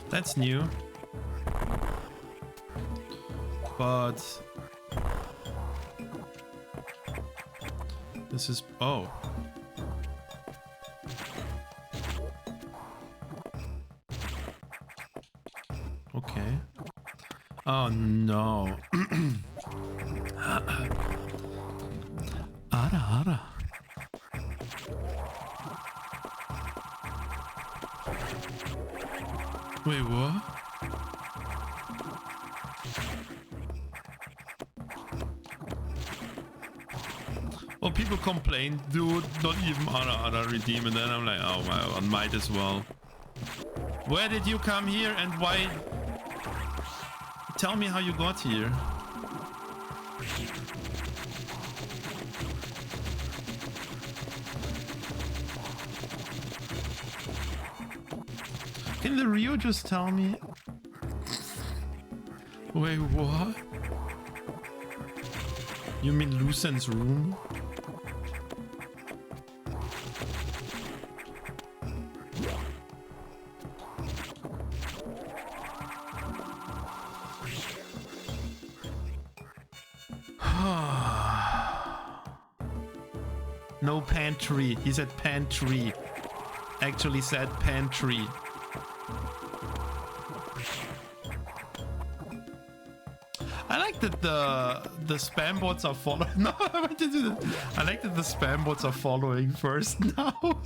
That's new. But this is... Oh. Okay. Oh no. Ara. Wait, what? Well, people complain, dude, not even Ara redeem, and then I'm like, oh my god, might as well. Where did you come here and why? Tell me how you got here. Can the Rio just tell me? Wait, what? You mean Lucen's room? No pantry. He said pantry. Actually said pantry. I like that the spam bots are following. No, I want to do that. I like that the spam bots are following first now.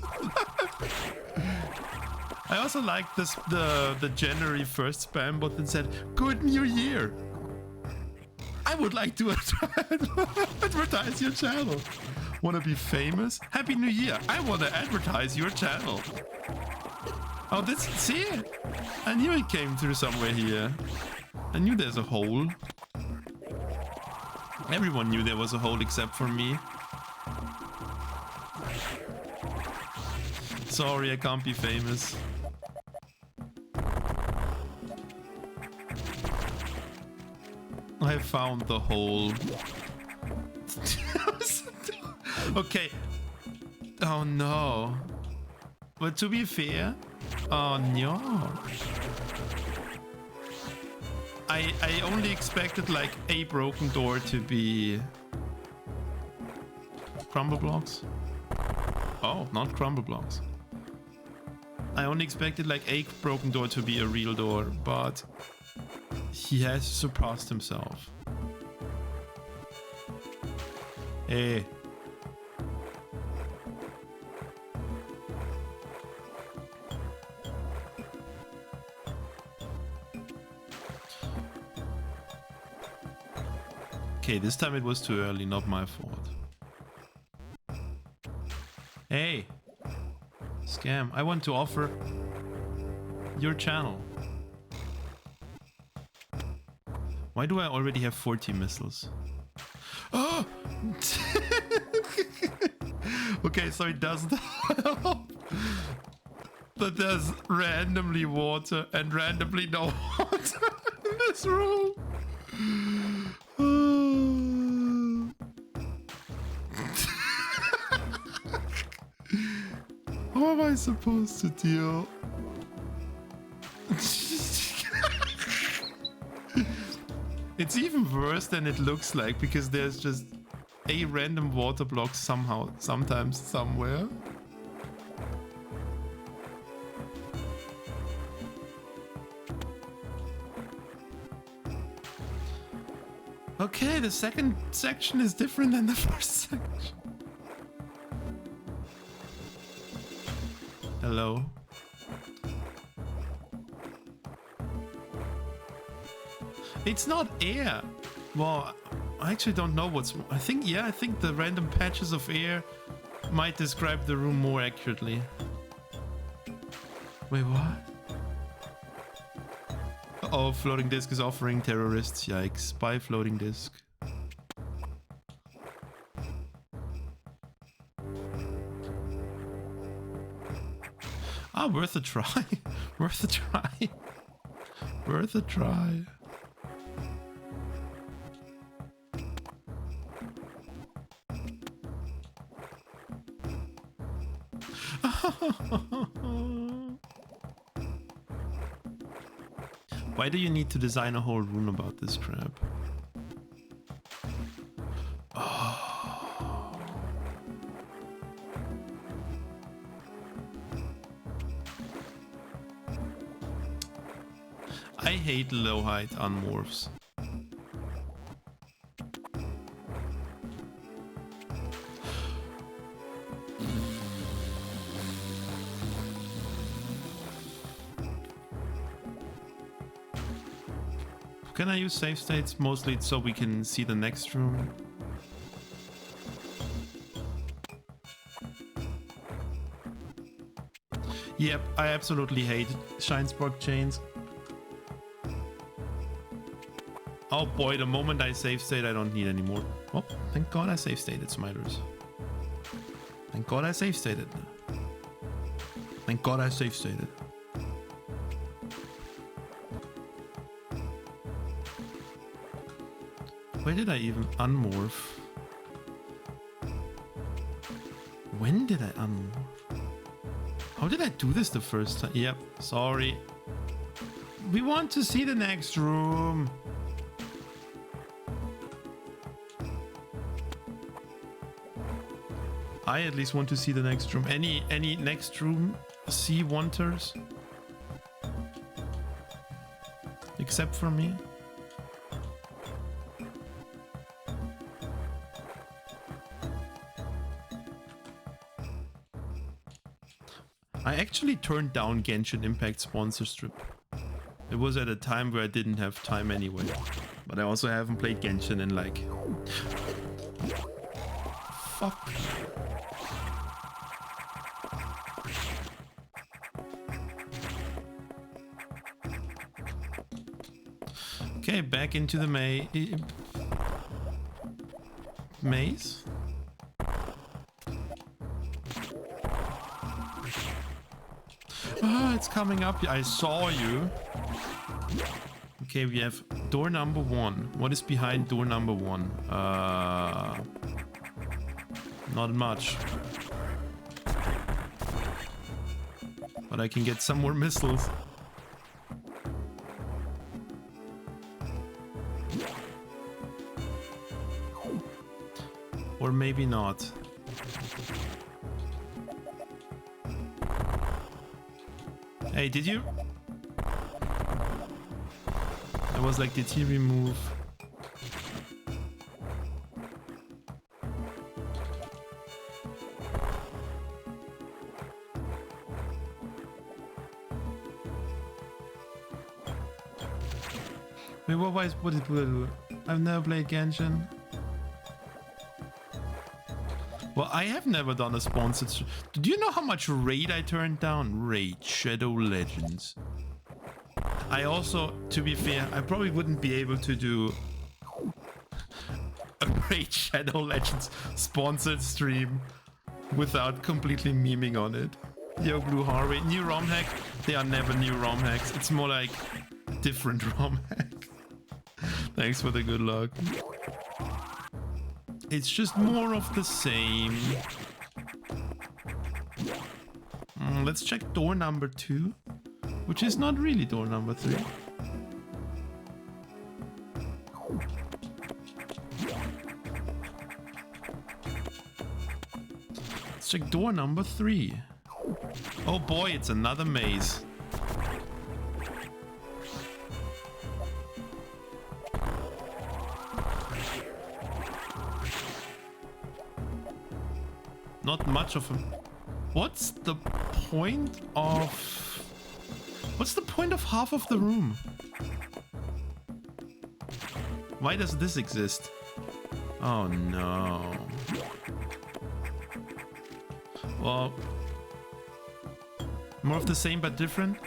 I also like this the January 1st spam bot that said, "Good New Year. I would like to advertise your channel. Want to be famous? Happy New Year. I want to advertise your channel." Oh, that's... See it? I knew it came through somewhere here. I knew there's a hole. Everyone knew there was a hole except for me. Sorry, I can't be famous. I found the hole. Okay. Oh no. But to be fair, oh no. I only expected like a broken door to be crumble blocks. Oh, not crumble blocks. I only expected like a broken door to be a real door, but he has surpassed himself. Hey. Okay, this time it was too early, not my fault. Hey, Scam, I want to offer your channel. Why do I already have 40 missiles? Oh! Okay, so it doesn't help that there's randomly water and randomly no water in this room. How am I supposed to deal? It's even worse than it looks like because there's just a random water block somehow, sometimes, somewhere. Okay, the second section is different than the first section. Hello. It's not air. Well, I actually don't know what's... I think the random patches of air might describe the room more accurately. Wait, what? Oh, floating disc is offering terrorists. Yikes. Bye, floating disc. Ah, worth a try. Worth a try. Worth a try. Why do you need to design a whole room about this crap? Oh. I hate low height unmorphs. Can I use save states? Mostly so we can see the next room. Yep, I absolutely hate Shine Spark chains. Oh boy, the moment I save state, I don't need anymore. Oh, thank God I save stated, Smilers. Thank God I save stated. Thank God I save stated. Where did I even unmorph? When did I unmorph? How did I do this the first time? Yep, sorry. We want to see the next room. I at least want to see the next room. Any next room see wanters? Except for me. I actually turned down Genshin Impact sponsor strip. It was at a time where I didn't have time anyway. But I also haven't played Genshin in like... Fuck. Okay, back into the May. maze? Ah, it's coming up. I saw you. Okay, we have door number 1. What is behind door number 1? Not much. But I can get some more missiles. Or maybe not. Hey, did you? I was like, did he remove? Wait, what did Buddha do? I've never played Genshin. Well, I have never done a sponsored. Do you know how much Raid I turned down? Raid, Shadow Legends. I also, to be fair, I probably wouldn't be able to do a Raid Shadow Legends sponsored stream without completely memeing on it. Yo, Blue Harvey, new Romhack. They are never new Romhacks. It's more like different Romhack. Thanks for the good luck. It's just more of the same. Let's check door number 2, which is not really door number 3. Let's check door number 3. Oh boy, it's another maze. Not much of a... What's the point of half of the room? Why does this exist? Oh no. Well, more of the same but different?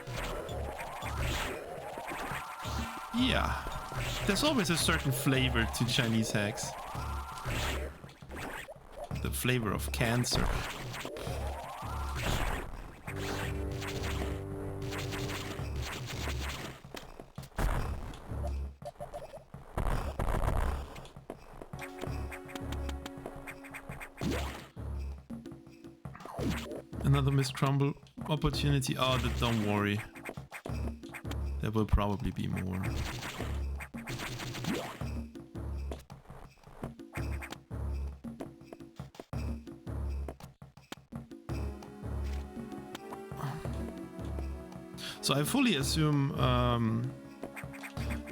Yeah. There's always a certain flavor to Chinese hacks. The flavor of cancer. Another Miss Crumble opportunity. Oh, don't worry. There will probably be more. So I fully assume,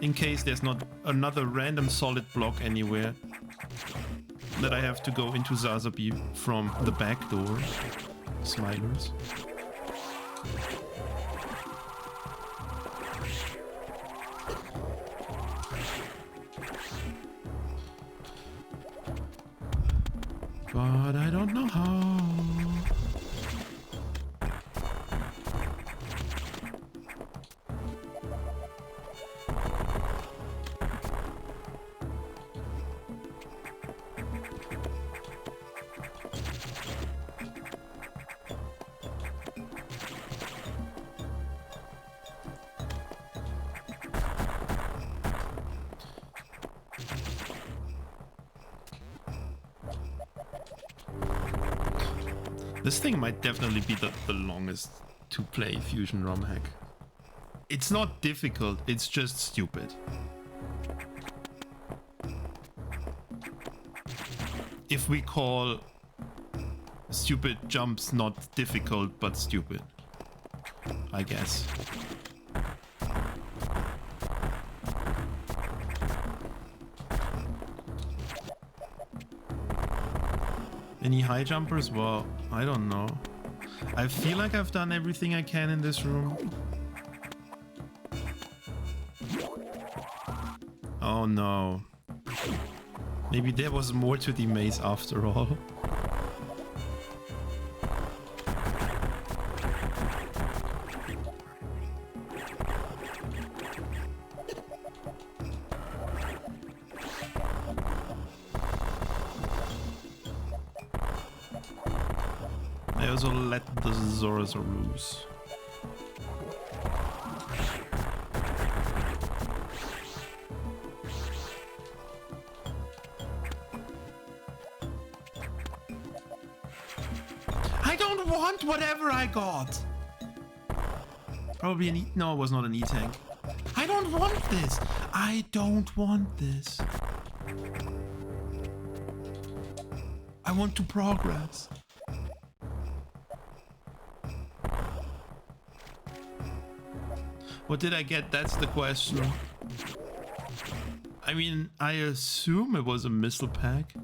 in case there's not another random solid block anywhere, that I have to go into Zazabi from the back door. Smilers. But I don't know how. This thing might definitely be the longest to play Fusion Romhack. It's not difficult, it's just stupid. If we call stupid jumps not difficult but stupid, I guess. Any high jumpers? Well, I don't know. I feel like I've done everything I can in this room. Oh no. Maybe there was more to the maze after all. So let the Zorozaurus. I don't want whatever I got. Probably an E. No, it was not an E-tank. I don't want this. I don't want this. I want to progress. What did I get? That's the question. I mean, I assume it was a missile pack.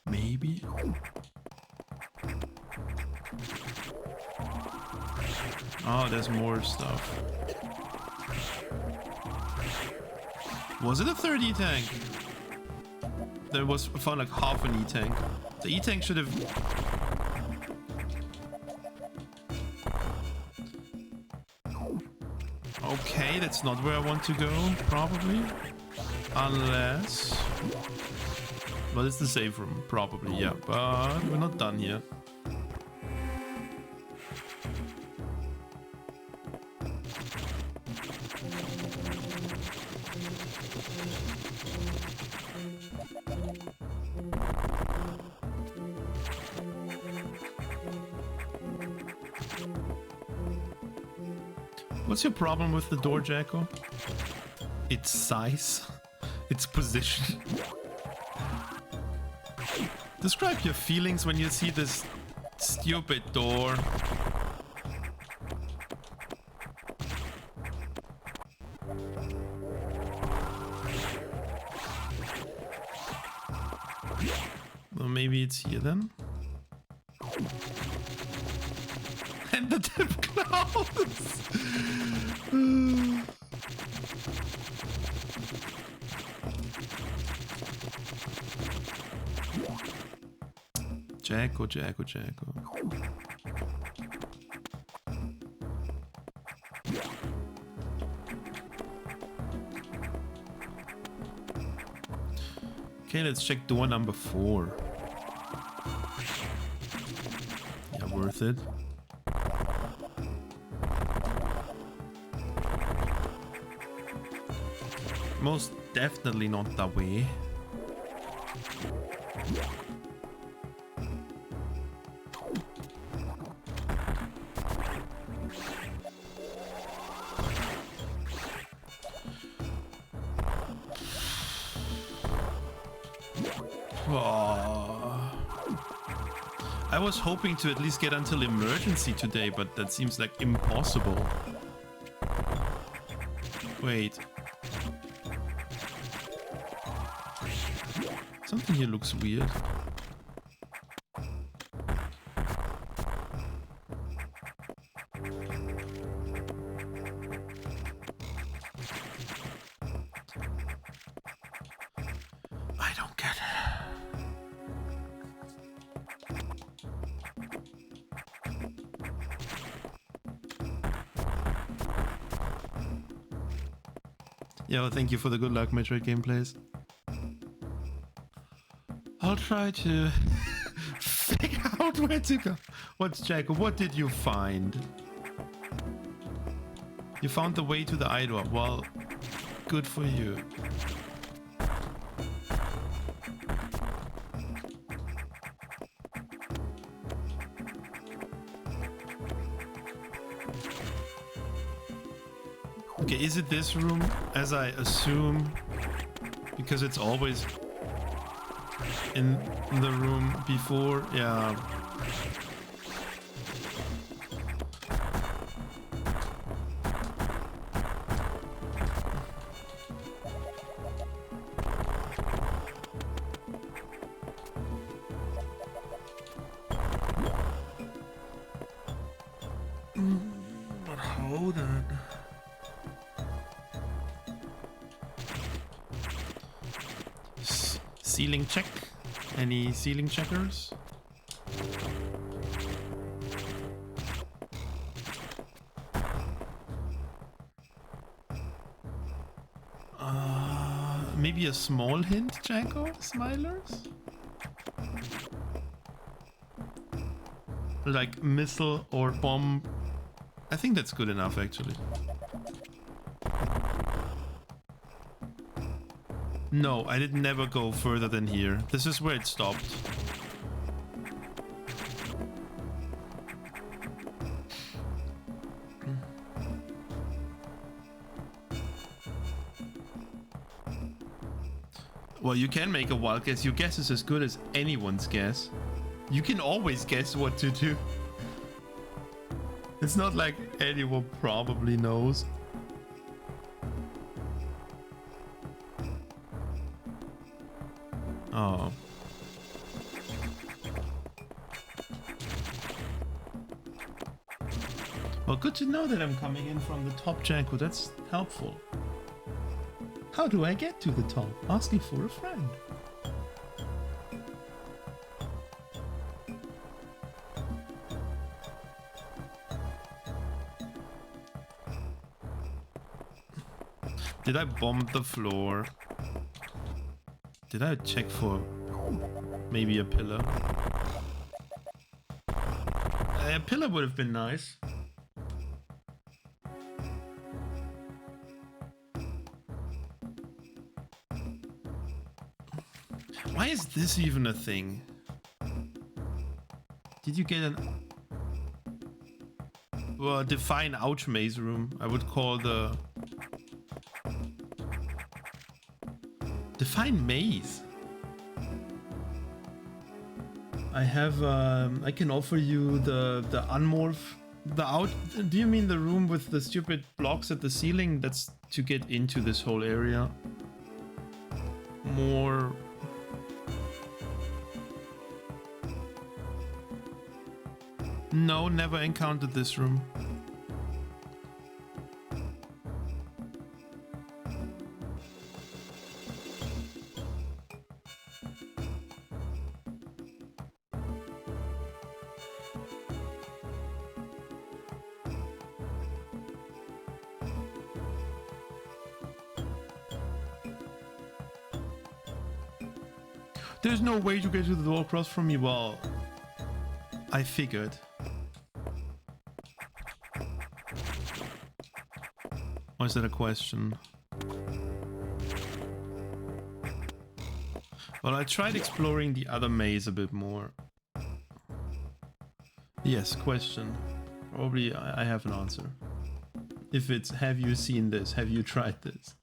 Maybe. Oh, there's more stuff. Was it a third E-tank? There was found like half an E-tank. The E-tank should have... Okay, that's not where I want to go, probably. Unless... Well, it's the safe room, probably, yeah. But we're not done yet. What's your problem with the door, Jacko? Its size? Its position? Describe your feelings when you see this stupid door. Well, maybe it's here then. And the tip clouds! Jacko. Okay, let's check door number 4. Yeah, worth it. Most definitely not that way. I was hoping to at least get until emergency today, but that seems like impossible. Wait. Something here looks weird. I don't get it. Yeah, well, thank you for the good luck, Metroid gameplays. I'll try to figure out where to go. What's Jacob? What did you find? You found the way to the eye door. Well, good for you. Okay, is it this room, as I assume? Because it's always in the room before, yeah. But hold on. Ceiling check. Any ceiling checkers? Maybe a small hint, Janko? Smilers? like missile or bomb. I think that's good enough actually. No, I did never go further than here. This is where it stopped. Well, you can make a wild guess. Your guess is as good as anyone's guess. You can always guess what to do. It's not like anyone probably knows. Oh. Well, good to know that I'm coming in from the top, Janko. That's helpful. How do I get to the top? Asking for a friend. Did I bomb the floor? Did I check for maybe a pillar? A pillar would have been nice. Why is this even a thing? Did you get an... Well, define ouch maze room. I would call the... Define maze. I have, I can offer you the unmorph, the out, do you mean the room with the stupid blocks at the ceiling? That's to get into this whole area. More... No, never encountered this room. There's no way to get to the door across from me. Well, I figured. Or is that a question? Well, I tried exploring the other maze a bit more. Yes, question. Probably I have an answer. If it's, have you seen this? Have you tried this?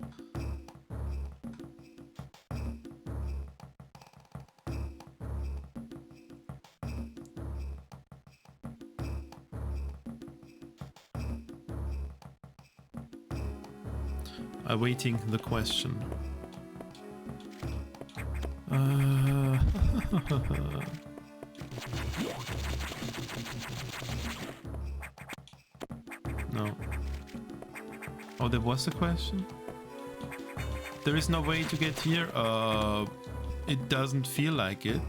Awaiting the question. No. Oh, there was a question? There is no way to get here? It doesn't feel like it.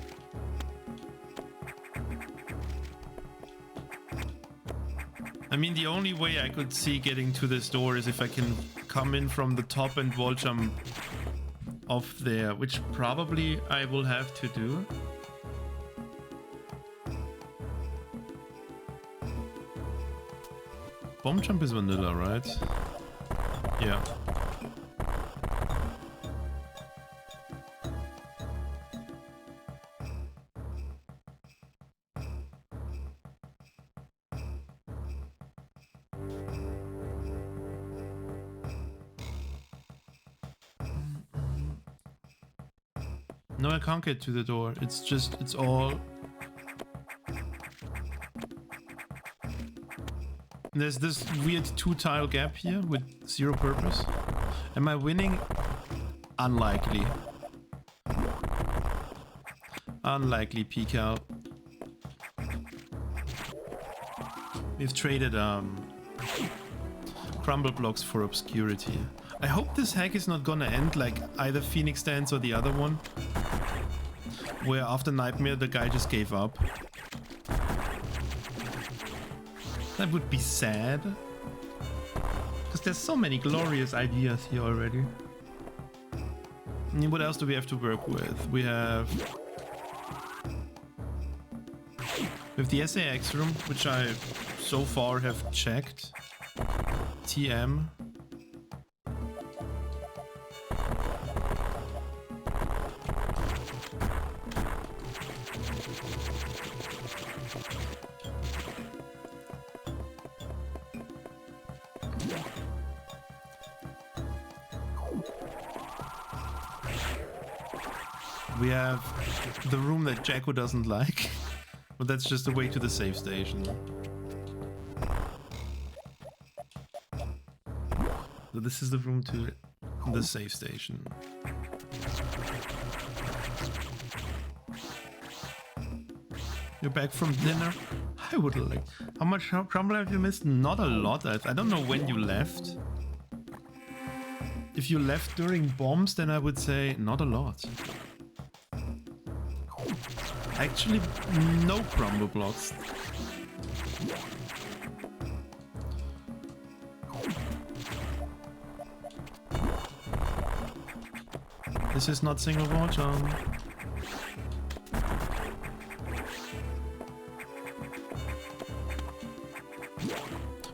I mean, the only way I could see getting to this door is if I can come in from the top and wall jump off there, which probably I will have to do. Bomb jump is vanilla, right? Yeah. No, I can't get to the door. It's just, it's all... There's this weird 2-tile gap here with zero purpose. Am I winning? Unlikely. Unlikely peek out. We've traded crumble blocks for obscurity. I hope this hack is not gonna end like either Phoenix Dance or the other one, where after Nightmare the guy just gave up. That would be sad, because there's so many glorious ideas here already. And what else do we have to work with? We have With the SAX room, which I so far have checked. TM. We have the room that Jacko doesn't like, but that's just the way to the save station. So this is the room to the save station. You're back from dinner? I would like... How much crumble have you missed? Not a lot. I don't know when you left. If you left during bombs, then I would say not a lot. Actually, no crumble blocks. This is not single war jump.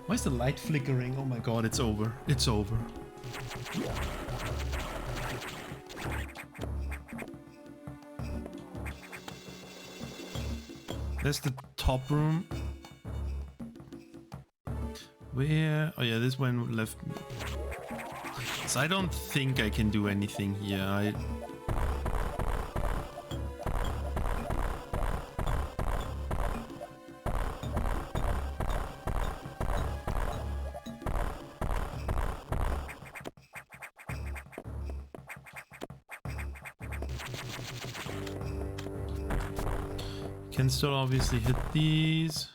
Why is the light flickering? Oh my god, it's over. It's over. There's the top room. Where? Oh yeah, this one left me. So I don't think I can do anything here. Can still obviously hit these,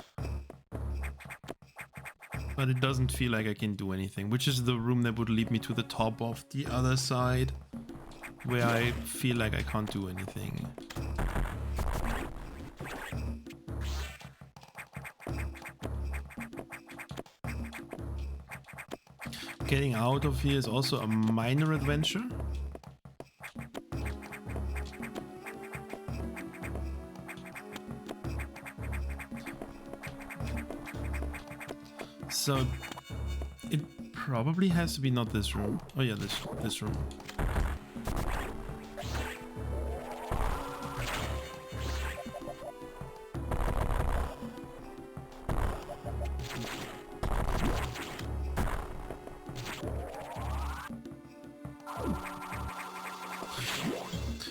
but it doesn't feel like I can do anything, which is the room that would lead me to the top of the other side, where I feel like I can't do anything. Getting out of here is also a minor adventure. So it probably has to be not this room. Oh yeah, this room.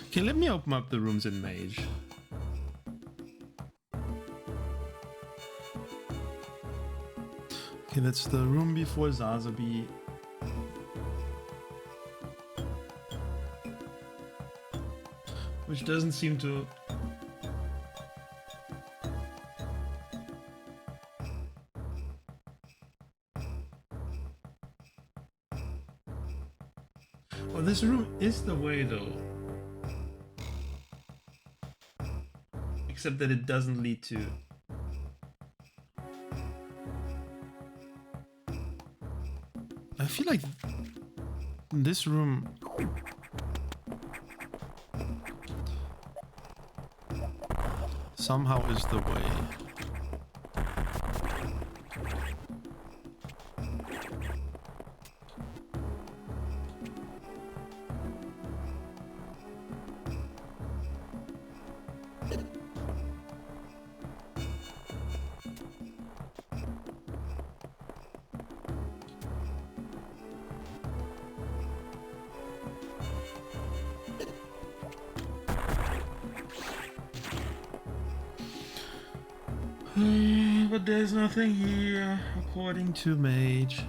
Okay, let me open up the rooms in Mage. Okay, that's the room before Zazabi. Which doesn't seem to... Oh, this room is the way though. Except that it doesn't lead to... I feel like this room somehow is the way. But there's nothing here, according to Mage.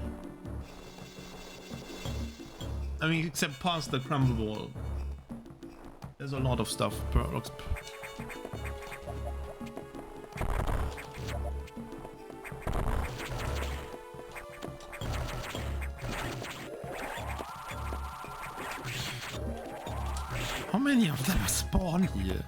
I mean, except past the crumble wall. There's a lot of stuff. How many of them spawn here?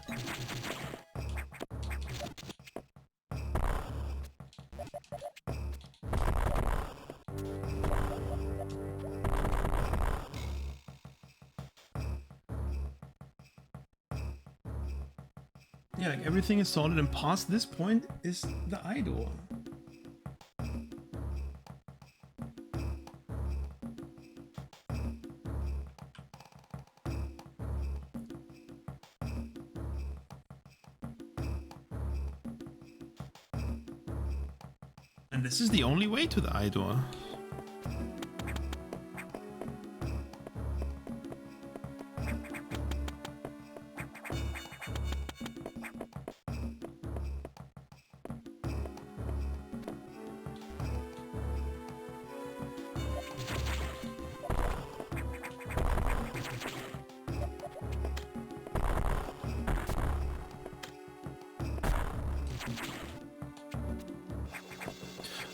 Yeah, like everything is sorted, and past this point is the eye door. And this is the only way to the eye door.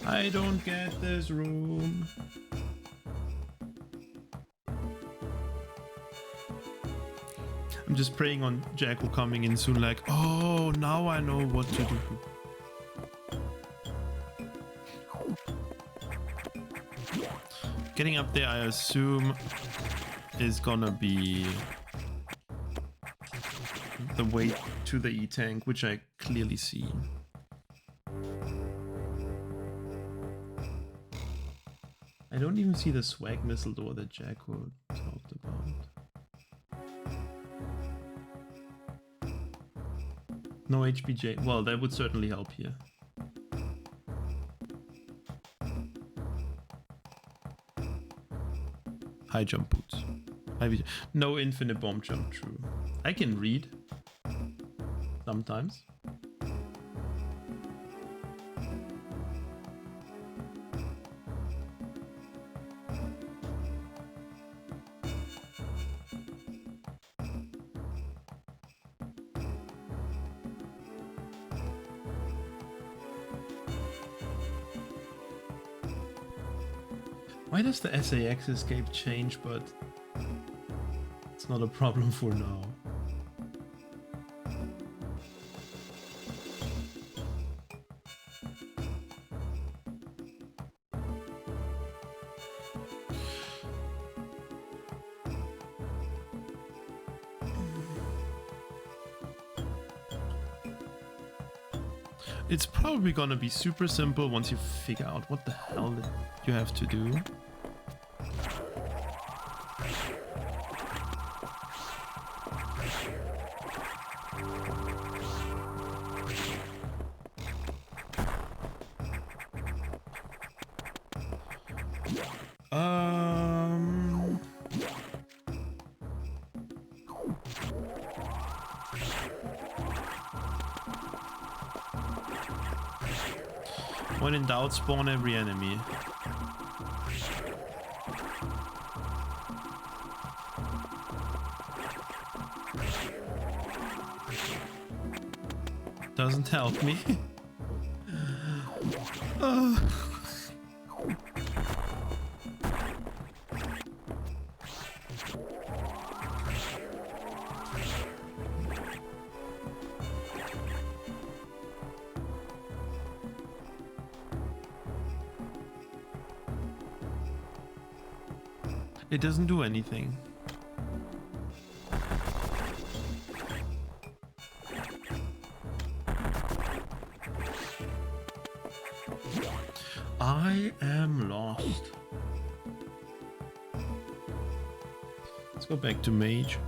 I don't get this room. I'm just praying on Jacko coming in soon, like, oh, now I know what to do. Getting up there, I assume, is gonna be the way to the E-tank, which I clearly see. I don't even see the swag missile door that Jacko talked about. No HBJ. Well, that would certainly help here. High jump boots. No infinite bomb jump, true. I can read. Sometimes. Why does the SAX escape change, but it's not a problem for now? It's probably gonna be super simple once you figure out what the hell you have to do. When in doubt, spawn every enemy. Doesn't help me. It doesn't do anything. I am lost. Let's go back to Mage.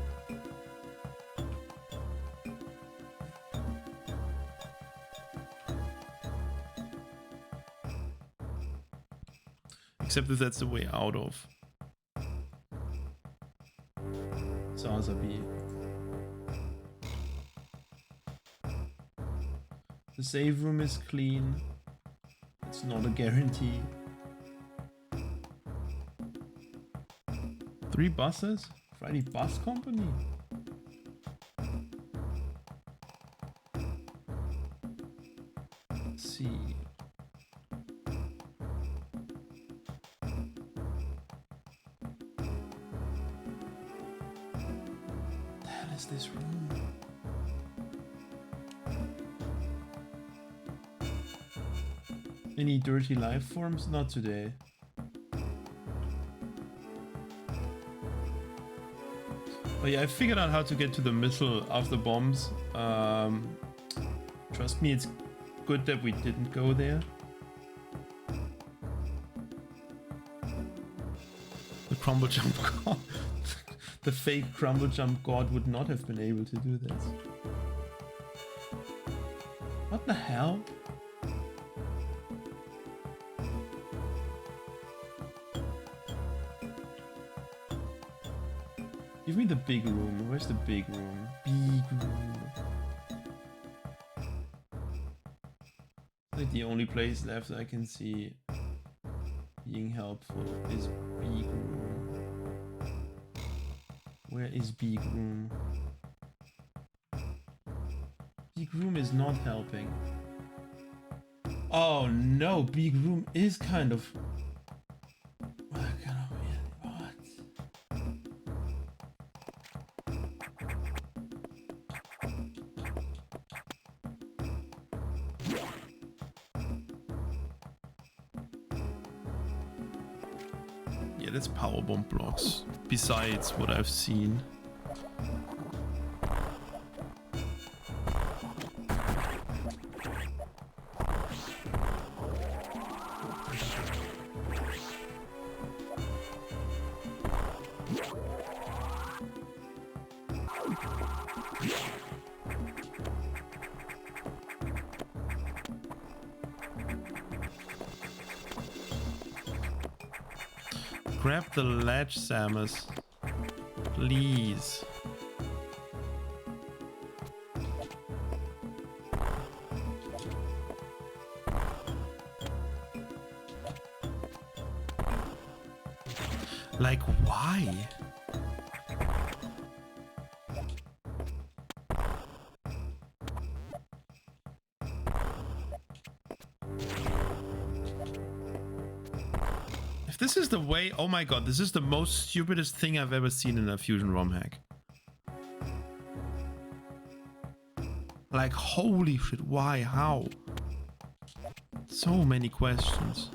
Except if that's the way out of Sazabi. The save room is clean. It's not a guarantee. 3 buses? Friday Bus Company? Let's see. This room. Any dirty life forms? Not today. Oh yeah, I figured out how to get to the missile of the bombs. Trust me, it's good that we didn't go there. The crumble jump god. The fake crumble jump god would not have been able to do this. What the hell? Give me the big room. Where's the big room? Big room. Like the only place left I can see being helpful is big room. Where is big room? Big room is not helping. Oh no, big room is kind of... Yeah, that's powerbomb blocks, besides what I've seen. Grab the ledge, Samus. Please. Like, why? This is the way. Oh my god, this is the most stupidest thing I've ever seen in a Fusion ROM hack. Like, holy shit, why? How? So many questions.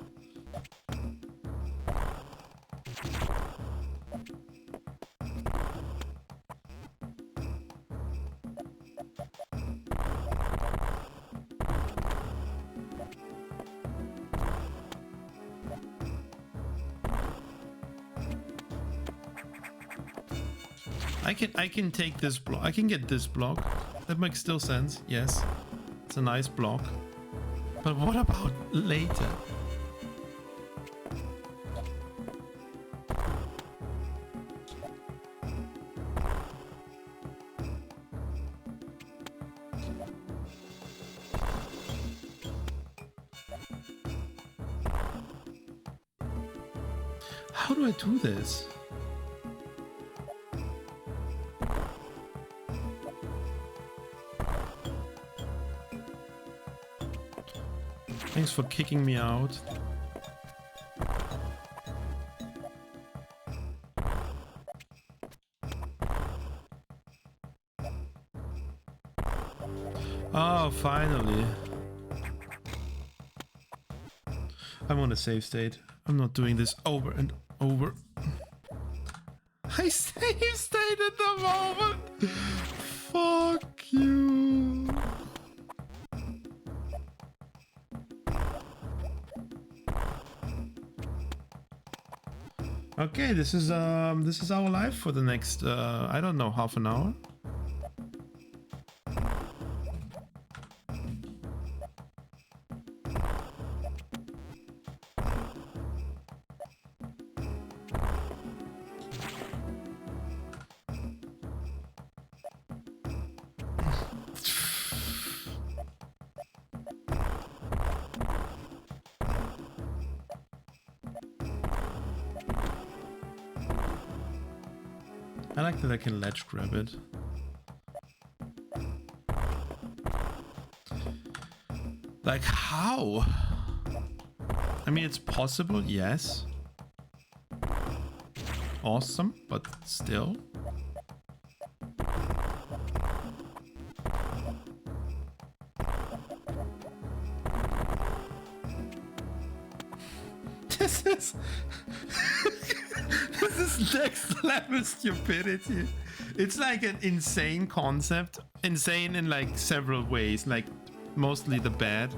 I can take this block. I can get this block. That makes still sense. Yes. It's a nice block. But what about later? How do I do this? Thanks for kicking me out. Oh, finally. I'm on a save state. I'm not doing this over and over. I save state at the moment. Fuck you. Okay, this is our life for the next I don't know, half an hour. I like that I can ledge grab it. Like, how? I mean, it's possible, yes. Awesome, but still. This is... This is next level stupidity. It's like an insane concept. Insane in like several ways. Like, Mostly the bad.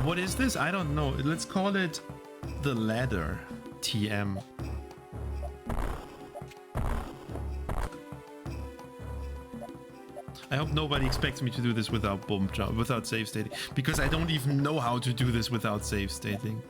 What is this? I don't know. Let's call it the ladder TM. I hope nobody expects me to do this without bump jump, without save stating, because I don't even know how to do this without save stating.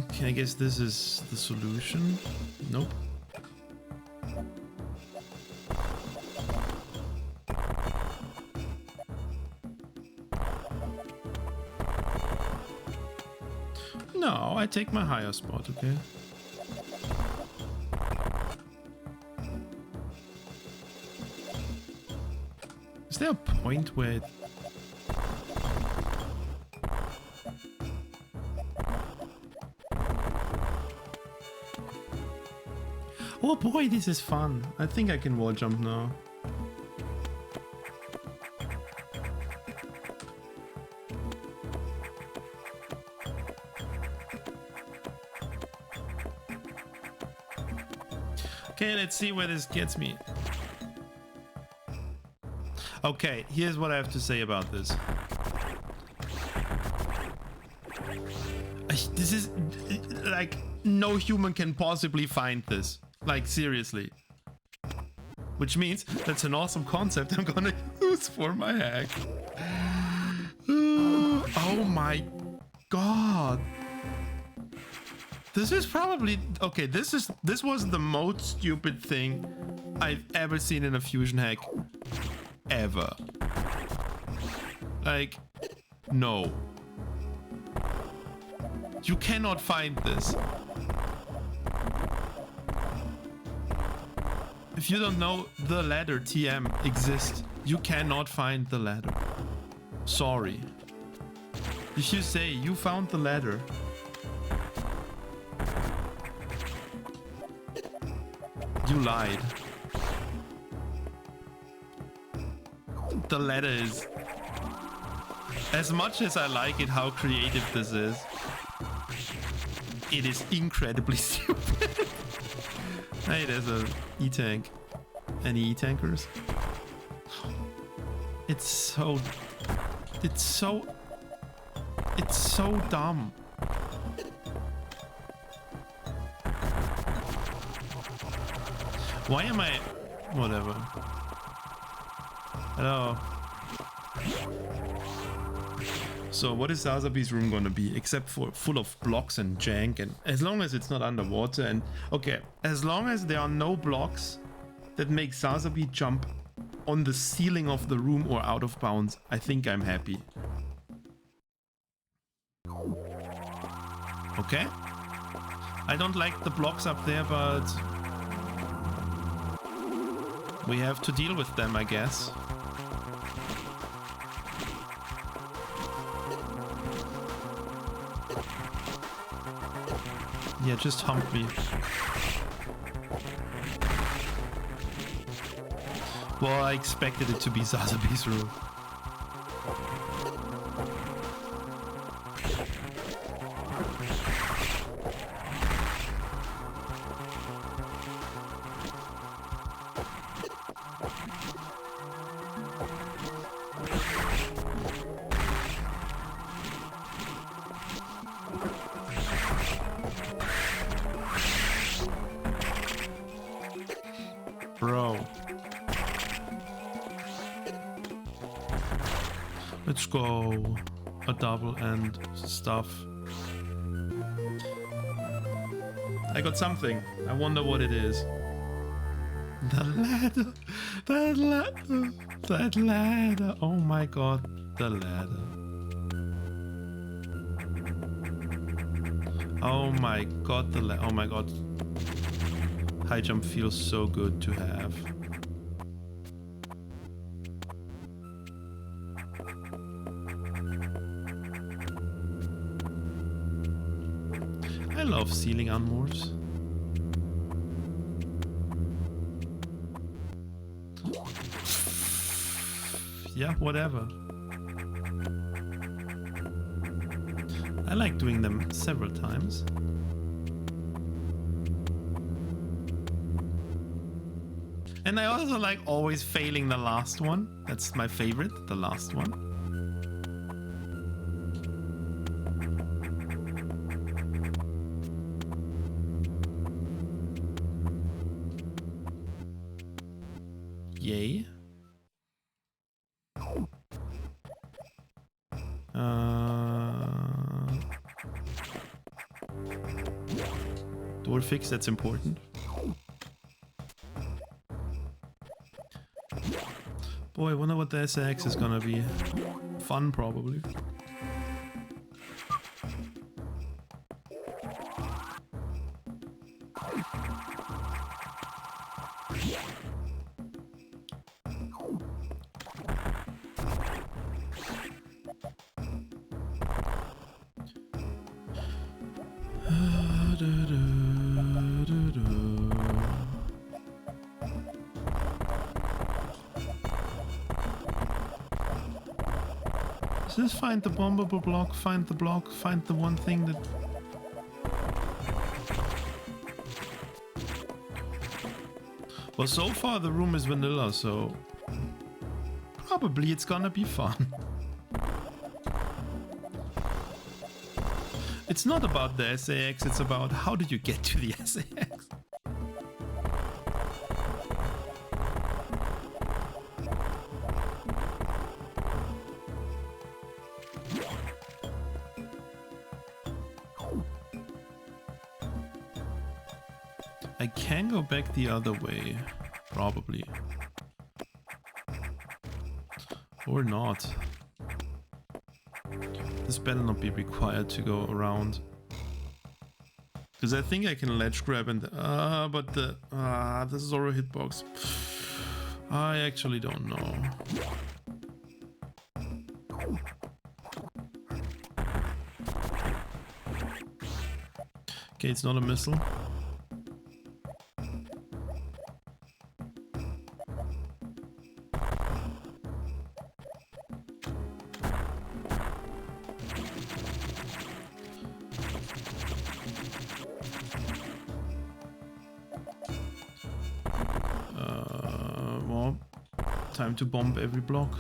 Okay, I guess this is the solution. Nope. No, I take my higher spot, okay? Is there a point where it... Oh boy, this is fun. I think I can wall jump now. Okay, let's see where this gets me. Okay, here's what I have to say about this. This is like no human can possibly find this. Like seriously. Which means that's an awesome concept I'm gonna use for my hack. Oh my god. This is probably okay, this was the most stupid thing I've ever seen in a fusion hack. Ever. Like, no. You cannot find this. If you don't know, the ladder TM exists. You cannot find the ladder. Sorry. If you say you found the ladder, you lied. The ladder is... As much as I like it, how creative this is, it is incredibly stupid. Hey, there's a E-tank. Any E-tankers? It's so dumb. Why am I... Whatever. Hello. So what is Sazabi's room gonna be? Except for full of blocks and jank, and as long as it's not underwater, and okay, as long as there are no blocks that make Sazabi jump on the ceiling of the room or out of bounds, I think I'm happy. Okay. I don't like the blocks up there, but we have to deal with them, I guess. Yeah, just hump me. Well, I expected it to be Sazabi's room. Let's go a double and stuff. I got something. I wonder what it is. The ladder. That ladder. That ladder. Oh my god. The ladder. Oh my god. The ladder. Oh my god. High jump feels so good to have. I love ceiling unmorphs. Yeah, whatever. I like doing them several times. And I also like always failing the last one. That's my favorite, the last one. Yay. Door fix, that's important. Boy, I wonder what the SAX is gonna be. Fun, probably. Just find the bombable block, find the block, find the one thing that... Well, so far the room is vanilla, so... Probably it's gonna be fun. It's not about the SAX, it's about how did you get to the SAX? I can go back the other way, probably. Or not. This better not be required to go around. Because I think I can ledge grab and... but the... this is already a hitbox. I actually don't know. Okay, it's not a missile. Time to bomb every block.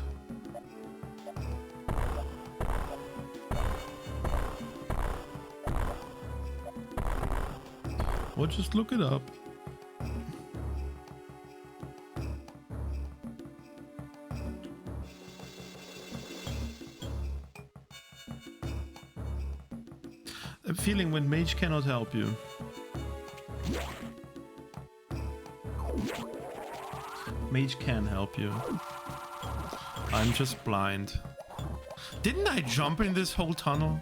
Or just look it up. I'm feeling when mage cannot help you. Mage can help you. I'm just blind. Didn't I jump in this whole tunnel?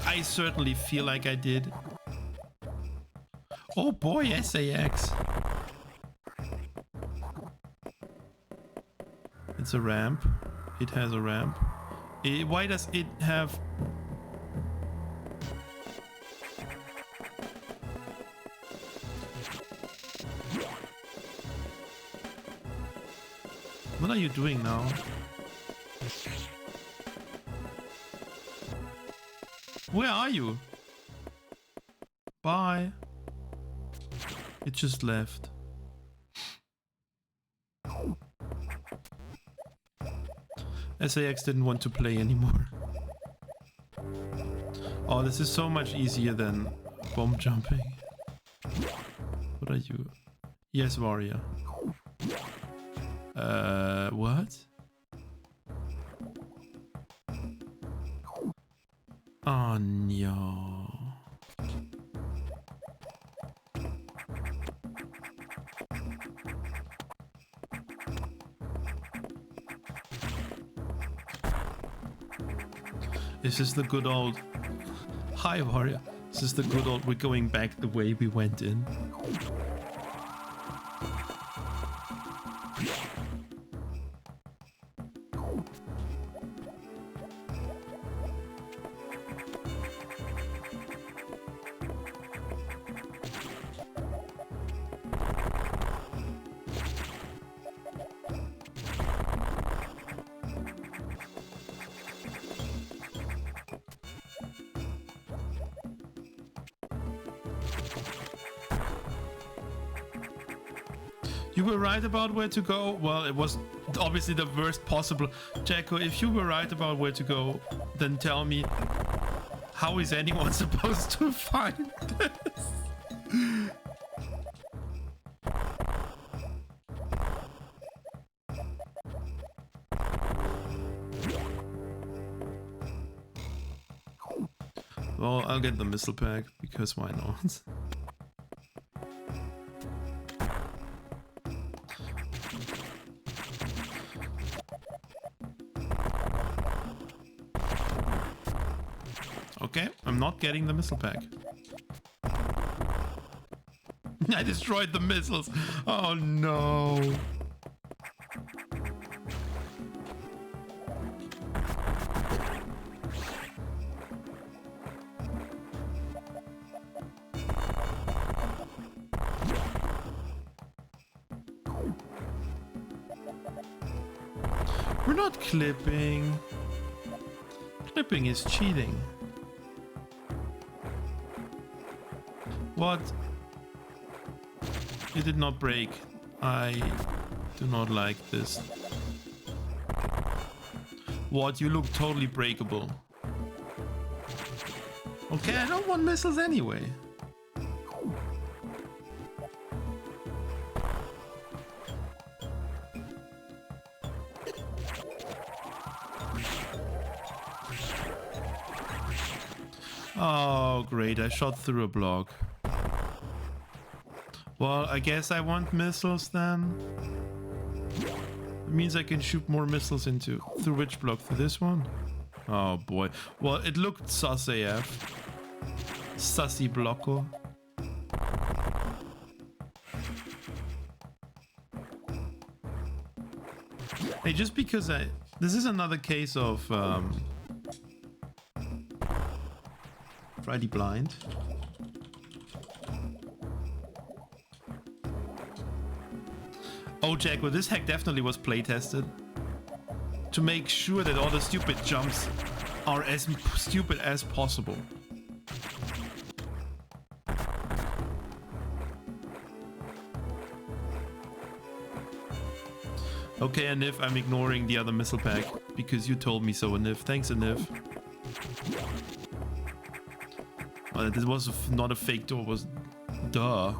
I certainly feel like I did. Oh boy, SAX. It's a ramp. It has a ramp. Why does it have... What are you doing now? Where are you? Bye. It just left. SAX didn't want to play anymore. Oh, this is so much easier than bomb jumping. What are you? Yes, warrior. What? Oh no. This is the good old... Hi, warrior. This is the good old... We're going back the way we went in. You were right about where to go. Well, it was obviously the worst possible. Jacko, if you were right about where to go, then tell me, how is anyone supposed to find this? Well, I'll get the missile pack, because why not? Okay, I'm not getting the missile pack. I destroyed the missiles. Oh no. We're not clipping. Clipping is cheating. What? It did not break. I do not like this. What? You look totally breakable. Okay, I don't want missiles anyway. Oh, great. I shot through a block. Well, I guess I want missiles then. It means I can shoot more missiles into... Through which block? Through this one? Oh boy. Well, it looked sus AF. Sussy blocko. Hey, just because I... This is another case of... Friday blind. Oh, Jack, well, this hack definitely was playtested to make sure that all the stupid jumps are as stupid as possible. Okay, Anif, I'm ignoring the other missile pack because you told me so, Anif. Thanks, Anif. Well, this was not a fake door, was... Duh.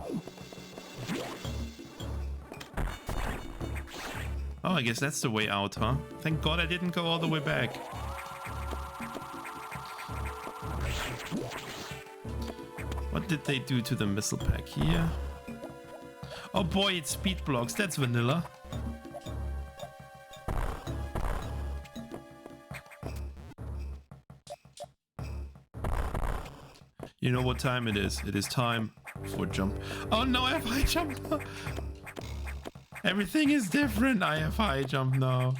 Oh, I guess that's the way out, huh? Thank God I didn't go all the way back. What did they do to the missile pack here? Oh boy, it's speed blocks. That's vanilla. You know what time it is? It is time for jump. Oh no, I have high jump. Everything is different. I have high jump now.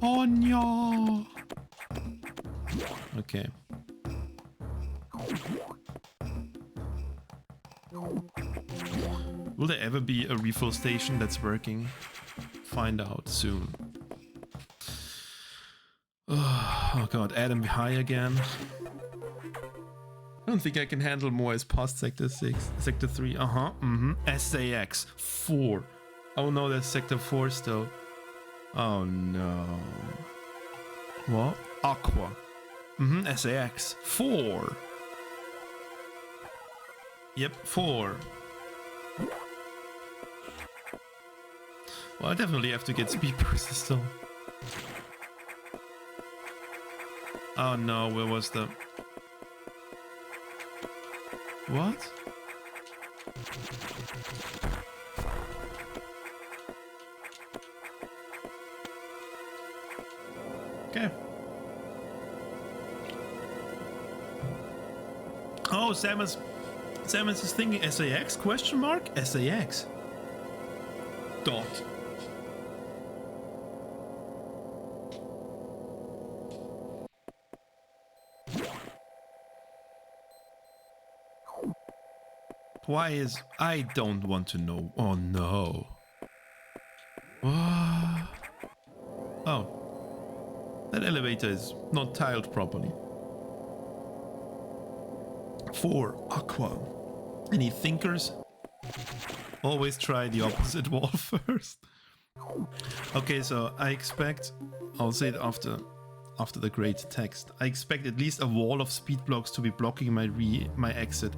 Oh no. Okay. Will there ever be a refill station that's working? Find out soon. Oh god, Adam high again. I don't think I can handle more as past Sector 6. Sector 3, SAX 4. Oh no, there's Sector 4 still. Oh no. What? Aqua. SAX 4. Yep, 4. Well, I definitely have to get speed boosts still. Oh no, where was the... What? Okay. Oh, Samus is thinking SAX question mark? SAX. Dot. Why is... I don't want to know. Oh no. What? Oh. That elevator is not tiled properly. 4. Aqua. Any thinkers? Always try the opposite wall first. Okay, so I expect... I'll say it after the great text. I expect at least a wall of speed blocks to be blocking my exit.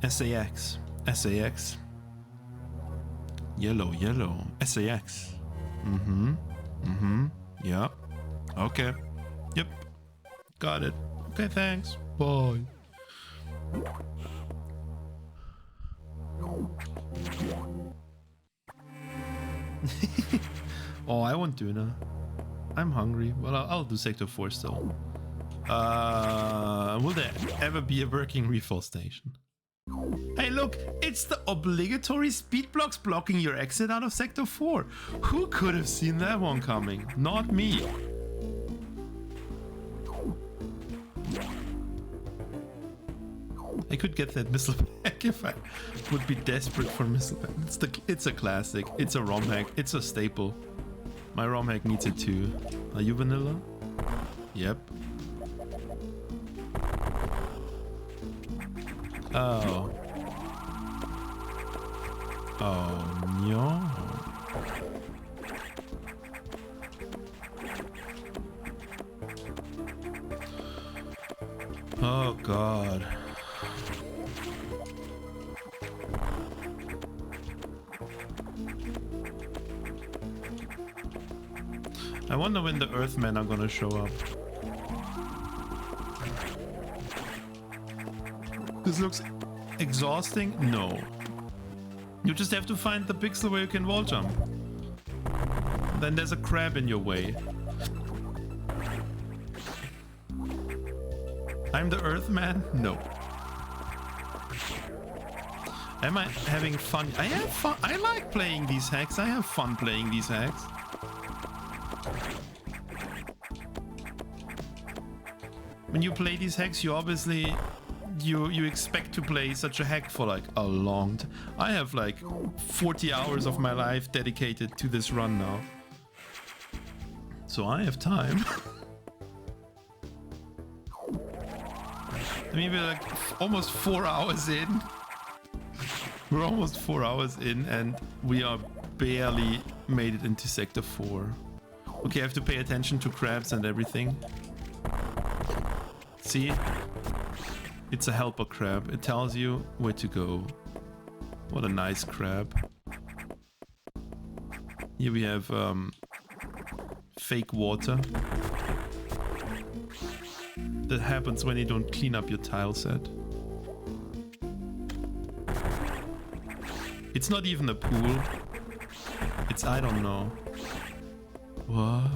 SAX. SAX. Yellow. SAX. Yeah. Okay. Yep. Got it. Okay, thanks. Bye. Oh, I want tuna. I'm hungry. Well, I'll do Sector 4 still. Will there ever be a working refill station? Hey, look, it's the obligatory speed blocks blocking your exit out of Sector 4. Who could have seen that one coming? Not me. I could get that missile back if I would be desperate for missile back. It's a classic. It's a Romhack. It's a staple. My Romhack needs it too. Are you vanilla? Yep. Oh. Oh no. Oh god. I wonder when the Earthmen are gonna show up. This looks exhausting? No. You just have to find the pixel where you can wall jump. Then there's a crab in your way. I'm the Earthman? No. Am I having fun? I have fun. I like playing these hacks. I have fun playing these hacks. When you play these hacks, you obviously you expect to play such a hack for like a long time. I have like 40 hours of my life dedicated to this run now. So I have time. I mean, we're like almost 4 hours in. We're almost 4 hours in and we are barely made it into Sector 4. Okay, I have to pay attention to crabs and everything. See? It's a helper crab. It tells you where to go. What a nice crab. Here we have fake water. That happens when you don't clean up your tile set. It's not even a pool. It's, I don't know. What?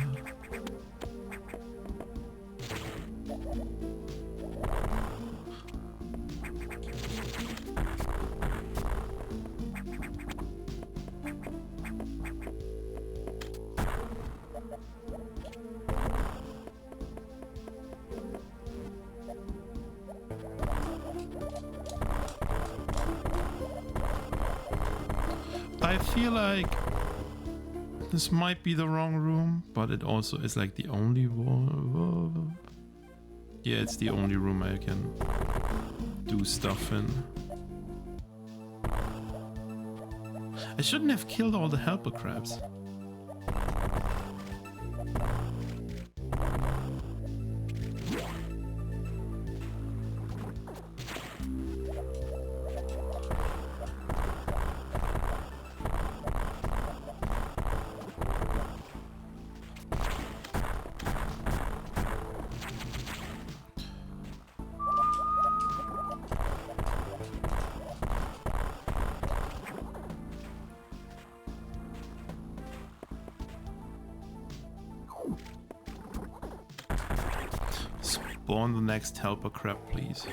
I feel like this might be the wrong room, but it also is like the only one. Yeah, it's the only room I can do stuff in. I shouldn't have killed all the helper crabs. Spawn the next helper crab, please.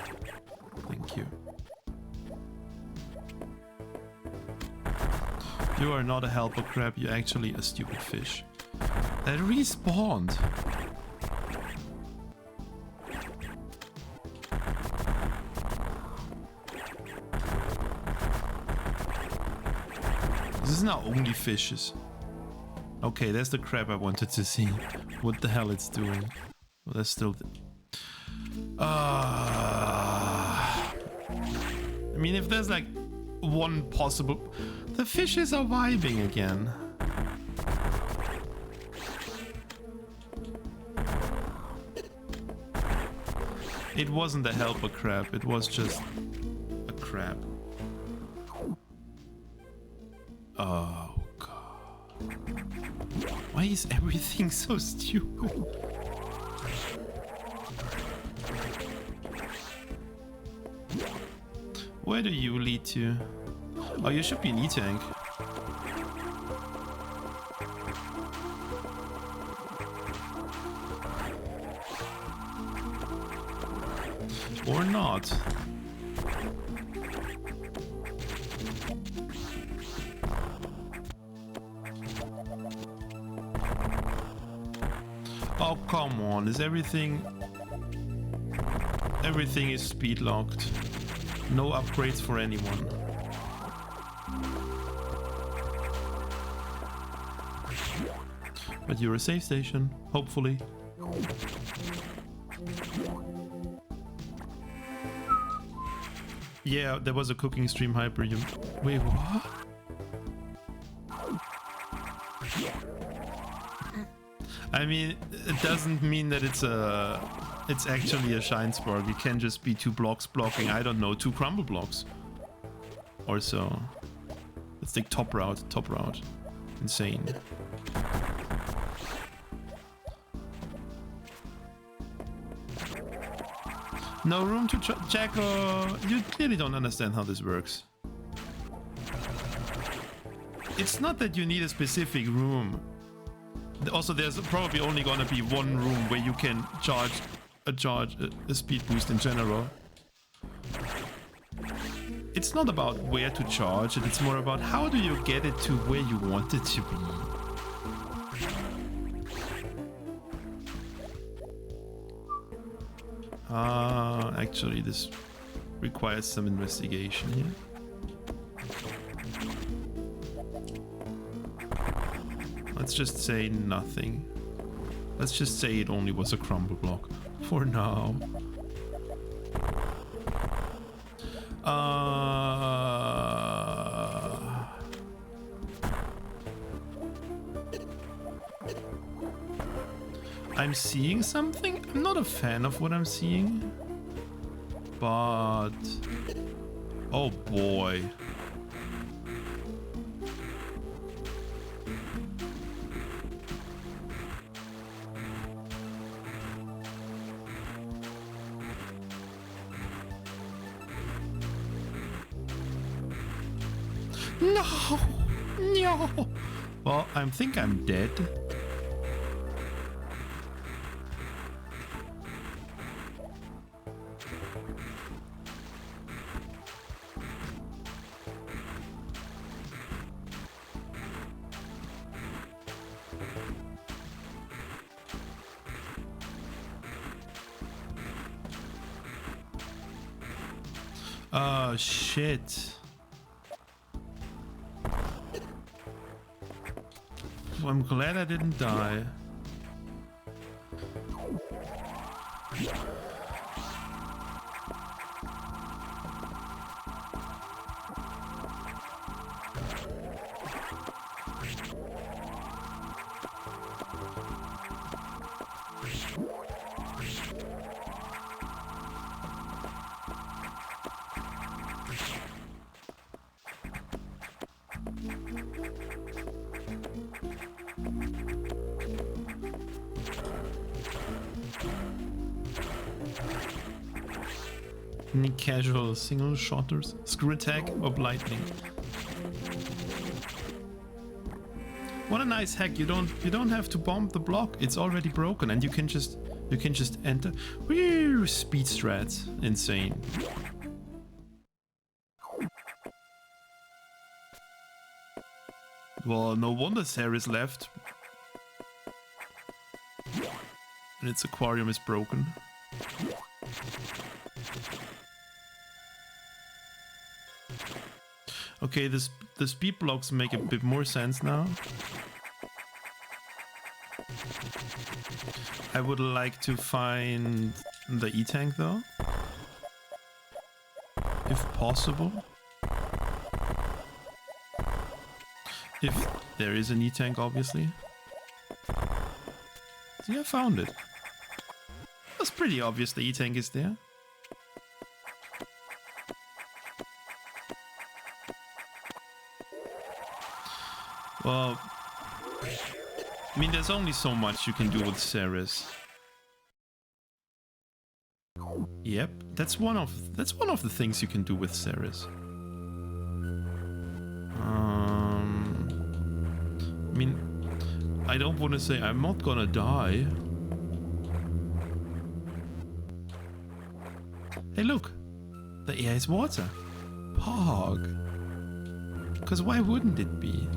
Thank you. You are not a helper crab, you're actually a stupid fish. That respawned. This is now only fishes. Okay, there's the crab I wanted to see. What the hell it's doing. Well, that's still... I mean, if there's like one possible... The fishes are vibing again. It wasn't a helper crab, it was just a crab. Oh god. Why is everything so stupid? Where do you lead to? Oh, you should be an E-tank. Or not. Oh, come on. Is everything... Everything is speed locked. No upgrades for anyone. But you're a safe station, hopefully. Yeah, there was a cooking stream hyper. Wait, what? I mean, it doesn't mean that it's actually a shine spark. It can just be 2 blocks blocking, I don't know, 2 crumble blocks or so. Let's take top route. Insane. No room to Jacko. You clearly don't understand how this works. It's not that you need a specific room. Also, there's probably only gonna be one room where you can charge a speed boost in general. It's not about where to charge it, it's more about how do you get it to where you want it to be. Actually, this requires some investigation here. Let's just say nothing. Let's just say it only was a crumble block for now. I'm seeing something. I'm not a fan of what I'm seeing. But... oh boy. No! No! Well, I think I'm dead. Oh, shit. I'm glad I didn't die. Any casual single shotters, screw attack or lightning. What a nice hack! You don't have to bomb the block. It's already broken, and you can just You can just enter. Woo, speed strats. Insane. Well, no wonder Ceres left. And its aquarium is broken. Okay, the speed blocks make a bit more sense now. I would like to find the E-tank though. If possible. If there is an E-tank, obviously. See, I found it. That's pretty obvious the E-tank is there. Well, I mean, there's only so much you can do with Ceres. Yep, that's one of the things you can do with Ceres. I mean, I don't want to say I'm not gonna die. Hey, look, the air is water. Pog. Because why wouldn't it be?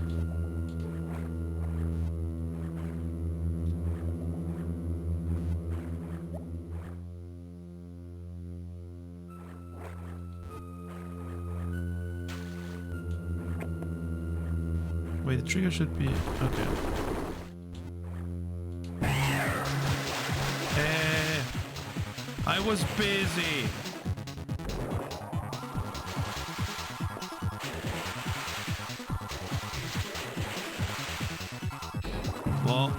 Wait, the trigger should be... okay. I was busy. Well,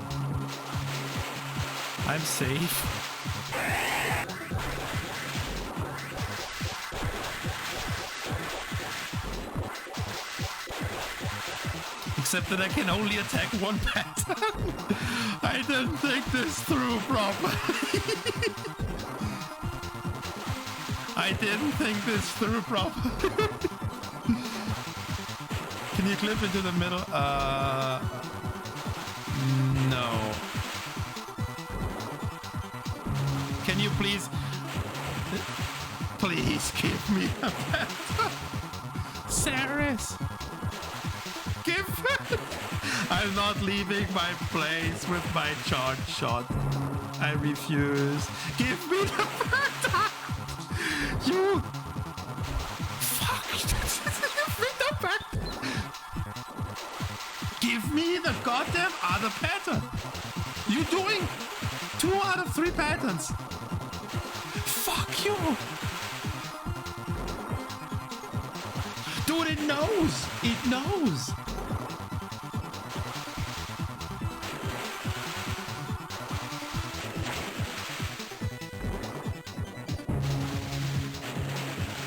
I'm safe. Except that I can only attack one pattern. I didn't think this through properly. I didn't think this through properly. Can you clip into the middle? No. Can you please give me a pattern? Ceres! Give it! I'm not leaving my place with my charge shot. I refuse. Give me the pattern! You... fuck! Give me the pattern! Give me the goddamn other pattern! You're doing 2 out of 3 patterns! Fuck you! Dude, it knows! It knows!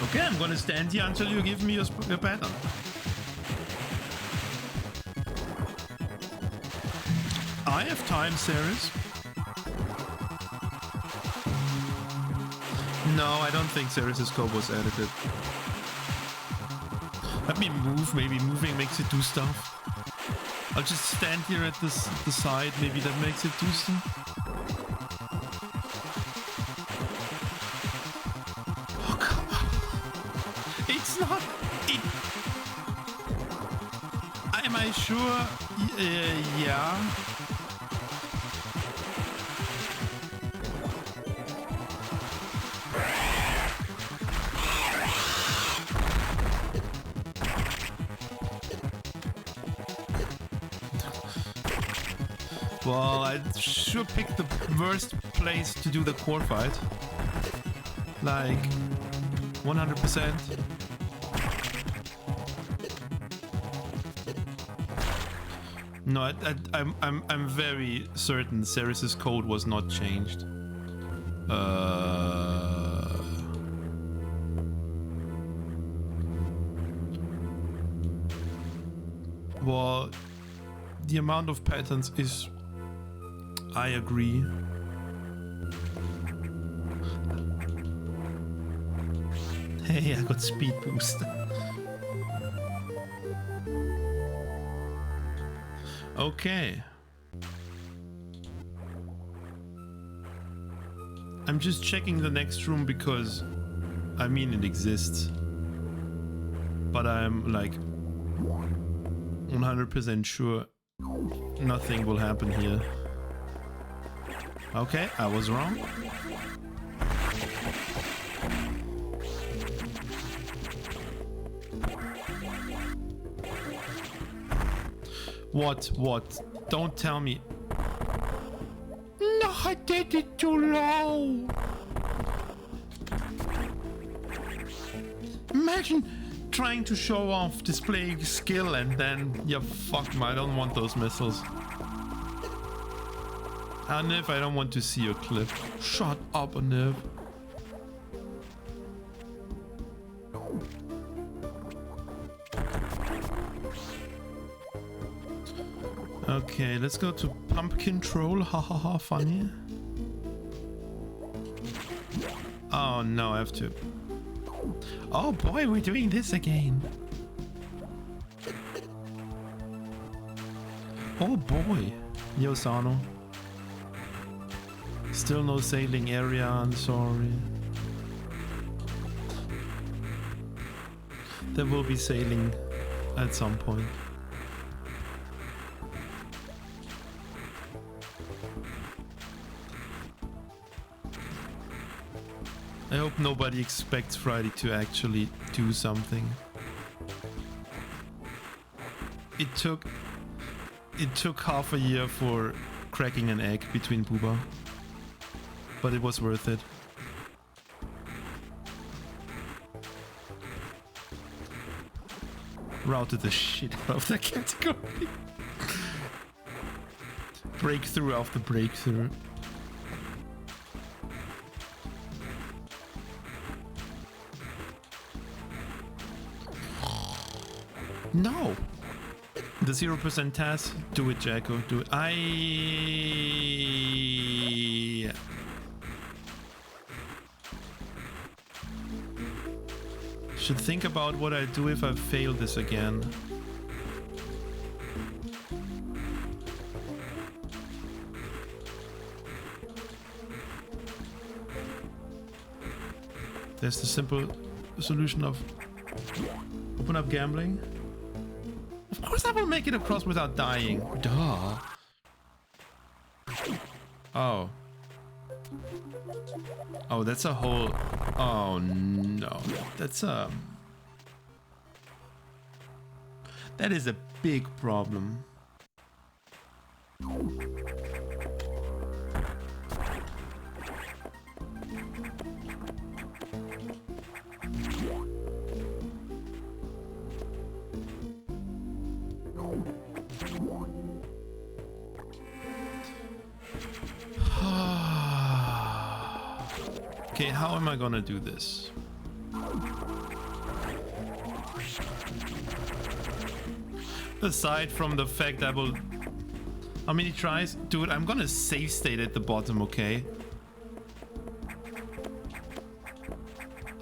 Okay, I'm gonna stand here until you give me your pattern. I have time, Ceres. No, I don't think Ceres' scope was edited. Let me move, maybe moving makes it do stuff. I'll just stand here at the side, maybe that makes it do stuff. Oh, come on. It's not... Am I sure? Yeah. Well, I sure picked the worst place to do the core fight. Like, 100%. No, I'm very certain Ceres' code was not changed. Well, the amount of patterns is... I agree. Hey, I got speed boost. Okay. I'm just checking the next room because, I mean, it exists. But I'm like 100% sure nothing will happen here. Okay, I was wrong. What? Don't tell me. No, I did it too low. Imagine trying to show off, displaying skill, and then, yeah, fuck me, I don't want those missiles. Aniv, I don't want to see your clip. Shut up, Aniv. Okay, let's go to pumpkin troll. Ha ha ha, funny. Oh no, I have to. Oh boy, we're doing this again. Oh boy. Yo, Sano. Still no sailing area, I'm sorry. There will be sailing at some point. I hope nobody expects Friday to actually do something. It took half a year for cracking an egg between Booba, but it was worth it. Routed the shit out of that category. Breakthrough after breakthrough. No! The 0% task? Do it, Jacko. Do it. I should think about what I do if I fail this again. There's the simple solution of open up gambling. Of course I will make it across without dying. Duh. Oh. Oh, that's a whole... Oh, no. That's a... That is a big problem. Okay, how am I gonna do this? Aside from the fact I will... How many tries? Dude, I'm gonna save state at the bottom, okay?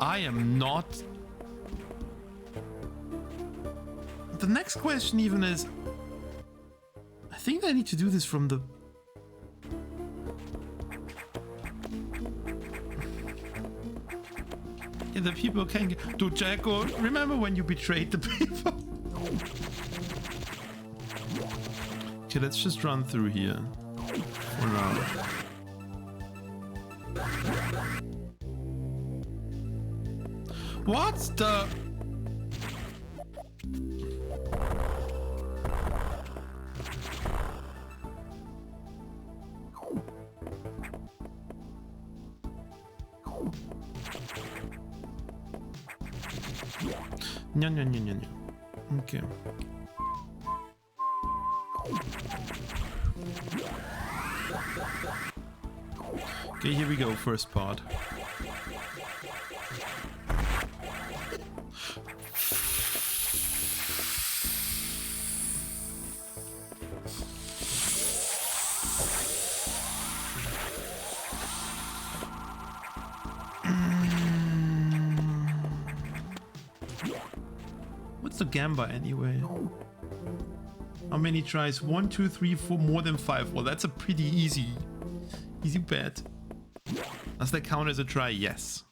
I am not... The next question even is... I think I need to do this from the... Yeah, the people can get... Dude, Jacko, remember when you betrayed the people? Okay, let's just run through here. For now. What the... No. Okay. Okay, here we go, first part. What's the gamba anyway? How many tries? 1, 2, 3, 4, more than 5. Well, that's a pretty easy bet. Does that count as a try? Yes.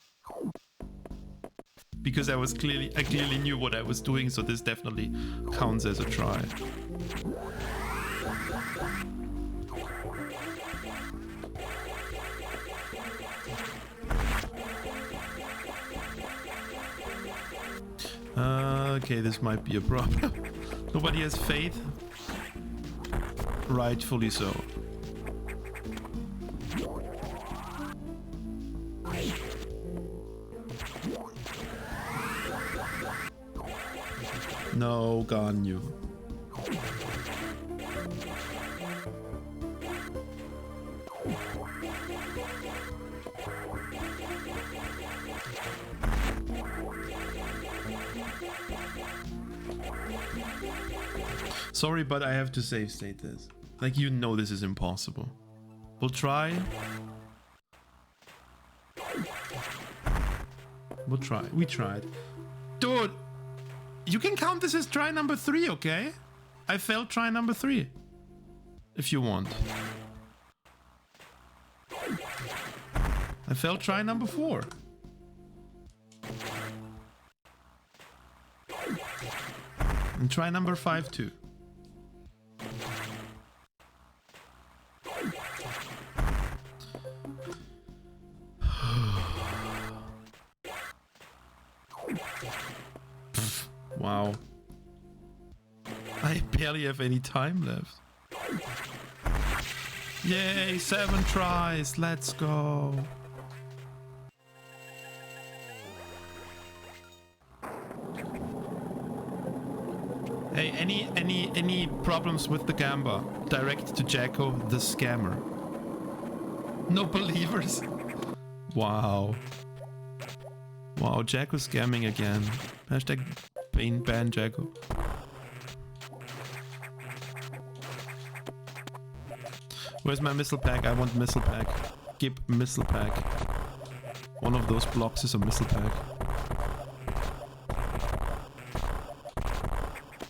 Because I clearly knew what I was doing, so this definitely counts as a try. Okay, this might be a problem. Nobody has faith? Rightfully so. No, gone you. Sorry, but I have to save state this. Like, you know this is impossible. We'll try. We'll try. We tried. Dude! You can count this as try number 3, okay? I failed try number 3. If you want. I failed try number 4. And try number 5 too. Wow. I barely have any time left. Yay, 7 tries. Let's go. Hey, any problems with the gamba? Direct to Jacko, the scammer. No believers. Wow. Wow, Jacko scamming again. Hashtag ban Jacko. Where's my missile pack? I want missile pack. Give missile pack. One of those blocks is a missile pack.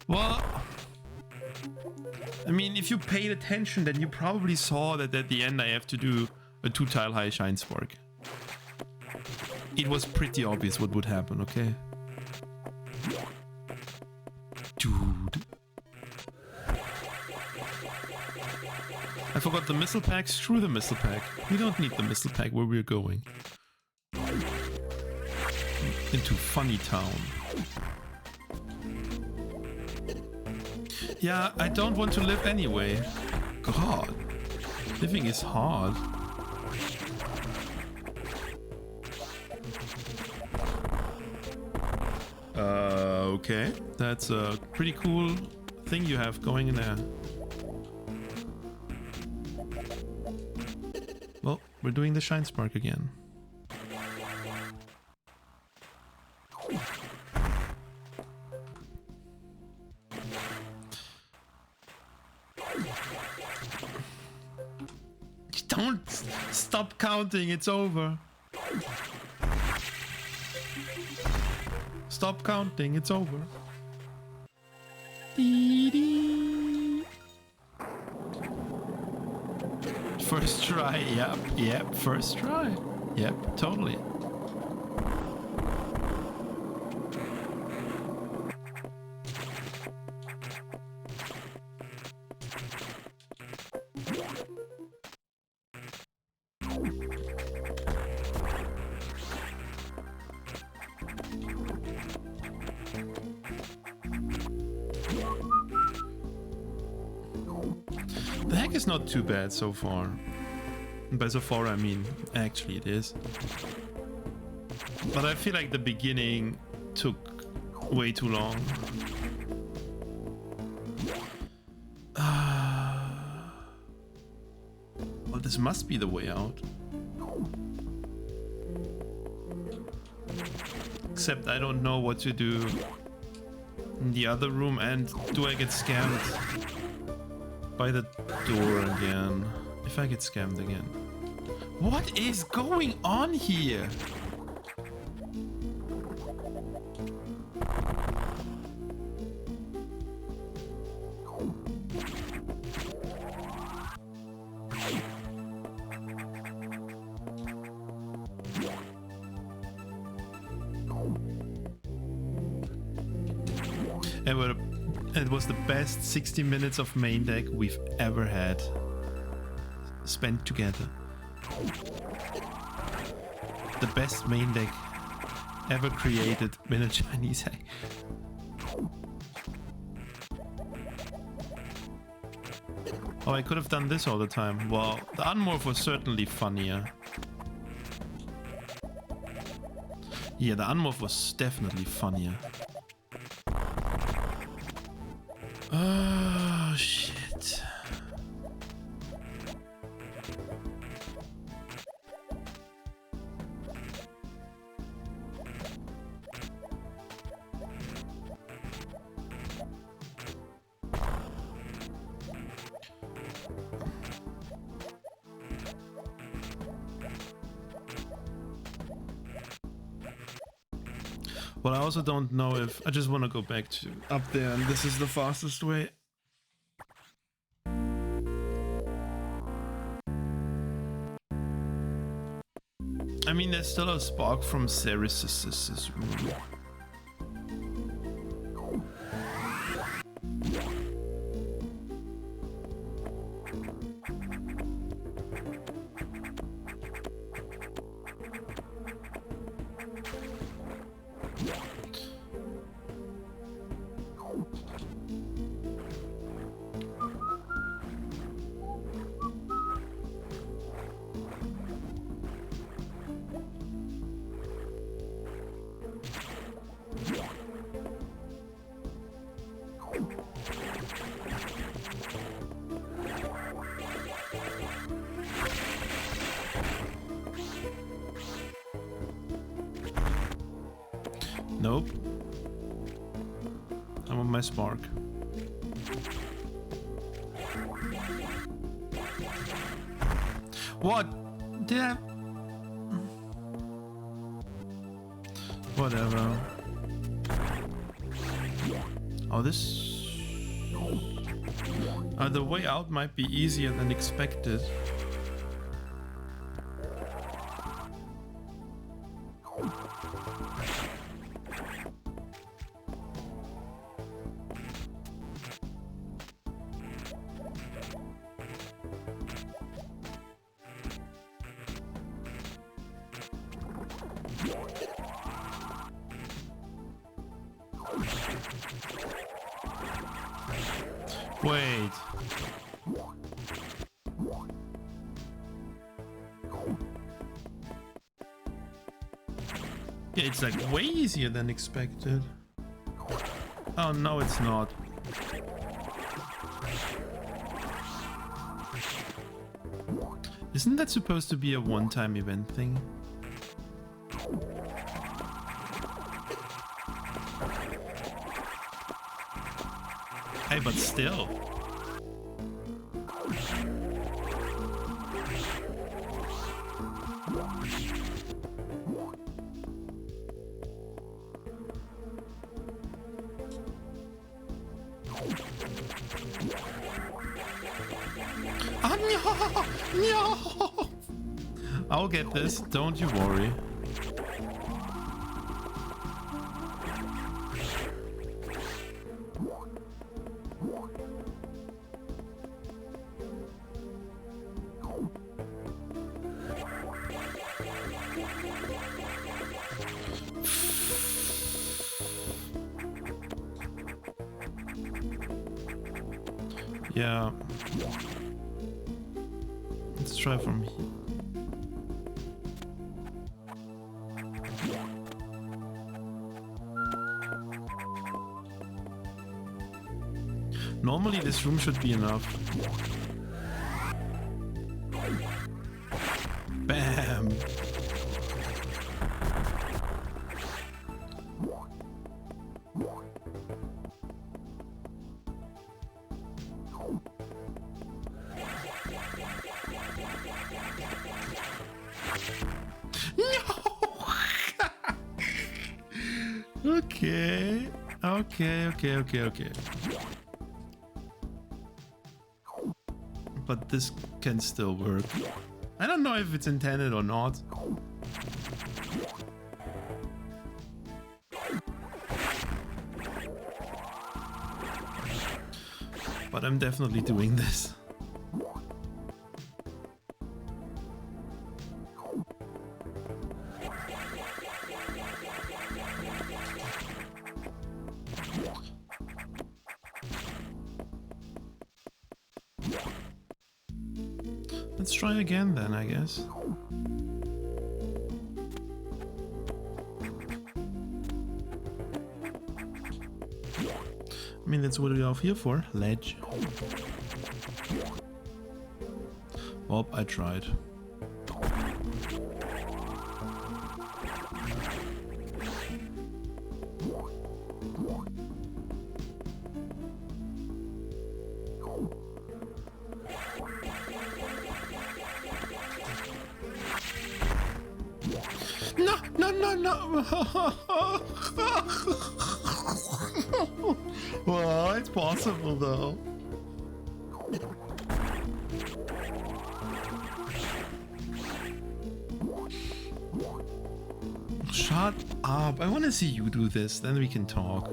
Well, I mean, if you paid attention, then you probably saw that at the end I have to do a 2-tile high shine spark. It was pretty obvious what would happen, okay? Dude. I forgot the missile pack. Screw the missile pack. We don't need the missile pack where we're going. Into Funny Town. Yeah, I don't want to live anyway. God. Living is hard. Okay. That's a pretty cool thing you have going in there. Well, we're doing the Shine Spark again. Don't stop counting, it's over. Stop counting, it's over. First try, yep, first try. Yep, totally. The hack is not too bad so far. And by so far I mean actually it is. But I feel like the beginning took way too long. Well, this must be the way out. Except I don't know what to do in the other room, and do I get scammed by the door again? If I get scammed again. What is going on here? It was the best 60 minutes of main deck we've ever had spent together. The best main deck ever created in a Chinese egg. Oh, I could have done this all the time. Well, the Unmorph was certainly funnier. Yeah, the Unmorph was definitely funnier. Oh, shit. Well, I also don't know if... I just want to go back to up there, and this is the fastest way. I mean, there's still a spark from Ceres' room. Nope. I'm on my spark. What? Did I... Whatever. Oh, this... the way out might be easier than expected. Wait. Yeah, it's like way easier than expected. Oh, no, it's not. Isn't that supposed to be a one-time event thing? Hey, but still. Oh, no! No! I'll get this, don't you worry. Yeah. Let's try from here. Normally this room should be enough. Bam! Okay. But this can still work. I don't know if it's intended or not. but I'm definitely doing this. Let's try again then, I guess. I mean, that's what we're off here for. Ledge. Oh, I tried. No, no, no, no. Well, it's possible though. Shut up. I want to see you do this, then we can talk.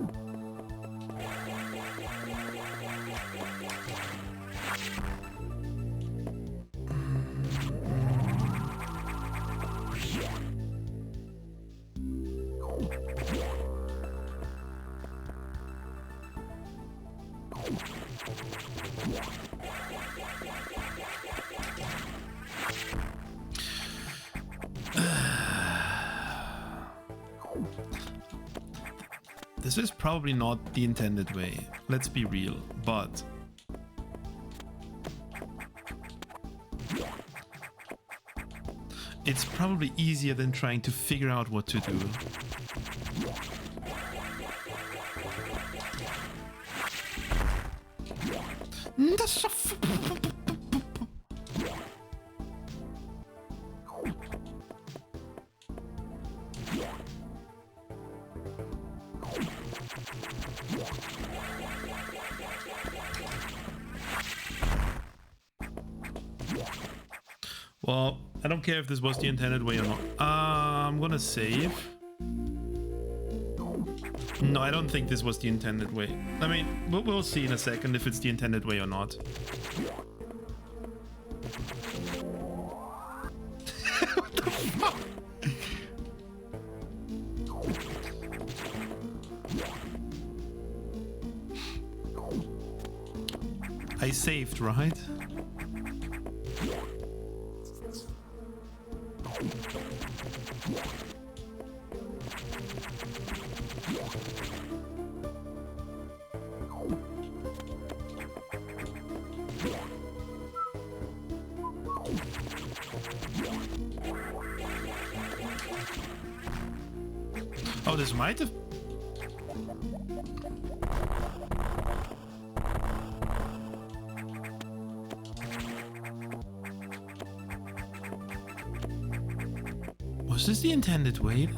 This is probably not the intended way, let's be real, but it's probably easier than trying to figure out what to do. Well, I don't care if this was the intended way or not. I'm gonna save. No, I don't think this was the intended way. I mean, we'll see in a second if it's the intended way or not. What the fuck? I saved, right? Oh, this might have... Was this the intended way?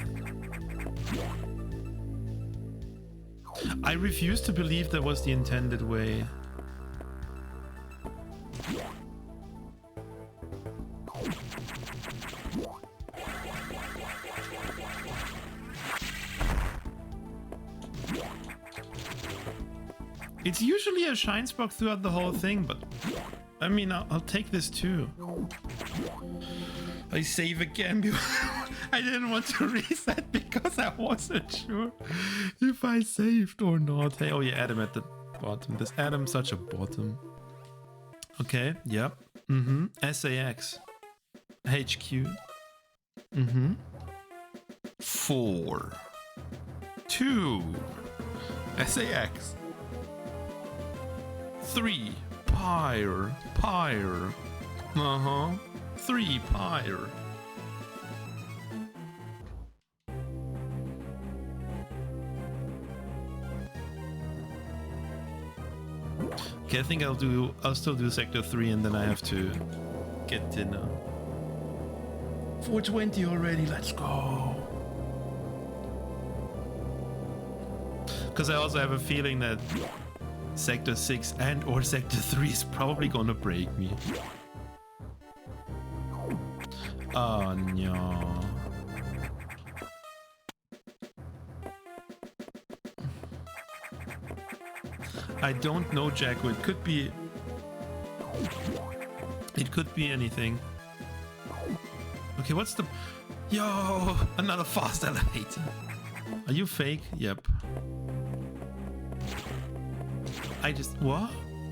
I refuse to believe that was the intended way. It's usually a shine spark throughout the whole thing, but I mean, I'll take this too. I save again because I didn't want to reset because I wasn't sure if I saved or not. Hey, oh yeah, Adam at the bottom. This Adam such a bottom. Okay, yep. SAX. HQ. 4. 2. SAX. 3. Pyre. 3 pyre. Okay, I think I'll still do sector 3 and then I have to get dinner. 4:20 already, let's go. Because I also have a feeling that sector 6 and or sector 3 is probably gonna break me. Oh no. I don't know, Jacko. It could be... It could be anything. Okay, what's the... Yo! Another fast elevator. Are you fake? Yep. I just... What?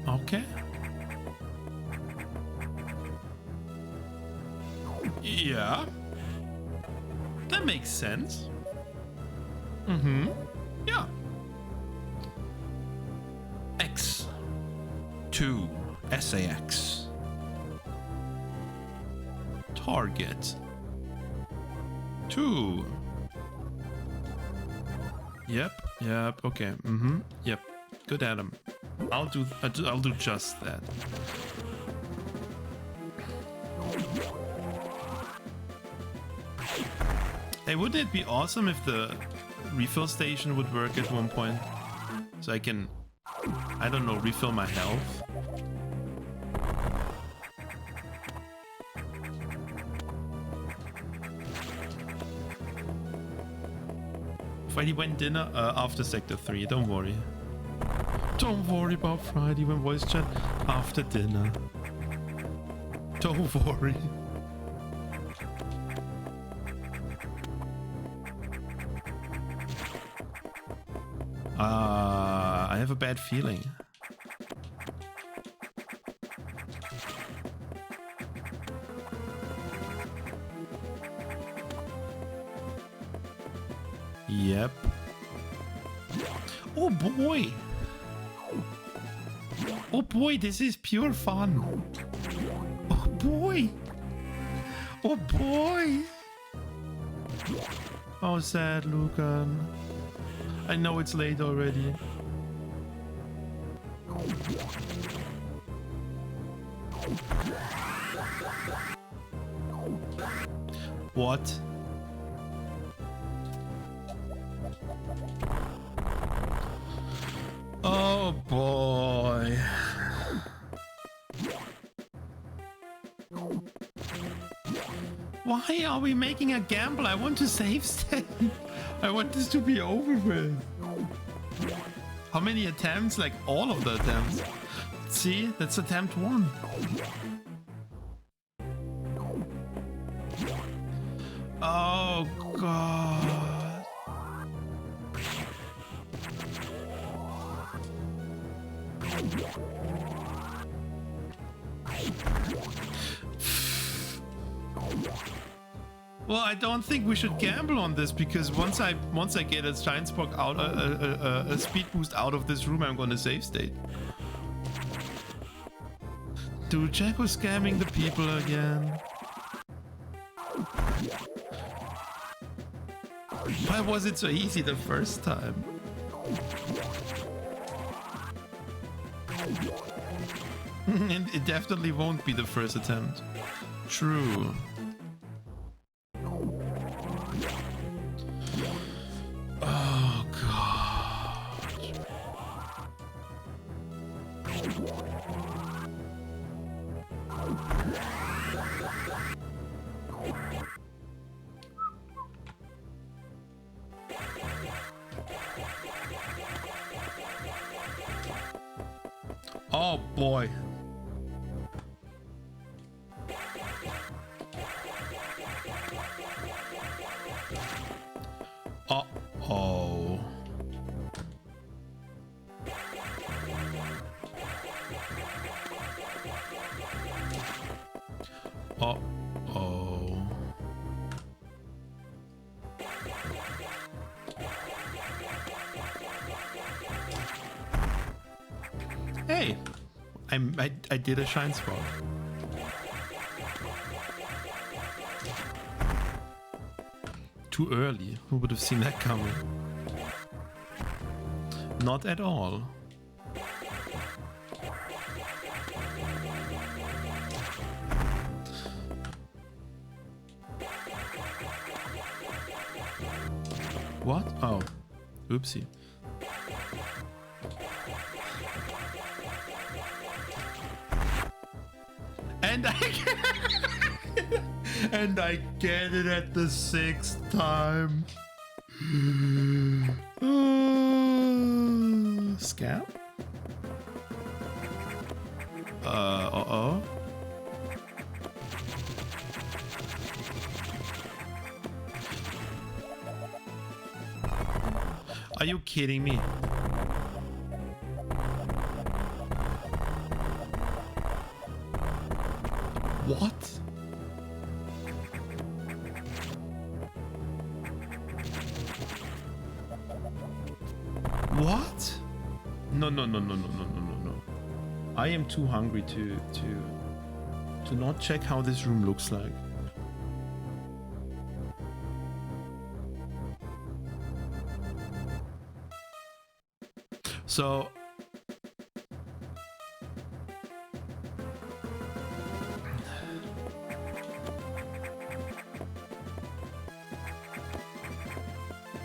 Okay. Yeah. That makes sense. Mm-hmm. Yeah. X2 SAX. Target. 2. Yep. Yep. Okay. Mm-hmm. Yep. Good, Adam. I'll do just that. Hey, wouldn't it be awesome if the refill station would work at one point? So I can, I don't know, refill my health? Friday when dinner? After Sector 3, don't worry. Don't worry about Friday when voice chat. After dinner. Don't worry. I have a bad feeling. Yep. Oh boy! Oh boy, this is pure fun! Oh boy! Oh boy! Oh sad, Lucan. I know it's late already. What? Oh boy. Why are we making a gamble? I want to save state. I want this to be over with. How many attempts? Like all of the attempts. See, that's attempt 1. Oh god. Well, I don't think we should gamble on this because once I get a giant spark out, a speed boost out of this room, I'm gonna save state. Dude, Jack was scamming the people again. Why was it so easy the first time? And it definitely won't be the first attempt. True. Oh god. Oh boy. Uh-oh. Uh-oh. Hey, I did a shine spot. Too early. Who would have seen that coming? Not at all. What? Oh, oopsie. And and I get it at the 6th time. Scam? Uh-oh. Are you kidding me? What? What? No. I am too hungry to not check how this room looks like. So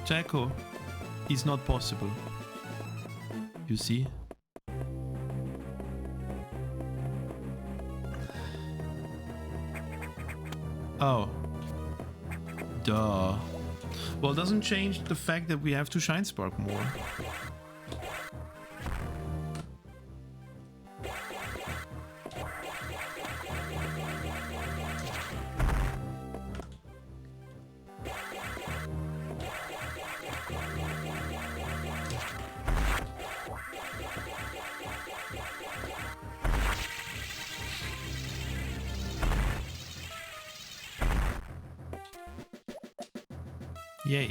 Jacko is not possible. You see? Oh. Duh. Well, it doesn't change the fact that we have to shine spark more. Yay.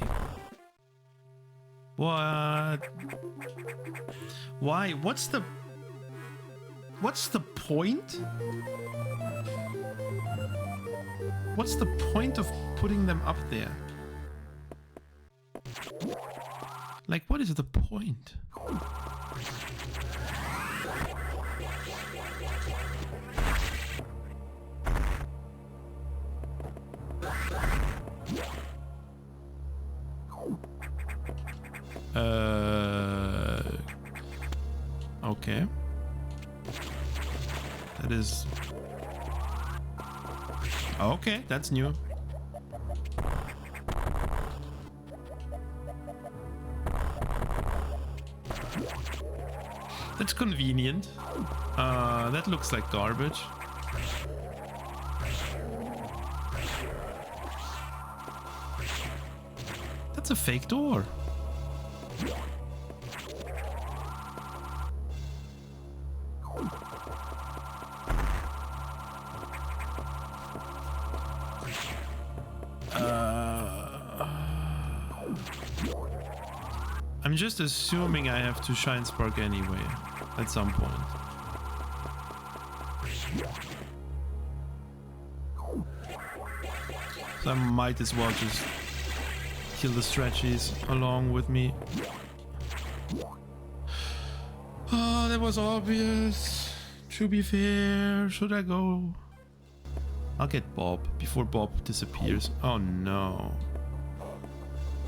What? Why? What's the point? What's the point of putting them up there? Like, what is the point? Okay. That is... Okay, that's new. That's convenient. That looks like garbage. That's a fake door. I'm just assuming I have to shine spark anyway, at some point. So I might as well just kill the stretchies along with me. Oh, that was obvious. To be fair, should I go? I'll get Bob before Bob disappears. Oh no.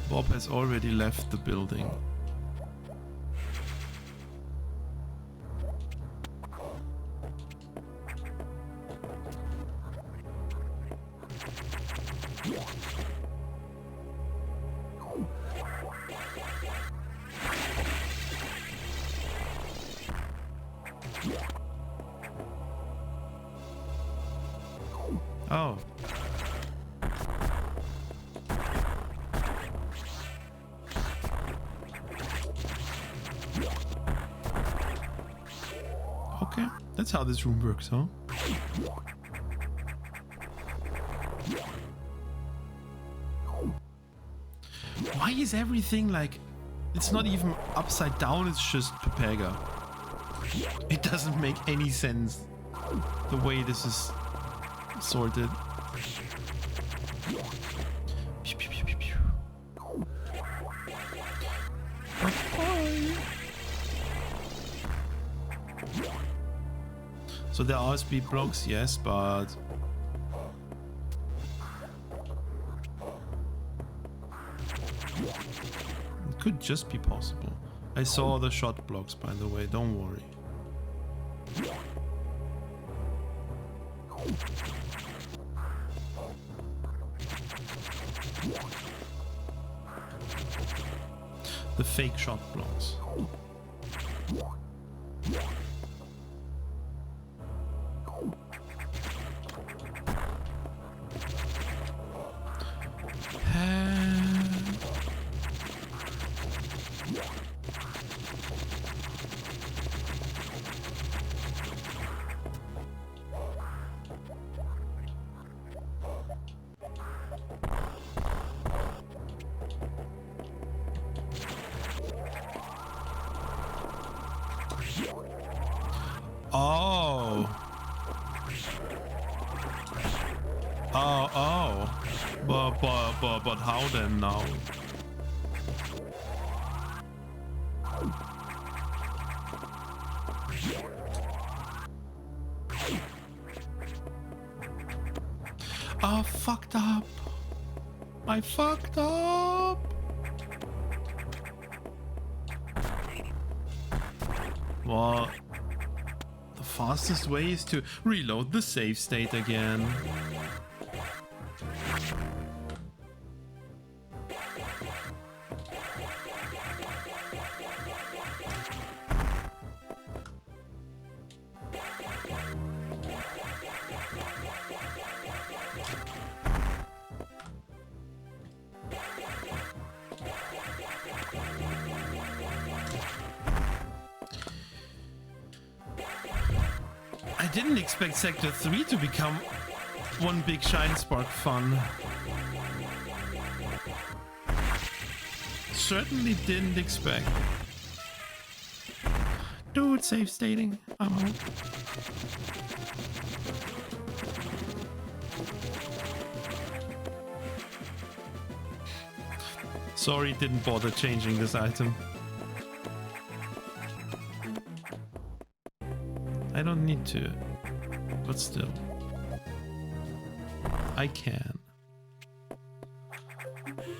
Bob has already left the building. Oh. Okay, that's how this room works, huh? Why is everything like... It's not even upside down, it's just Pepega. It doesn't make any sense the way this is sorted. So there are speed blocks, yes, but it could just be possible. I saw the shot blocks, by the way, don't worry. The fake shot blocks. Oh. Oh. But how then now? Oh, fucked up. I fucked up. Well, the fastest way is to reload the save state again. I didn't expect Sector 3 to become one big shine spark fun. Certainly didn't expect. Dude, save stating. I'm out. Sorry, didn't bother changing this item. I don't need to, but still. I can.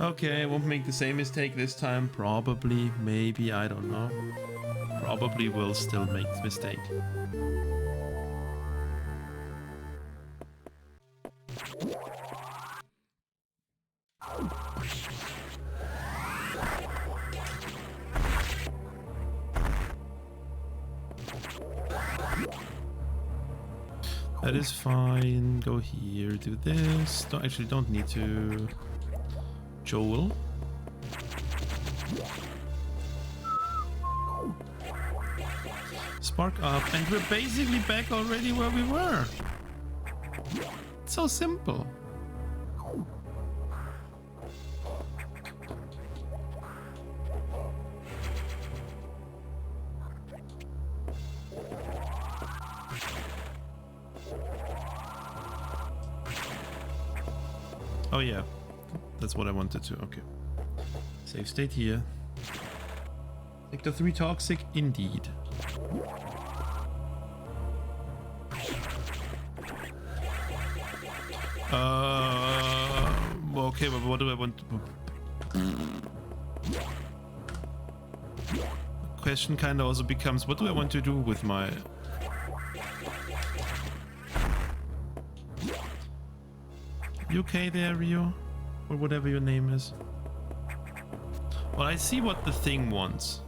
Okay, I won't make the same mistake this time. Probably, maybe, I don't know. Probably will still make the mistake. That is fine. Go here, do this. Don't need to. Joel. Spark up, and we're basically back already where we were. It's so simple. Oh yeah, that's what I wanted to. Okay. Save state here. Sector 3 toxic indeed. Okay, but what do I want to... The question kind of also becomes, what do I want to do with my... You okay there, Rio? Or whatever your name is. Well, I see what the thing wants.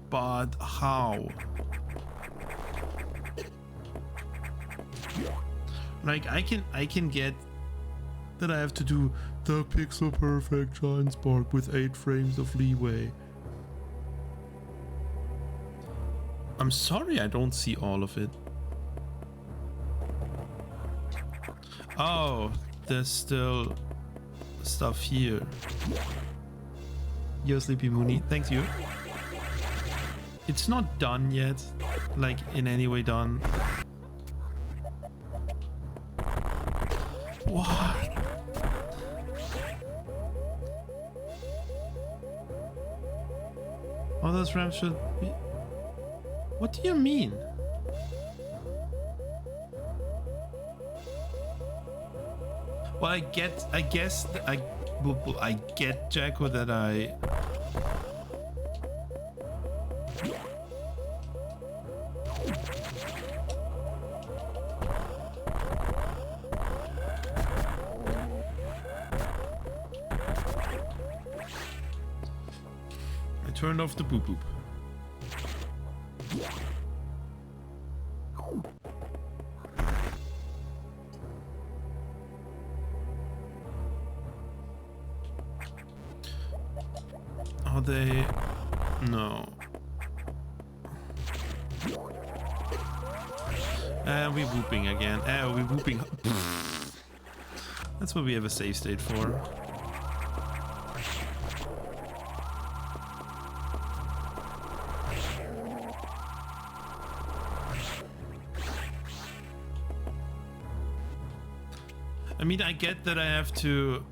But how? Like, I can get that I have to do the pixel perfect shine spark with 8 frames of leeway. I'm sorry, I don't see all of it. Oh, there's still stuff here. Yo, Sleepy Mooney, thanks you. It's not done yet, like in any way done. What? All those ramps should be... What do you mean? Well, I guess I get, Jacko, that I... I turned off the boop boop. Are they... No. We're whooping again. We're whooping. That's what we have a save state for. I mean, I get that I have to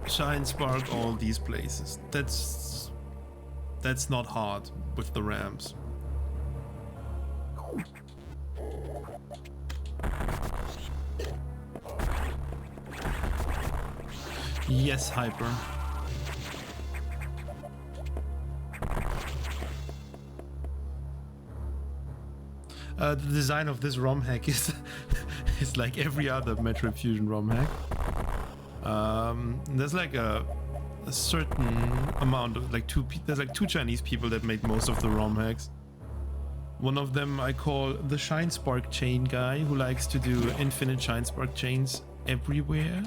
shine spark all these places. That's not hard with the ramps. Yes, Hyper. The design of this ROM hack is is like every other Metroid Fusion ROM hack. There's like a certain amount of there's like two Chinese people that made most of the ROM hacks. One of them I call the Shine Spark Chain guy, who likes to do infinite Shine Spark chains everywhere.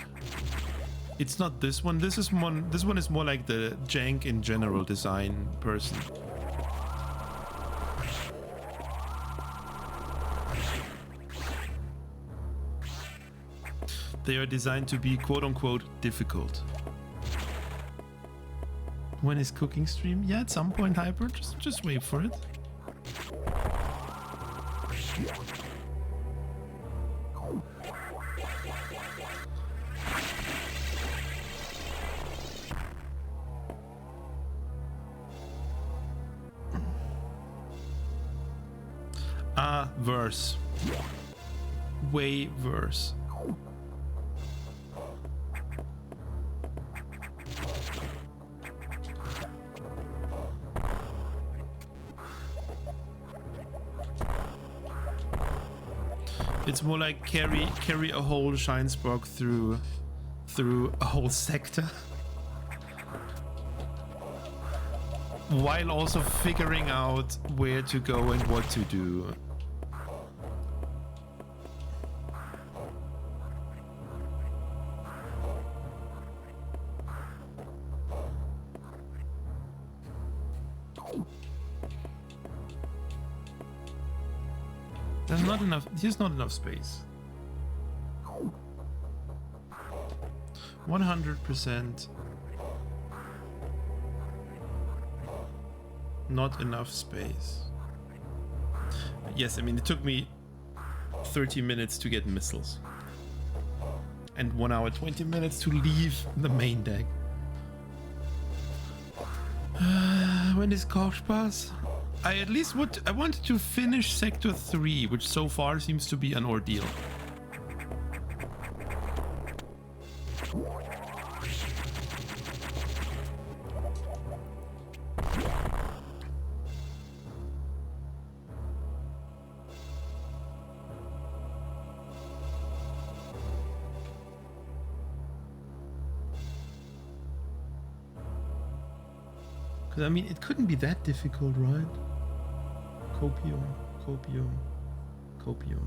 It's not this one. This one is more like the jank in general design person. They are designed to be quote-unquote difficult. When is cooking stream? Yeah, at some point, Hyper. Just wait for it. Verse. Way verse. It's more like carry a whole Shine Spark through a whole sector, while also figuring out where to go and what to do. There's not enough. Here's not enough space. 100% not enough space. Yes, I mean, it took me 30 minutes to get missiles and 1 hour 20 minutes to leave the main deck. When is Kochspaß? I wanted to finish Sector 3, which so far seems to be an ordeal. Because I mean, it couldn't be that difficult, right? Copium, copium, copium.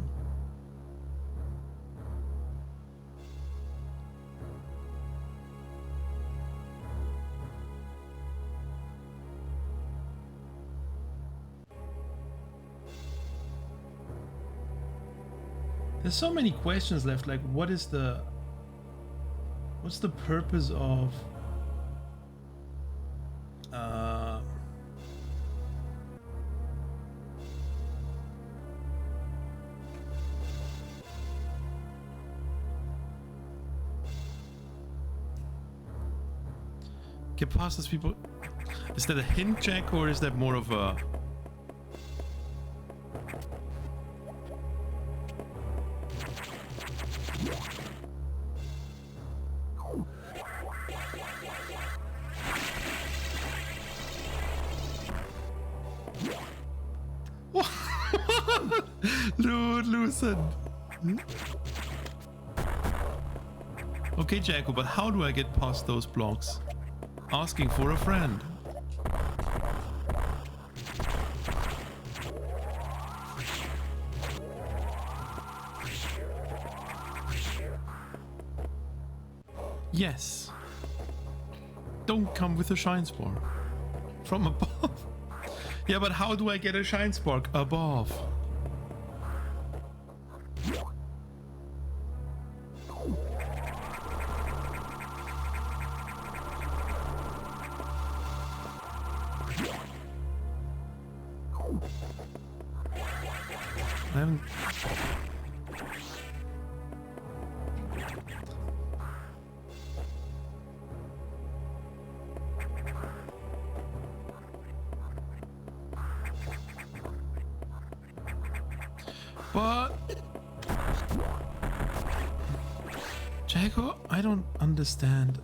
There's so many questions left, like what's the purpose of get past those people? Is that a hint check or is that more of a... Dude, loosen. Okay, Jacko, but how do I get past those blocks? Asking for a friend. Yes. Don't come with a shine spark. From above. Yeah, but how do I get a shine spark above? haven't... But... Jago, I don't understand.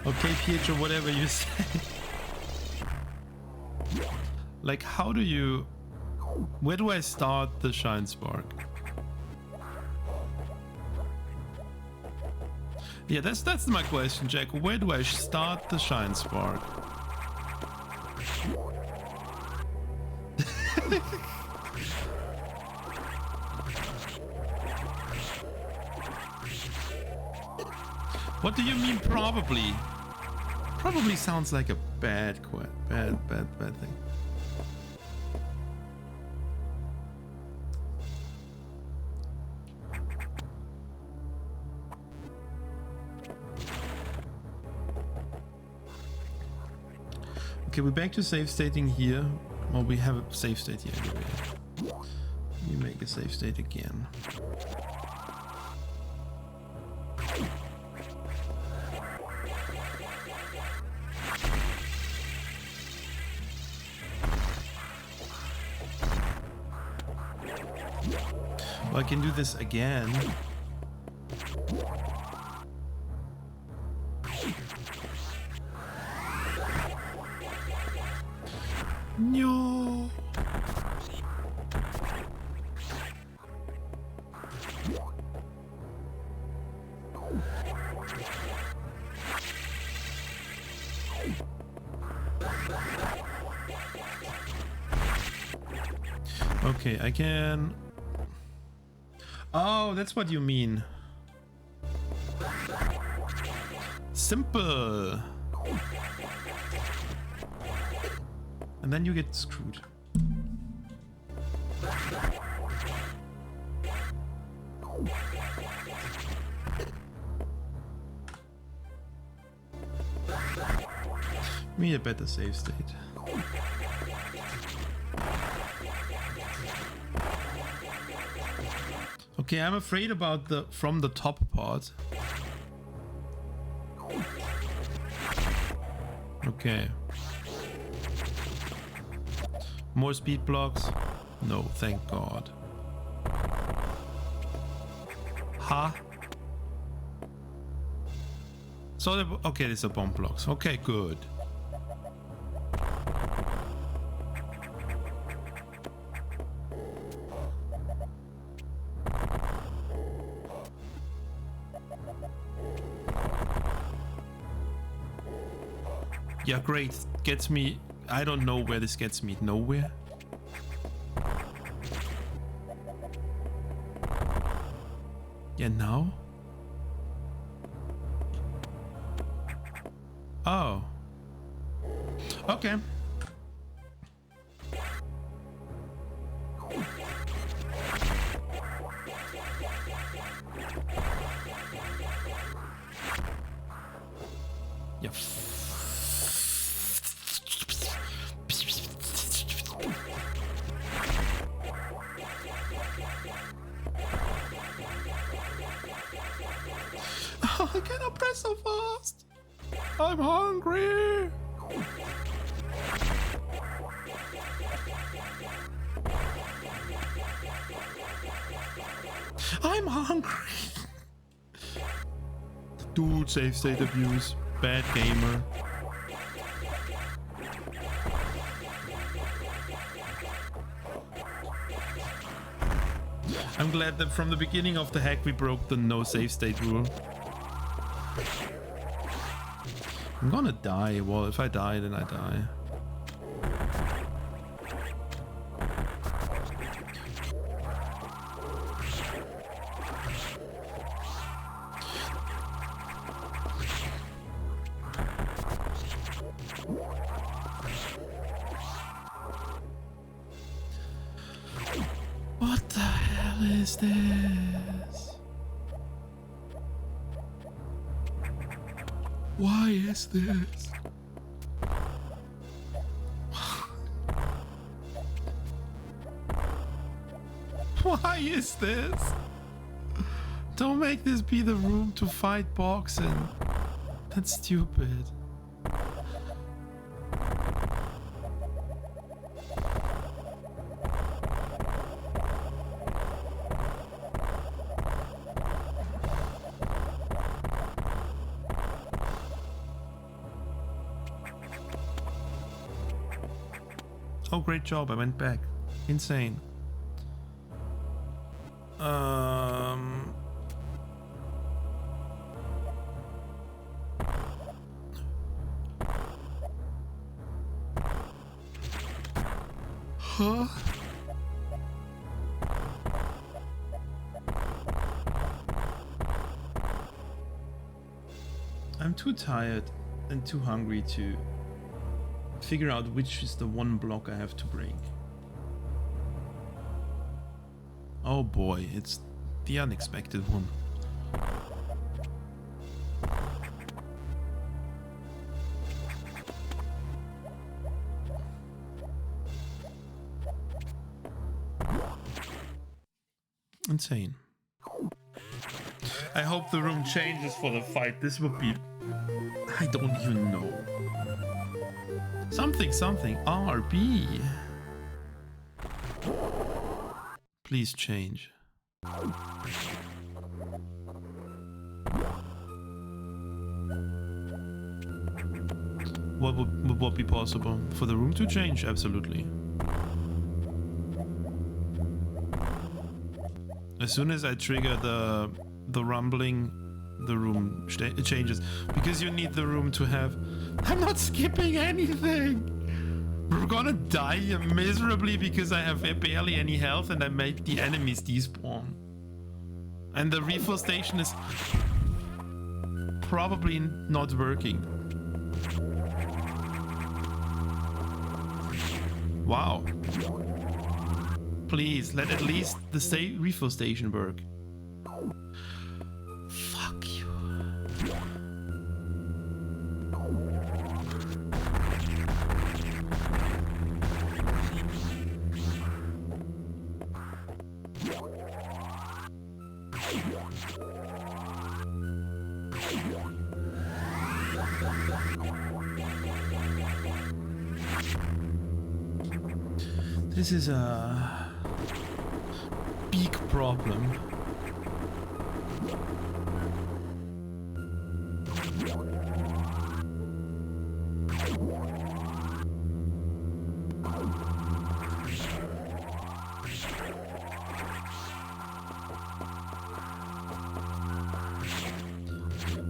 Okay, Pietro, whatever you say. Like, how do you... Where do I start the Shine Spark? Yeah, that's my question, Jack. Where do I start the Shine Spark? What do you mean probably? Probably sounds like a bad thing. Okay, we're back to save stating here. Well, we have a save state here anyway. We make a save state again. Well, I can do this again. No. Okay, I can... Oh, that's what you mean. Simple. And then you get screwed. Me a better save state. Okay, I'm afraid about the from the top part. Okay. More speed blocks? No, thank God. Ha? So, okay, these are bomb blocks. Okay, good. Yeah, great. Gets me... I don't know where this gets me. Nowhere? Yeah, now? Oh. Okay. Yeah. I cannot press so fast. I'm hungry. I'm hungry. Dude, save state abuse. Bad gamer. I'm glad that from the beginning of the hack we broke the no save state rule. I'm gonna die. Well, if I die, then I die. What the hell is this? Why is this? is this? Don't make this be the room to fight boxing. That's stupid. Oh, great job. I went back. Insane. Huh? I'm too tired and too hungry to figure out which is the one block I have to break. Oh boy, it's the unexpected one. Insane. I hope the room changes for the fight. This would be... I don't even know. Something. RB. Please change. What would be possible? For the room to change? Absolutely. As soon as I trigger the rumbling, the room changes. Because you need the room to have... I'm not skipping anything! We're gonna die miserably because I have barely any health and I made the enemies despawn. And the refill station is probably not working. Wow. Please, let at least the refill station work. Fuck you. This is a big problem.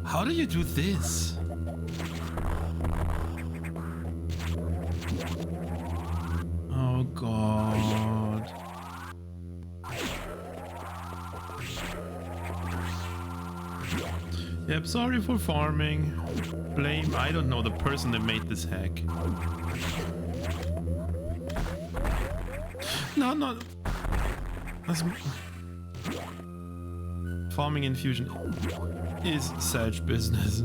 How do you do this? Oh God. Yep, sorry for farming. Blame, I don't know, the person that made this hack. No. That's... Farming infusion is such business.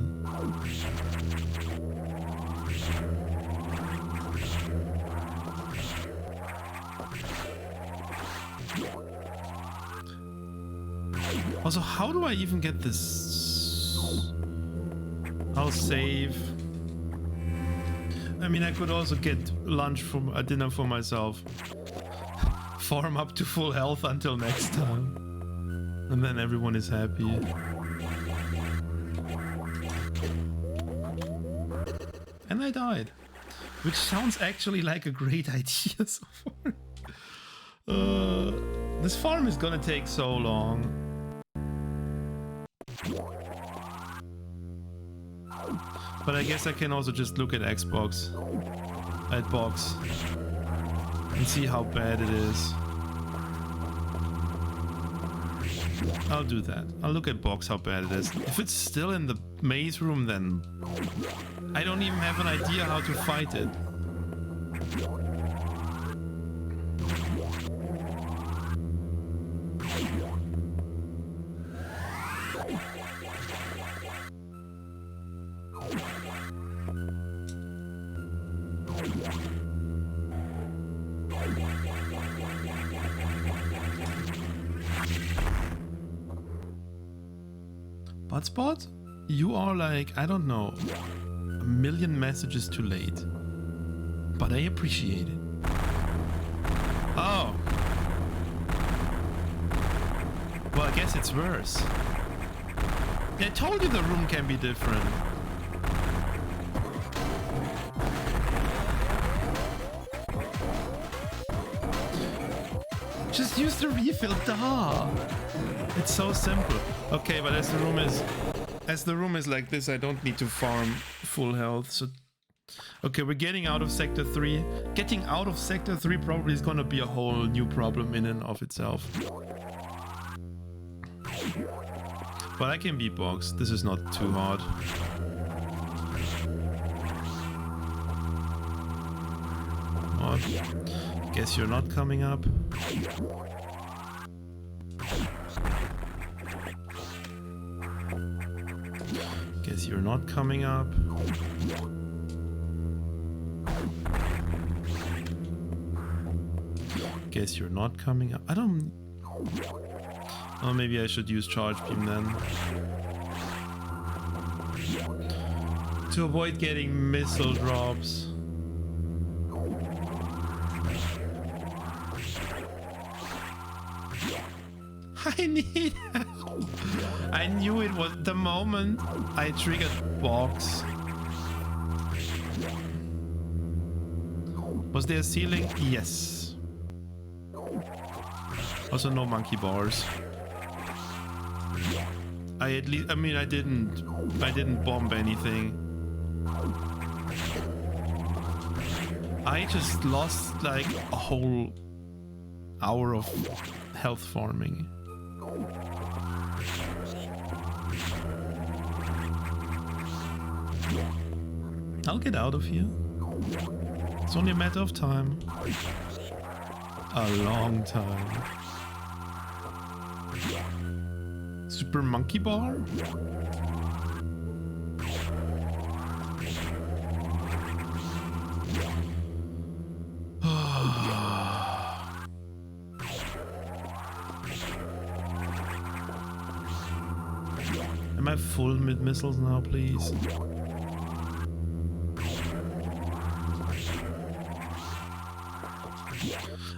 Also, how do I even get this? I'll save. I mean, I could also get lunch from a dinner for myself. Farm up to full health until next time. And then everyone is happy. And I died. Which sounds actually like a great idea so far. This farm is gonna take so long. But I guess I can also just look at Xbox. At box. And see how bad it is. I'll do that. I'll look at box how bad it is. If it's still in the maze room, then I don't even have an idea how to fight it. Hotspot? You are like, I don't know, a million messages too late. But I appreciate it. Oh. Well, I guess it's worse. Yeah, I told you the room can be different. Just use the refill, duh. It's so simple. Okay, but as the room is like this, I don't need to farm full health. So, okay, we're getting out of Sector 3. Getting out of Sector 3 probably is gonna be a whole new problem in and of itself. But I can beatbox. This is not too hard. Oh, guess you're not coming up. Guess you're not coming up. Guess you're not coming up. I don't... Oh, maybe I should use Charge Beam then. To avoid getting missile drops. I need help. I knew it was the moment I triggered box. Was there a ceiling? Yes. Also no monkey bars. I didn't bomb anything. I just lost like a whole hour of health farming. I'll get out of here. It's only a matter of time. A long time. Super monkey bar? Am I full mid missiles now, please?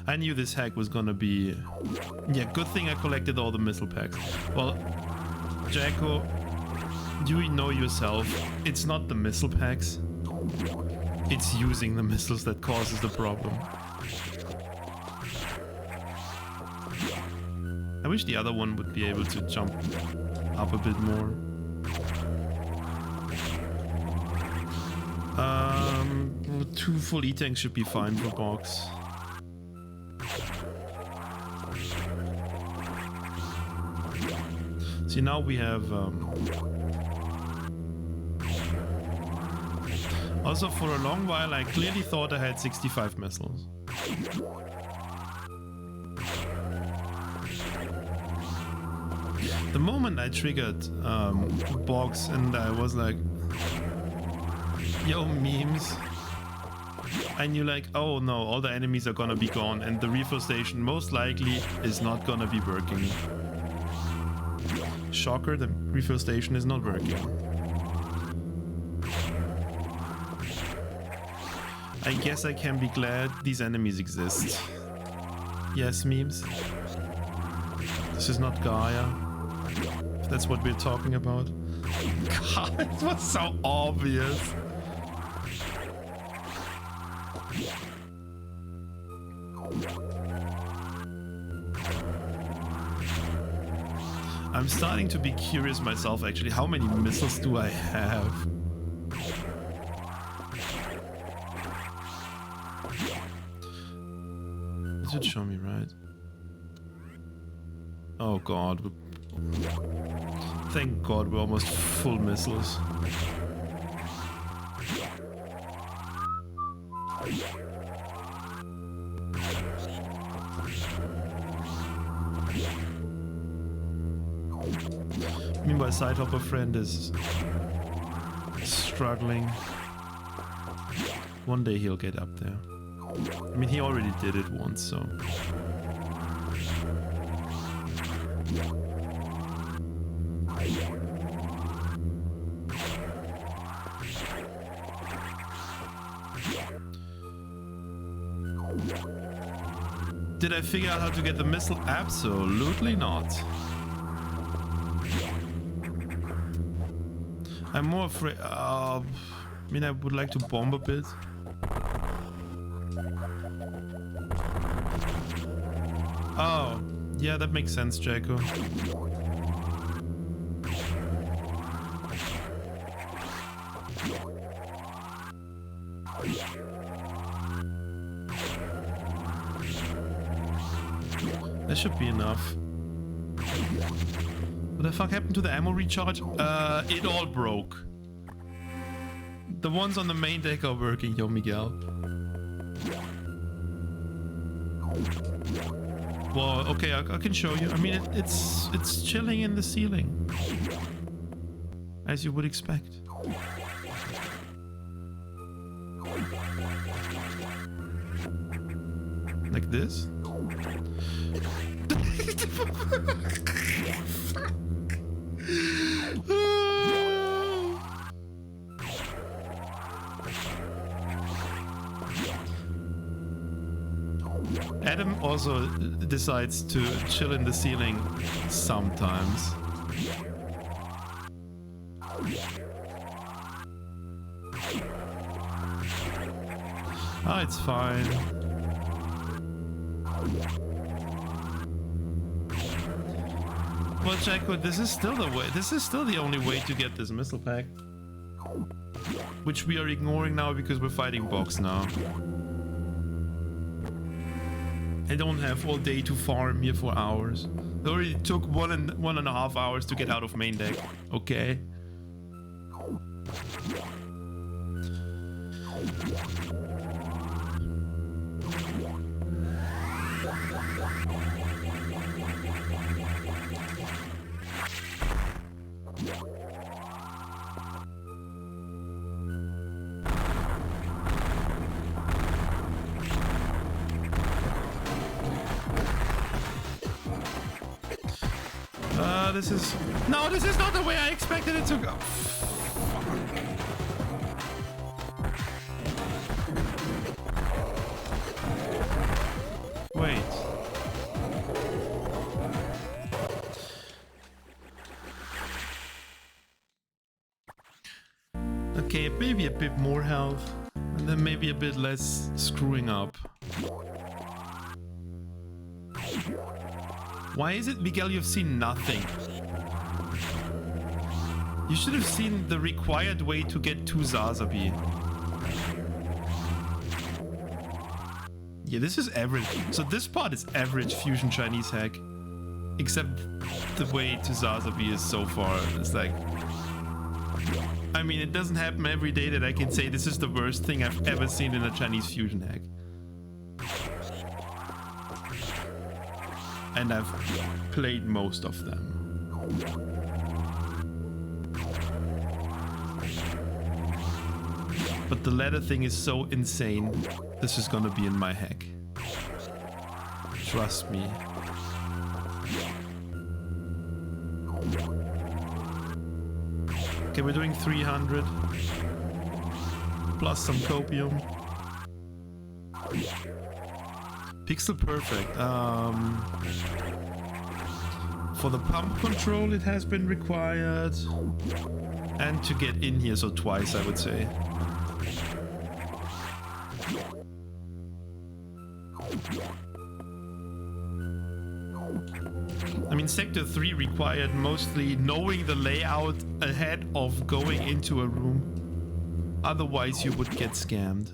I knew this hack was gonna be... Yeah, good thing I collected all the missile packs. Well, Jacko, do you know yourself? It's not the missile packs. It's using the missiles that causes the problem. I wish the other one would be able to jump up a bit more. Two full E-tanks should be fine for box. See, now we have... Also, for a long while, I clearly thought I had 65 missiles. The moment I triggered box and I was like, yo, memes, I knew like, oh no, all the enemies are gonna be gone and the refill station most likely is not gonna be working. Shocker, the refill station is not working. I guess I can be glad these enemies exist. Yes, memes. This is not Gaia. If that's what we're talking about. God, it was so obvious. I'm starting to be curious myself, actually. How many missiles do I have? It should show me, right? Oh god. Thank god we're almost full missiles. Meanwhile, Sidehopper friend is struggling. One day he'll get up there. I mean, he already did it once, so... Did I figure out how to get the missile? Absolutely not. I'm more afraid. I mean, I would like to bomb a bit. Oh, yeah, that makes sense, Jacko. That should be enough. What the fuck happened to the ammo recharge? It all broke. The ones on the main deck are working, yo Miguel. Well, okay, I can show you. I mean, it's chilling in the ceiling, as you would expect. Like this. Adam also decides to chill in the ceiling sometimes. Ah, it's fine. Well, Jacko, this is still the way. This is still the only way to get this missile pack, which we are ignoring now because we're fighting box now. I don't have all day to farm here for hours. It already took one and a half hours to get out of main deck. Okay. This is not the way I expected it to go. Wait. Okay, maybe a bit more health, and then maybe a bit less screwing up. Why is it, Miguel, you've seen nothing? You should have seen the required way to get to Zazabi. Yeah, this is average. So this part is average Fusion Chinese hack. Except the way to Zazabi is so far. It's like... I mean, it doesn't happen every day that I can say this is the worst thing I've ever seen in a Chinese Fusion hack. And I've played most of them. But the ladder thing is so insane. This is gonna be in my hack. Trust me. Okay, we're doing 300. Plus some copium. Pixel perfect. For the pump control it has been required. And to get in here, so twice I would say. I mean, Sector 3 required mostly knowing the layout ahead of going into a room. Otherwise you would get scammed.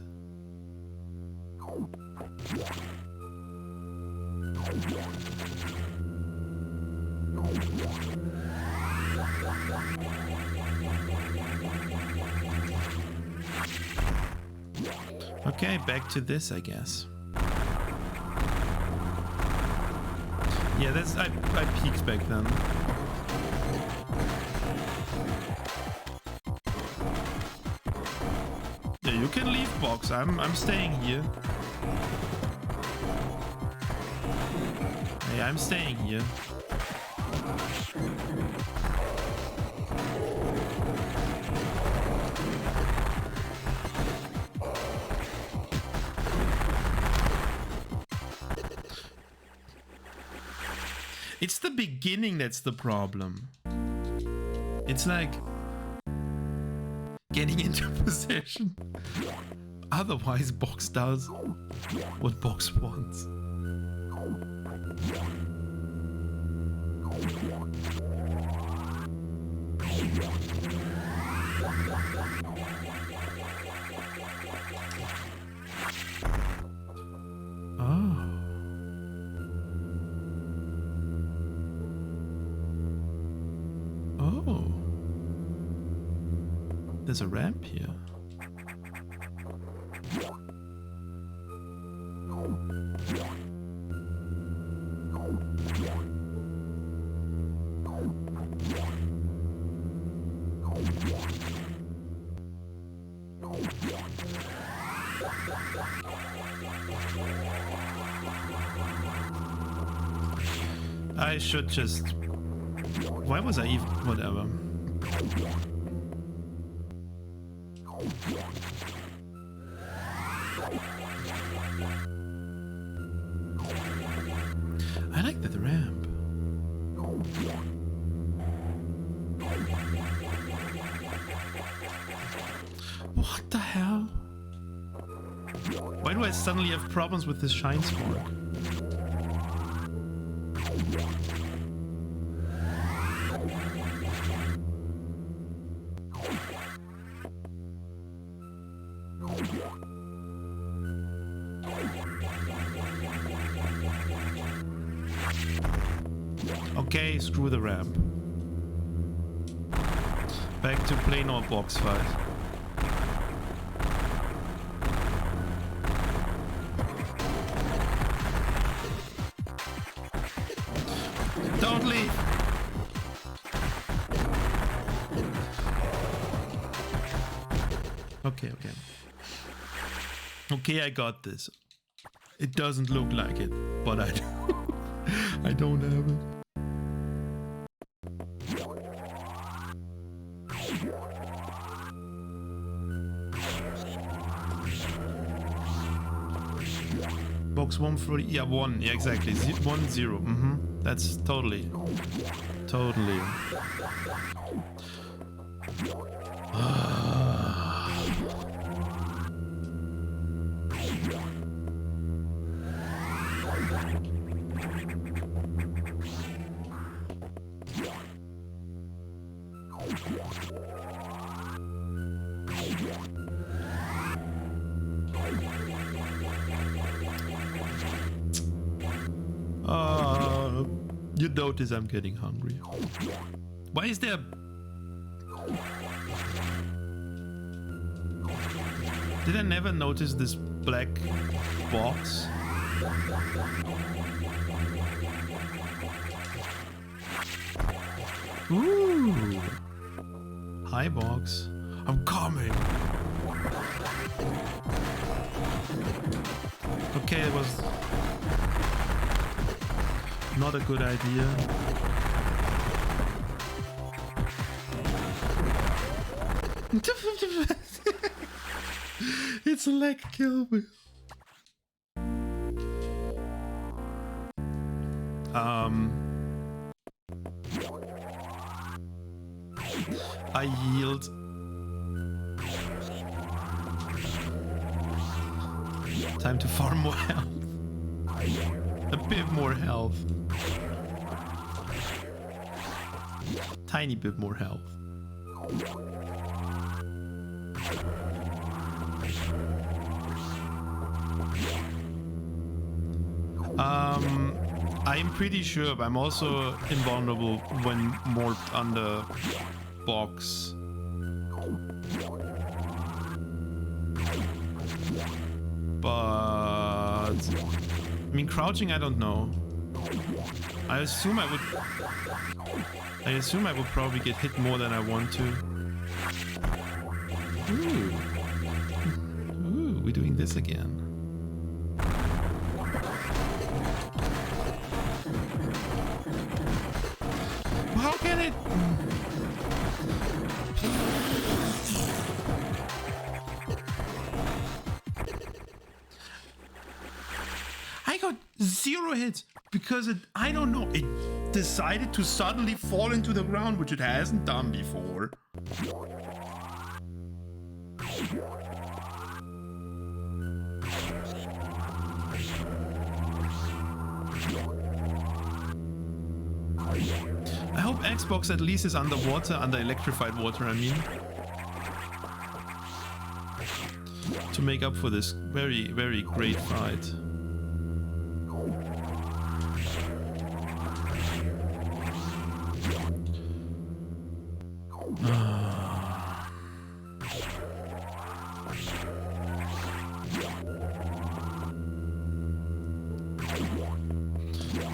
Okay, back to this, I guess. Yeah, that's I peeked back then. Yeah, you can leave box. I'm staying here. Hey, I'm staying here. It's the beginning that's the problem. It's like getting into possession. Otherwise, box does what box wants. Oh. Oh. There's a ramp here. I should just... Why was I even... Whatever. I like that ramp. What the hell? Why do I suddenly have problems with this shine spark? Okay, screw the ramp. Back to plain old box fight. Don't leave! Okay. Okay, I got this. It doesn't look like it, but I do. I don't have it. Box 140, yeah, 1, yeah, exactly. 1, 0. That's totally. You notice I'm getting hungry. Why is there... Did I never notice this black box? Ooh! Hi, box. I'm coming! Okay, it was... not a good idea. It's like kill me. I yield. Time to farm more health. A bit more health. Tiny bit more health. I'm pretty sure I'm also invulnerable when morphed under box. But I mean, crouching, I don't know. I assume I would probably get hit more than I want to. Ooh, we're doing this again. How can it? I got 0 hits because I don't know, it decided to suddenly fall into the ground, which it hasn't done before. I hope Xbox at least is underwater, under electrified water, I mean. To make up for this very, very great fight.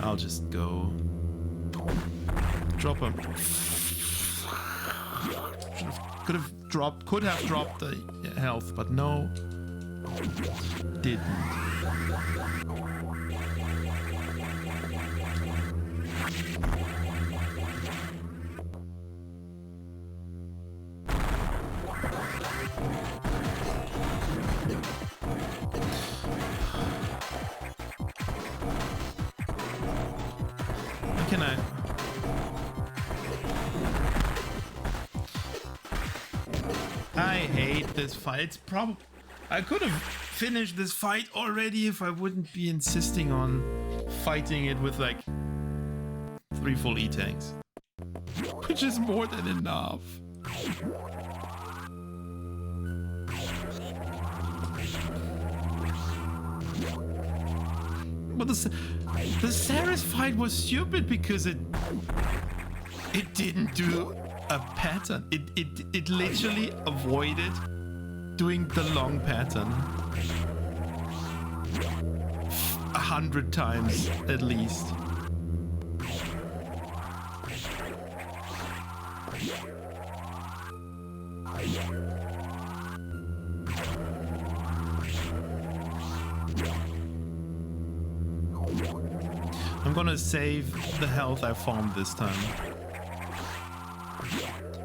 I'll just go. Drop him. Could have dropped the health, but no. Didn't. How can I hate this fight. It's I could have finished this fight already if I wouldn't be insisting on fighting it with like 3 full E-tanks. Which is more than enough. But the Ceres fight was stupid because it didn't do a pattern. It literally avoided doing the long pattern 100 times at least. I'm gonna save the health I farmed this time.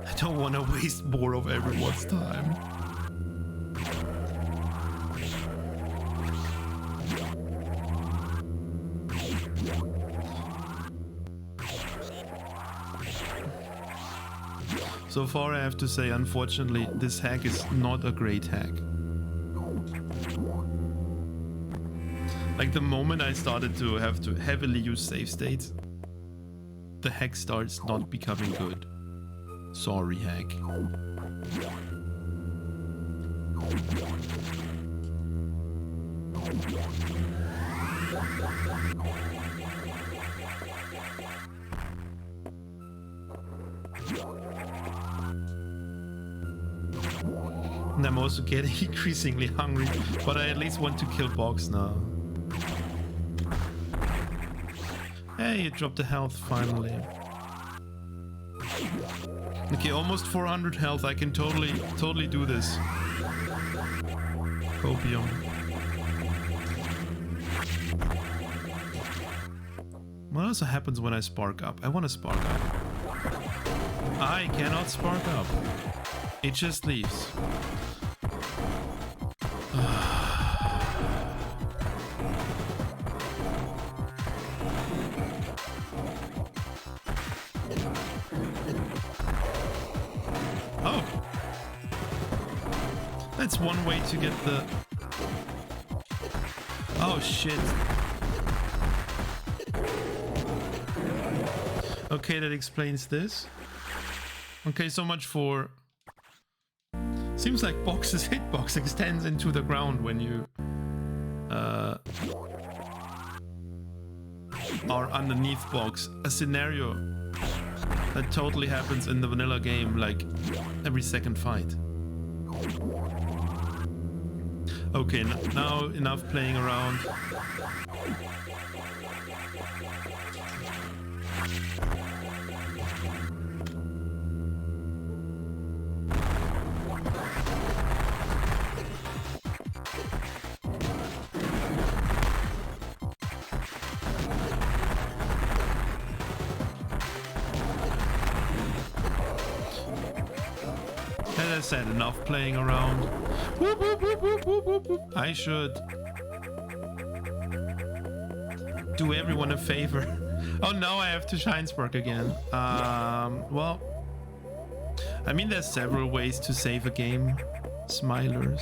I don't want to waste more of everyone's time. So far I have to say, unfortunately, this hack is not a great hack. Like the moment I started to have to heavily use save states, the hack starts not becoming good. Sorry, hack. And I'm also getting increasingly hungry, but I at least want to kill Box now. Hey, you dropped the health finally. Okay, almost 400 health. I can totally do this. Copium. What also happens when I spark up? I want to spark up. I cannot spark up. It just leaves. Oh. That's one way to get the... Oh shit. Okay, that explains this. Okay, so much for... Seems like Box's hitbox extends into the ground when you are underneath Box. A scenario that totally happens in the vanilla game, like every second fight. Okay, now enough playing around. As I said, enough playing around. Whoop, whoop, whoop, whoop, whoop, whoop, whoop. I should do everyone a favor. Oh, now I have to Shinespark again. Well, I mean, there's several ways to save a game, Smilers.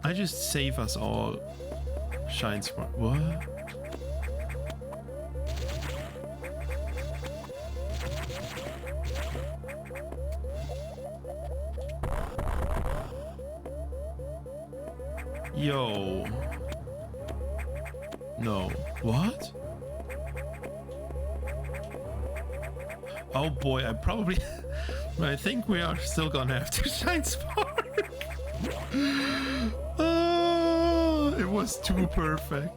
I just save us all. Shinespark. What? Yo. No. What? Oh boy, I think we are still gonna have to Shinespark. Oh, it was too perfect.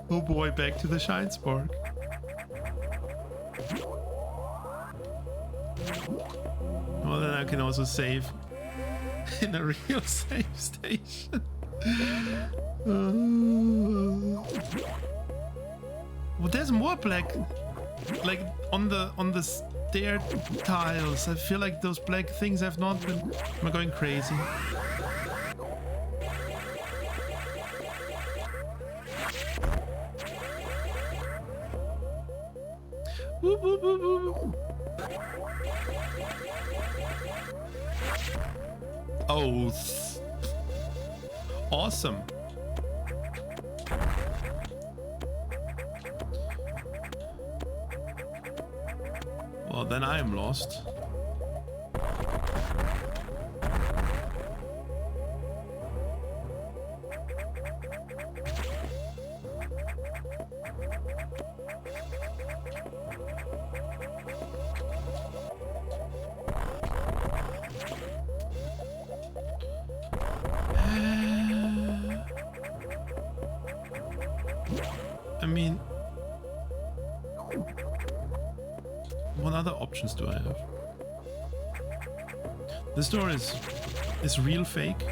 Oh boy, back to the Shinespark. Well, then I can also save in a real save station. Well, there's more black, like on the stair tiles. I feel like those black things have not been. Am I going crazy? Whoop, whoop, whoop, whoop. Oh, awesome. Well, then I am lost. I mean, what other options do I have? This door is real fake.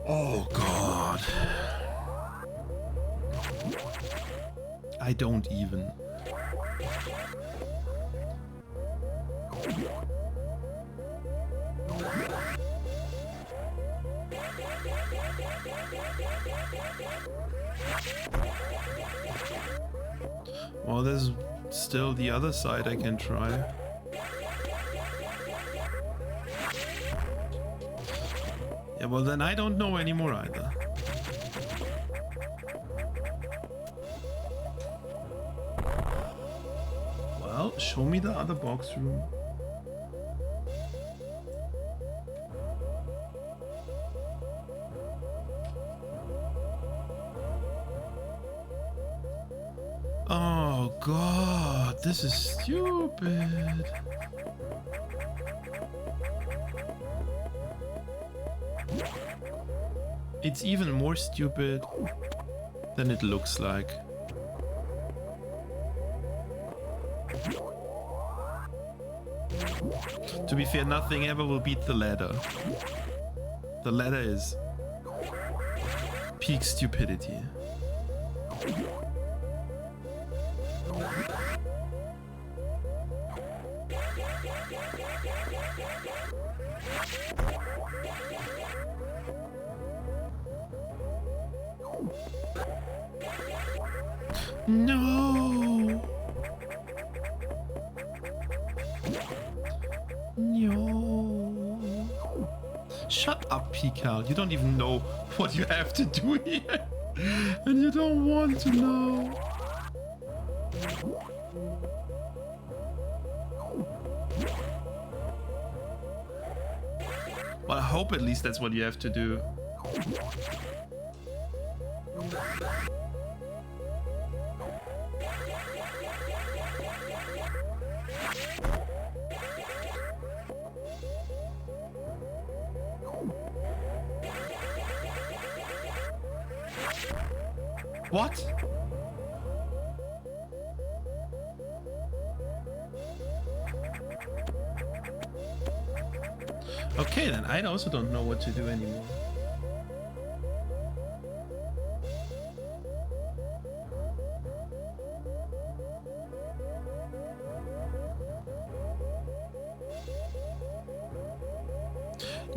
Oh God. I don't even. Well, there's still the other side I can try. Yeah, well then I don't know anymore either. Well, show me the other box room. Oh God, this is stupid. It's even more stupid than it looks like. To be fair, nothing ever will beat the ladder. The ladder is peak stupidity. No. No. Shut up, Pikal. You don't even know what you have to do here. And you don't want to know. Well, I hope at least that's what you have to do. What? Okay, then I also don't know what to do anymore.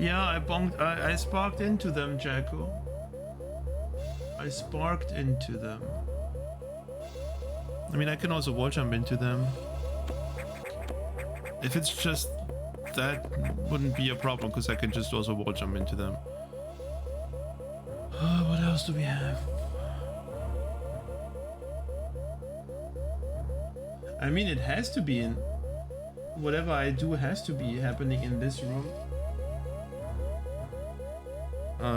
Yeah, I sparked into them, Jacko. I sparked into them. I mean, I can also wall jump into them. If it's just that, wouldn't be a problem, because I can just also wall jump into them. What else do we have? I mean, it has to be in... Whatever I do has to be happening in this room.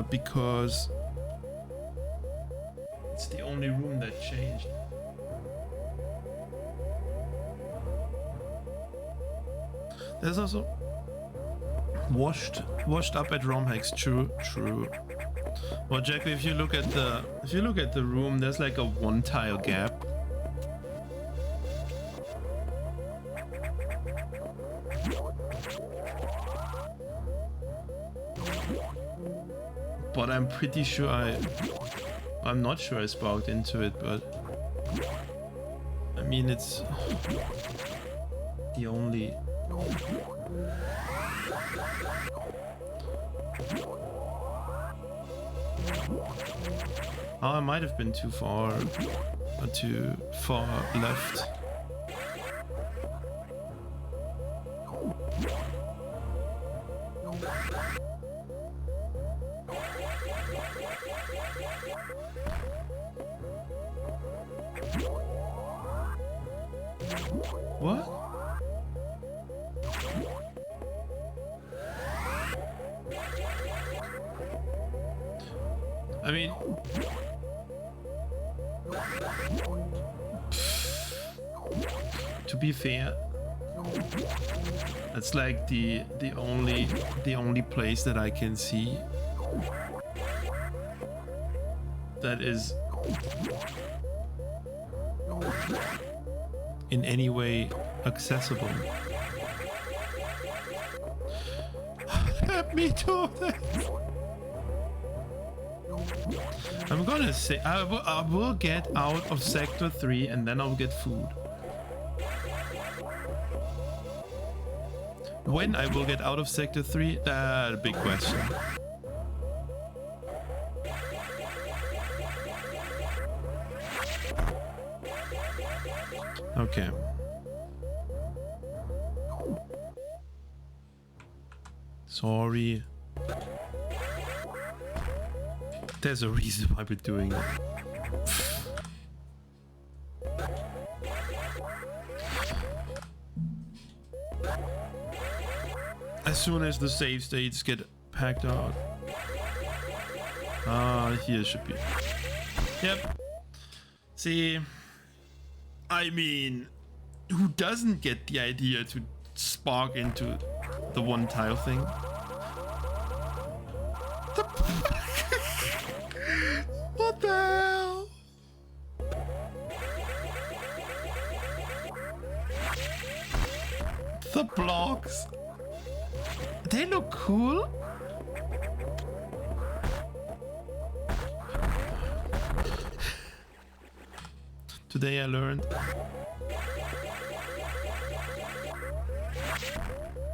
Because... it's the only room that changed. There's also... Washed up at Romhacks, true. Well, Jack, if you look at the room, there's like a 1 tile gap. But I'm pretty sure I'm not sure I sparked into it, but I mean, it's the only... Oh, I might have been too far left. What? I mean, to be fair, that's like the only place that I can see that is in any way accessible. Let me do this. I'm gonna say I will get out of sector 3 and then I'll get food. When I will get out of sector 3, that's a big question. Okay. Sorry. There's a reason why we're doing it. As soon as the save states get packed out. Here should be. Yep. See, I mean, who doesn't get the idea to spark into the 1 tile thing? What the hell? The blocks. They look cool. Today I learned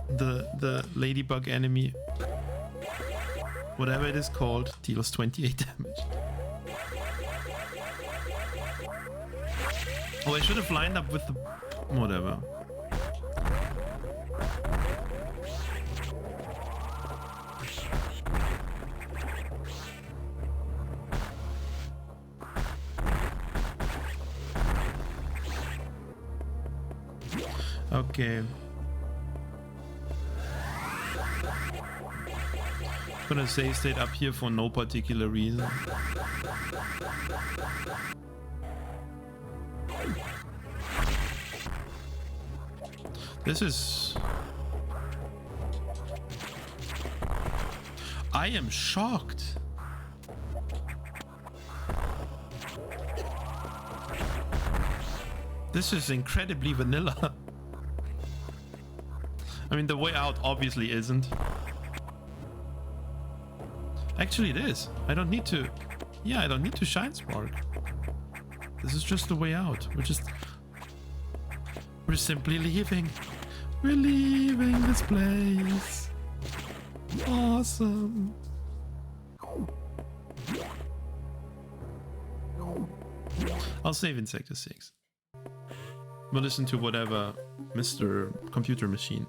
the ladybug enemy, whatever it is called, deals 28 damage. Oh, I should have lined up with the... whatever. Okay. I'm gonna save state up here for no particular reason. This is... I am shocked. This is incredibly vanilla. I mean, the way out obviously isn't. Actually, it is. I don't need to... Yeah, I don't need to shine spark. This is just the way out. We're simply leaving. We're leaving this place. Awesome. I'll save in Sector 6. We'll listen to whatever Mr. Computer Machine.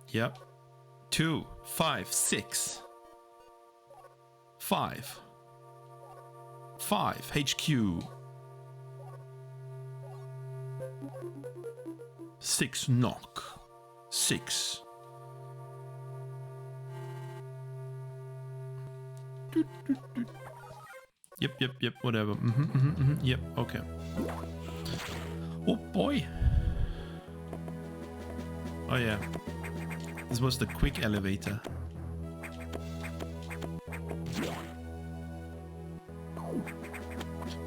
Yep. 2, 5, 6. 5. 5. HQ. 6 knock. 6. Yep, whatever. Yep, okay. Oh boy. Oh yeah. This was the quick elevator.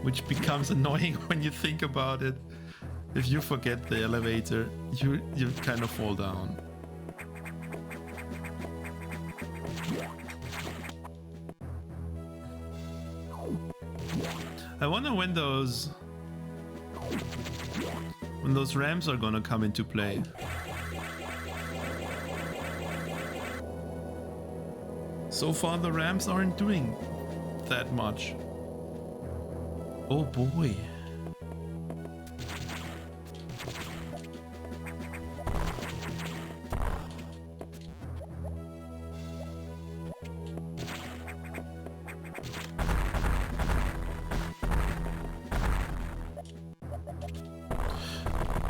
Which becomes annoying when you think about it. If you forget the elevator, you kind of fall down. I wonder when those ramps are gonna come into play. So far the ramps aren't doing that much. Oh boy.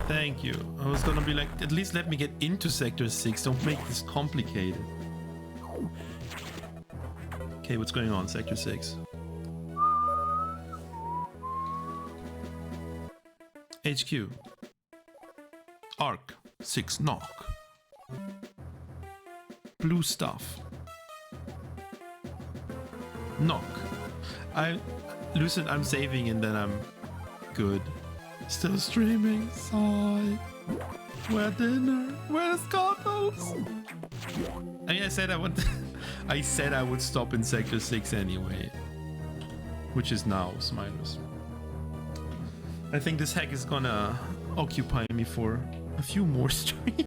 Thank you. I was gonna be like, at least let me get into Sector 6. Don't make this complicated. Okay, what's going on, Sector 6? HQ. Arc. 6 knock. Blue stuff. Knock. Lucid, I'm saving and then I'm good. Still streaming. Sigh. Where dinner? Where's Carlos? I mean, I said I would. I said I would stop in Sector 6 anyway, which is now, Smilers. I think this hack is gonna occupy me for a few more streams.